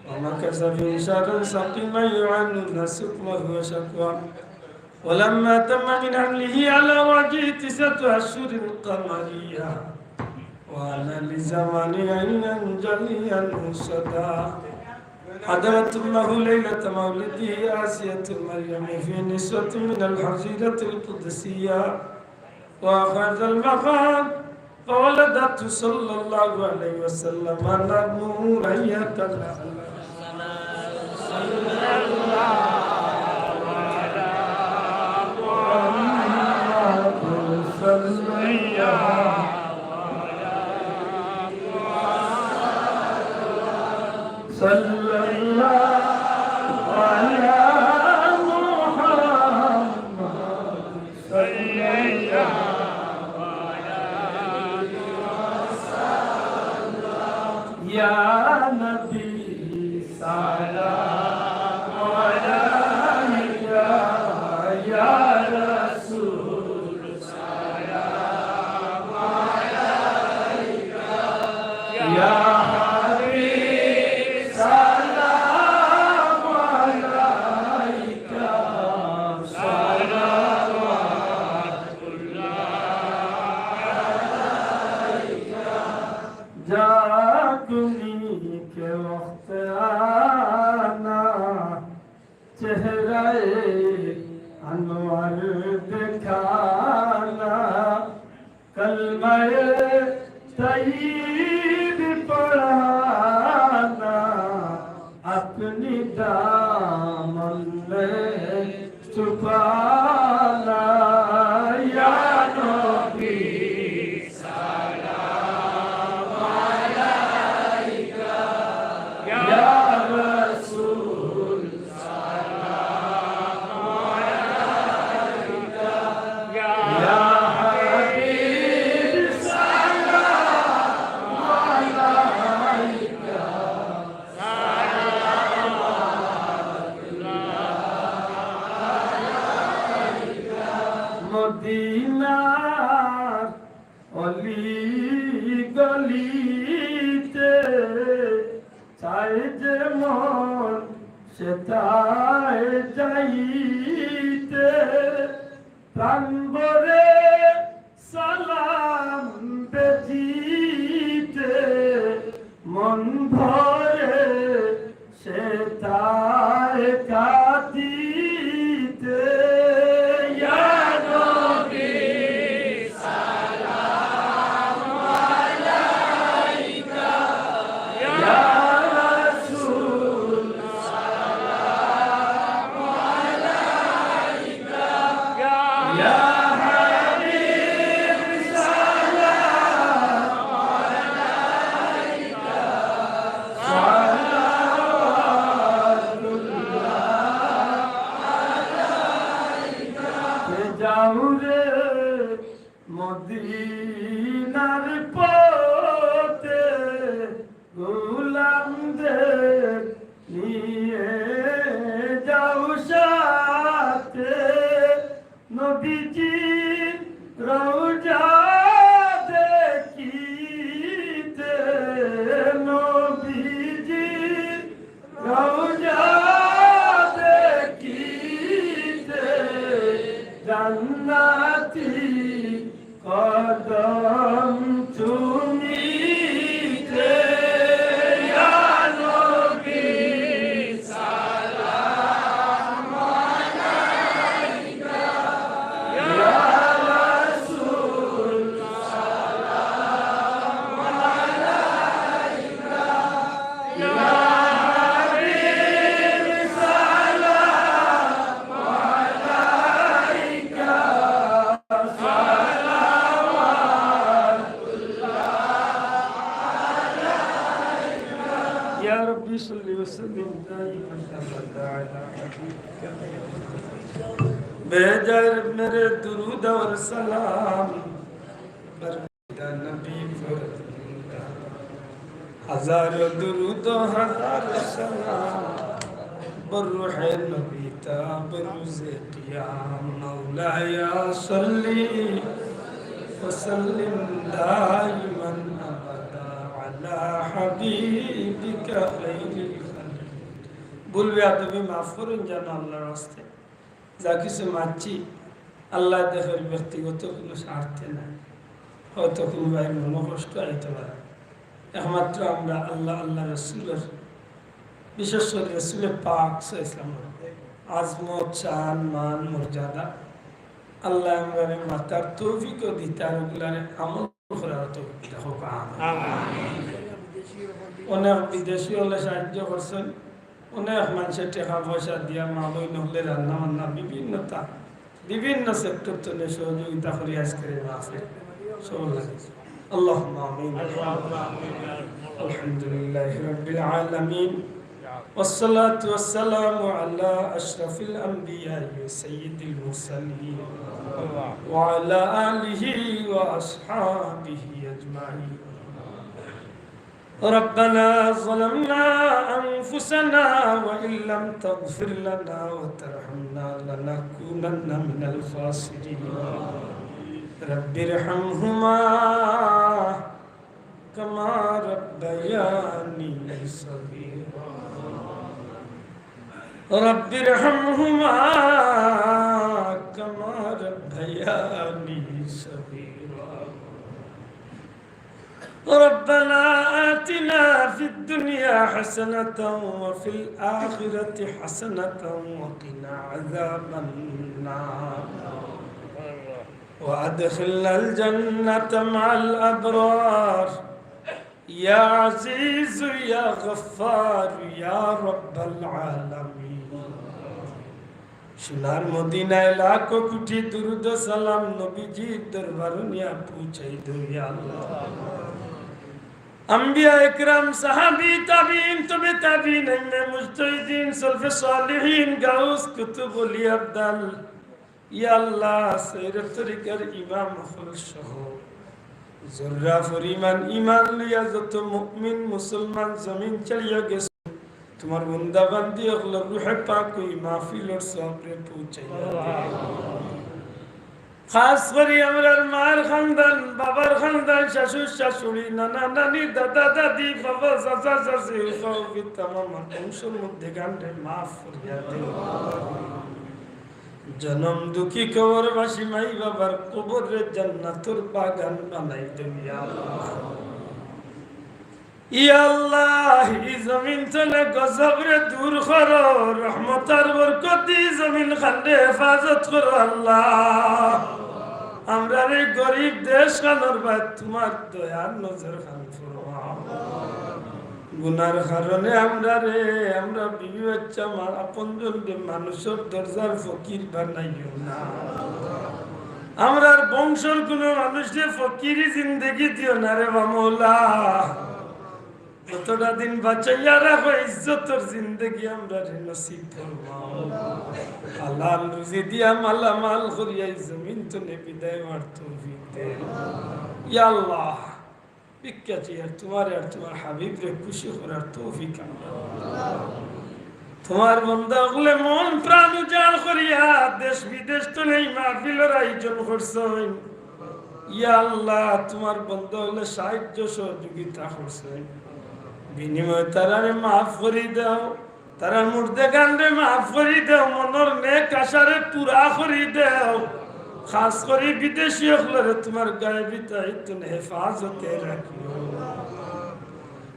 ومكث في شهر سقيما يعانون سقمه وشكواه ولما تم من حمله على وجه 9 أشهر قمرية وأنا لزمان أن ينجلي الصدى حضرت أمه ليلة مولده آسية مريم في نسوة من الحجيرة القدسية وأخذ المخاض فولدته صلى الله عليه وسلم نورية صلى الله على محمد صلى الله صلى الله على محمد صلى الله يا نبي سلام عليك يا رسول سلام عليك يا अपनी दामन में छुपाना या नबी सलाम अलैका या रसूल सलाम अलैका या हबीब सलाम अलैका মদিনার অলি গলিতে চাই যে মন সেটাই যাইতে প্রাণ ভরে সালাম বেজিতে মন ভরে সেটাই কাঁদিতে ইয়া নবী সালাম গোলামদের নিয়ে যাও সাথে নবীজির রওজা দেখিতে নবীজির রওজা দেখিতে জান্নাতি কদম চুমিতে ইয়া নবী সালাম আলাইকা ইয়া রাসূল সালাম আলাইকা ইয়া হাবিব সালাম আলাইকা يا ربي صل وسلم دائما ابدا على حبيبك बेजर मेरे दुरूद और सलाम बरदा नबी पर हजारों दुरूद हजार सलाम बरूह नबी ताब रोज़े क़ियाम मौलाया सल्ली वसल्लिम दाइमन अबदा अला हबीबिका खैरिल खल्क़ বলবে তুমি মাফ করুন জানো আল্লাহর রাস্তায় যা কিছু মানছি আল্লাহ দেখের ব্যক্তিগত কোনো স্বার্থে নাই হয়তো কোনো ভাইয়ের মনোকষ্ট আইতে পারে একমাত্র আমরা আল্লাহ আল্লাহ রসুলের বিশেষ করে রসুলের পাক ইসলাম আজমত শান মান মর্যাদা আল্লাহ আমরা মাতার তৌফিকও দিতে আর ওগুলারে আমল করার তৌফিক দেখো অনেক বিদেশি হলে সাহায্য করছেন অনেক মানুষের টাকা পয়সা দিয়া মা বই নহলে রান্না বান্না বিভিন্ন সেক্টর থেকে সহযোগিতা করে আজকে মাহফিল সব লাগে আল্লাহুম্মা আমিন আলহামদুলিল্লাহি রাব্বিল আলামিন والصلاة والسلام على أشرف الأنبياء وسيد المرسلين وعلى آله وأصحابه أجمعين ربنا ظلمنا أنفسنا وإن لم تغفر لنا وترحمنا لنكونن من الخاسرين رب ارحمهما كما ربياني صغيرا رب ارحمهما كما ربياني صغيرا ربنا آتنا في الدنيا حسنة وفي الآخرة حسنة وقنا عذاب النار وأدخلنا الجنة مع الأبرار يا عزيز يا غفار يا رب العالمين সোনার মদিনায় লাখো কোটি দুরুদ সালাম নবীজির দরবারে নিয়ে পৌঁছাই দেই ইয়া আল্লাহ अंबिया इकराम सहाबी ताबीन तबे ताबीन इन्ने मुजतहिदीन सल्फ़े सालिहीन गाउस कुतुब वली अब्दाल या अल्लाह सैर तरीकर इमाम खुल सह जर्रा फरीमान ईमान लिया যত মুমিন মুসলমান জমিন চলিয়া গেছে তোমার বান্দা বান্দি আল্লাহ রূহে পাক ওই মাহফিলের সবরে পৌঁছাইয়া খাস করে আমরার মার খানদান বাবার খানদান শাশুর শাশুড়ি নানা নানি দাদা দাদি বাবা চাচা চাচি সবই তামাম বংশের মধ্যে গানটা মাফ করিয়া দিও জনম দুঃখী কবরবাসী মাই বাবার কবরের জান্নাতুর বাগান বানাই দেও ইয়া আল্লাহ এই জমিন চলে গজবরে দূর করো রহমতার বরকতি জমিন খান্ডে হেফাজত করো আল্লাহ আমরা এই গরিব দেশ খানোর বাদ তোমার দয়ার নজর খান ফরমাও গুনার কারণে আমরা বিবি বাচ্চা আপনজন মানুষের দরজার ফকির বানাইও না আমরার বংশের কোন মানুষে ফকিরি জিন্দেগি দিও না রে মাওলা যতটা দিন বাঁচাইয়া রাখো ইজ্জতের জিন্দেগি আমরা নসিব ফরমাও হালাল রুজি দিয়া মালামাল করিয়া জমিন তো বিদায় মার তৌফিক দে ইয়া আল্লাহ ভিক্ষা চাই আর তোমার হাবিবরে খুশি করার তৌফিক আমরা তোমার বন্ধা হলে মন প্রাণ উজাড় করিয়া দেশ বিদেশ তো নেই মাহফিলের আয়োজন করছেন ইয়া আল্লাহ তোমার বন্ধা হলে সাহায্য সহযোগিতা করছেন বিনিময় তারারে মাফ করে দাও তারা মুর্দে গান্ডে মাফ করে দাও মনের নেক আশারে পুরা করে দাও খাস করে বিদেশি হলে তোমার গায়েবী দায়িত্ব হেফাজতে রাখিও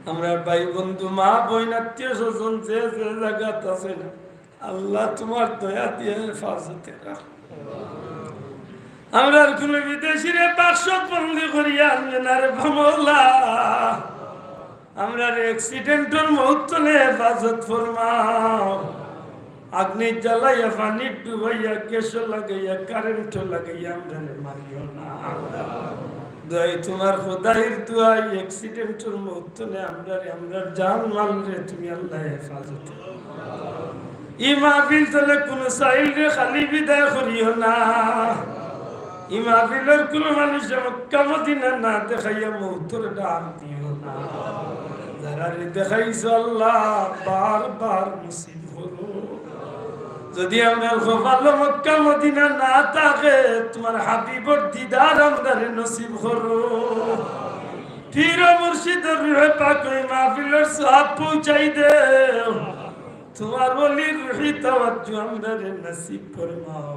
আমরা ভাই বন্ধু মা বোন আত্মীয় স্বজন যে যে জায়গাত আছে না আল্লাহ তোমার দয়া দিয়ে হেফাজতে রাখো আমরা কোন বিদেশিরে বাক্সত বন্দি করিয়া আনবেনারে ভামলা আমরা অ্যাক্সিডেন্টের মুহূর্তে হেফাজত ফরমাও আগ্নি জ্বালাইয়া পানি ডুবাইয়া গ্যাস লাগাইয়া কারেন্ট লাগাইয়া আমরা মারিও না দয় তোমার খোদাইর দুয়াই অ্যাক্সিডেন্টের মুহূর্তে আমরা জান মালরে তুমি আল্লাহ হেফাজত ই মাহফিল তলে কোন সাইল রে খালি বিদায় করিও না ই মাহফিলের কোন মানুষ মক্কা মদিনা না দেখাইয়া মুহূর্তের ডাক দিও না যারা রে দেখাইছো আল্লাহ বারবার মুসিব হলো যদি আমরা ভালো মক্কা মদিনা না থাকে তোমার হাবিবর দিদার আমাদের নসিব করো পীর মুর্শিদের রূহে পাক ওই মাহফিলের সওয়াব পৌঁছাই দেও তোমার ওলির রূহি তাওয়াজ্জু আমাদের নসিব ফরমাও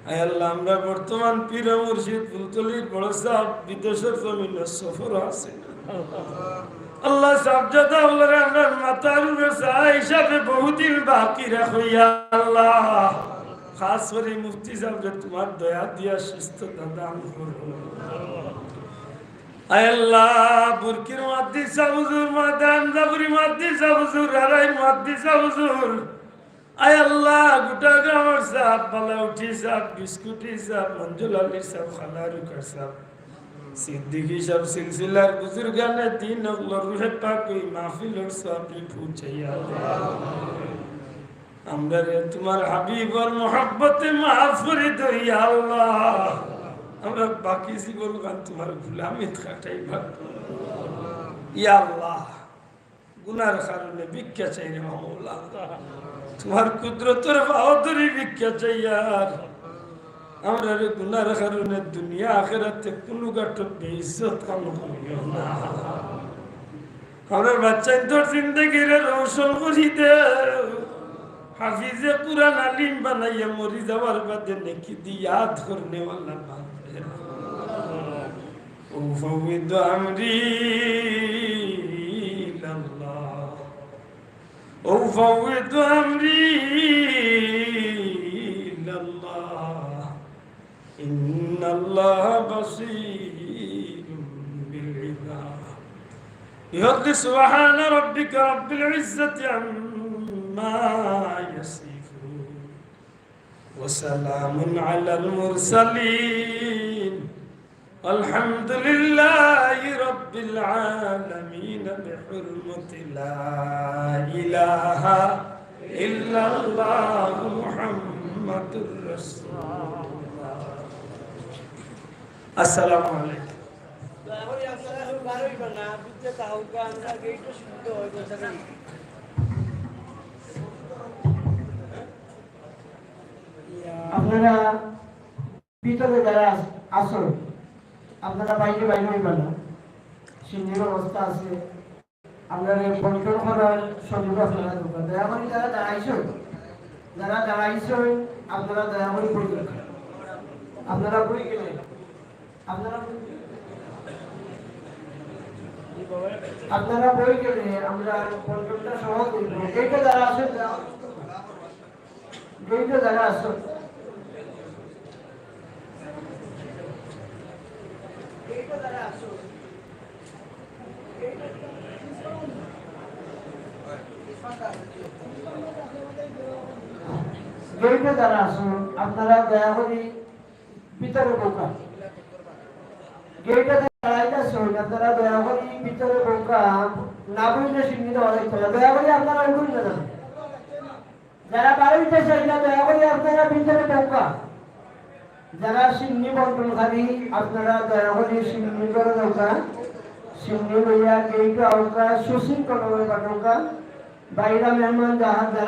আয় আল্লাহ আমরা বর্তমান পীর মুর্শিদ ফুলতলির বড় সাহেব বিদেশের জমিনে সফর আছে আল্লাহ সাবজাদা আল্লাহ আমরা মাতার উপরে হিসাবে বহুদিন বাকি রাখো ইয়া আল্লাহ খাস করে মুফতি সাহেবকে তোমার দয়া দিয়া সুস্থতা দান করো আয় আল্লাহ বুরকির মুহাদ্দিস সাহেব হুজুর মাদান জাবরি মুহাদ্দিস সাহেব হুজুর রাই মুহাদ্দিস সাহেব হুজুর আয় আল্লাহ গোটা গ্রামের সাহেব বালাউঠি সাহেব বিস্কুটি সাহেব মঞ্জুল আলী সাহেব খালারুকার সাহেব সিদ্দিকি সাহেব সিলসিলার বুজুর্গানে দিন আল্লাহ রূহে পাক ওই মাহফিলের সওয়াবে পৌঁছাইয়া আমরা রে তোমার হাবিবর মহব্বতে মাফ করে দাও ইয়া আল্লাহ আমরা বাকি জীবন গান তোমার গোলামিত কাটাই ভাগ ইয়া আল্লাহ গুনার কারণে ভিক্ষা চাই রে মাওলা তোমার কুদরতের বাহাদুরি ভিক্ষা চাই আর আমরা রে গুনার কারণে দুনিয়া আখিরাতে কোনো গাটো বেইজ্জত কাম করিও না আমরা বাচ্চাদের জিন্দেগির রোশন করি দেও হাফিজে কুরআন আলিম বানাইয়া মরি যাওয়ার বাদে নেকি দি याद করনে वाला বানাবে ও ফাওয়িদ আমরি ইলাল্লাহ ও ফাওয়িদ আমরি ইলাল্লাহ ইন্নাল্লাহ বাসীরুম বিল ইবাদ يقول سبحان ربك رب العزة عما يصفون وسلام على المرسلين الحمد لله رب العالمين بحرمة لا إله إلا الله محمد رسول الله السلام عليكم আপনারা ভিতরে যারা আসুন আপনারা বাইরে বাইরে হইবেন না সিন্ধির অবস্থা আছে আপনারা বন্টন করার সুযোগ আপনারা দেবেন দয়া করে যারা দাঁড়াইছেন আপনারা দয়া করে বই গেলেন আপনারা বই গেলেন আপনারা বই গেলে আমরা বন্টনটা সহ করব গেটে যারা আসেন গেটে যারা আসেন গেটে যারা আসুন আপনারা দয়া করে ভিতরে ঢোকা গেটে আপনারা দয়া করে ভিতরে ঢোকা না বুঝলে সীমিত অনেক দয়া করে আপনারা ওইগুলি না যারা বাড়িতে চাইলে দয়া করে আপনারা ভিতরে ঢোকা যারা সিন্নি বন্টনকারী আপনারা দয়া করে সিন্নি করে ঢোকা সিন্নি লইয়া গেইটা আউকা সুশৃঙ্খলভাবে পাঠৌকা বাইরা মেহমান যাহা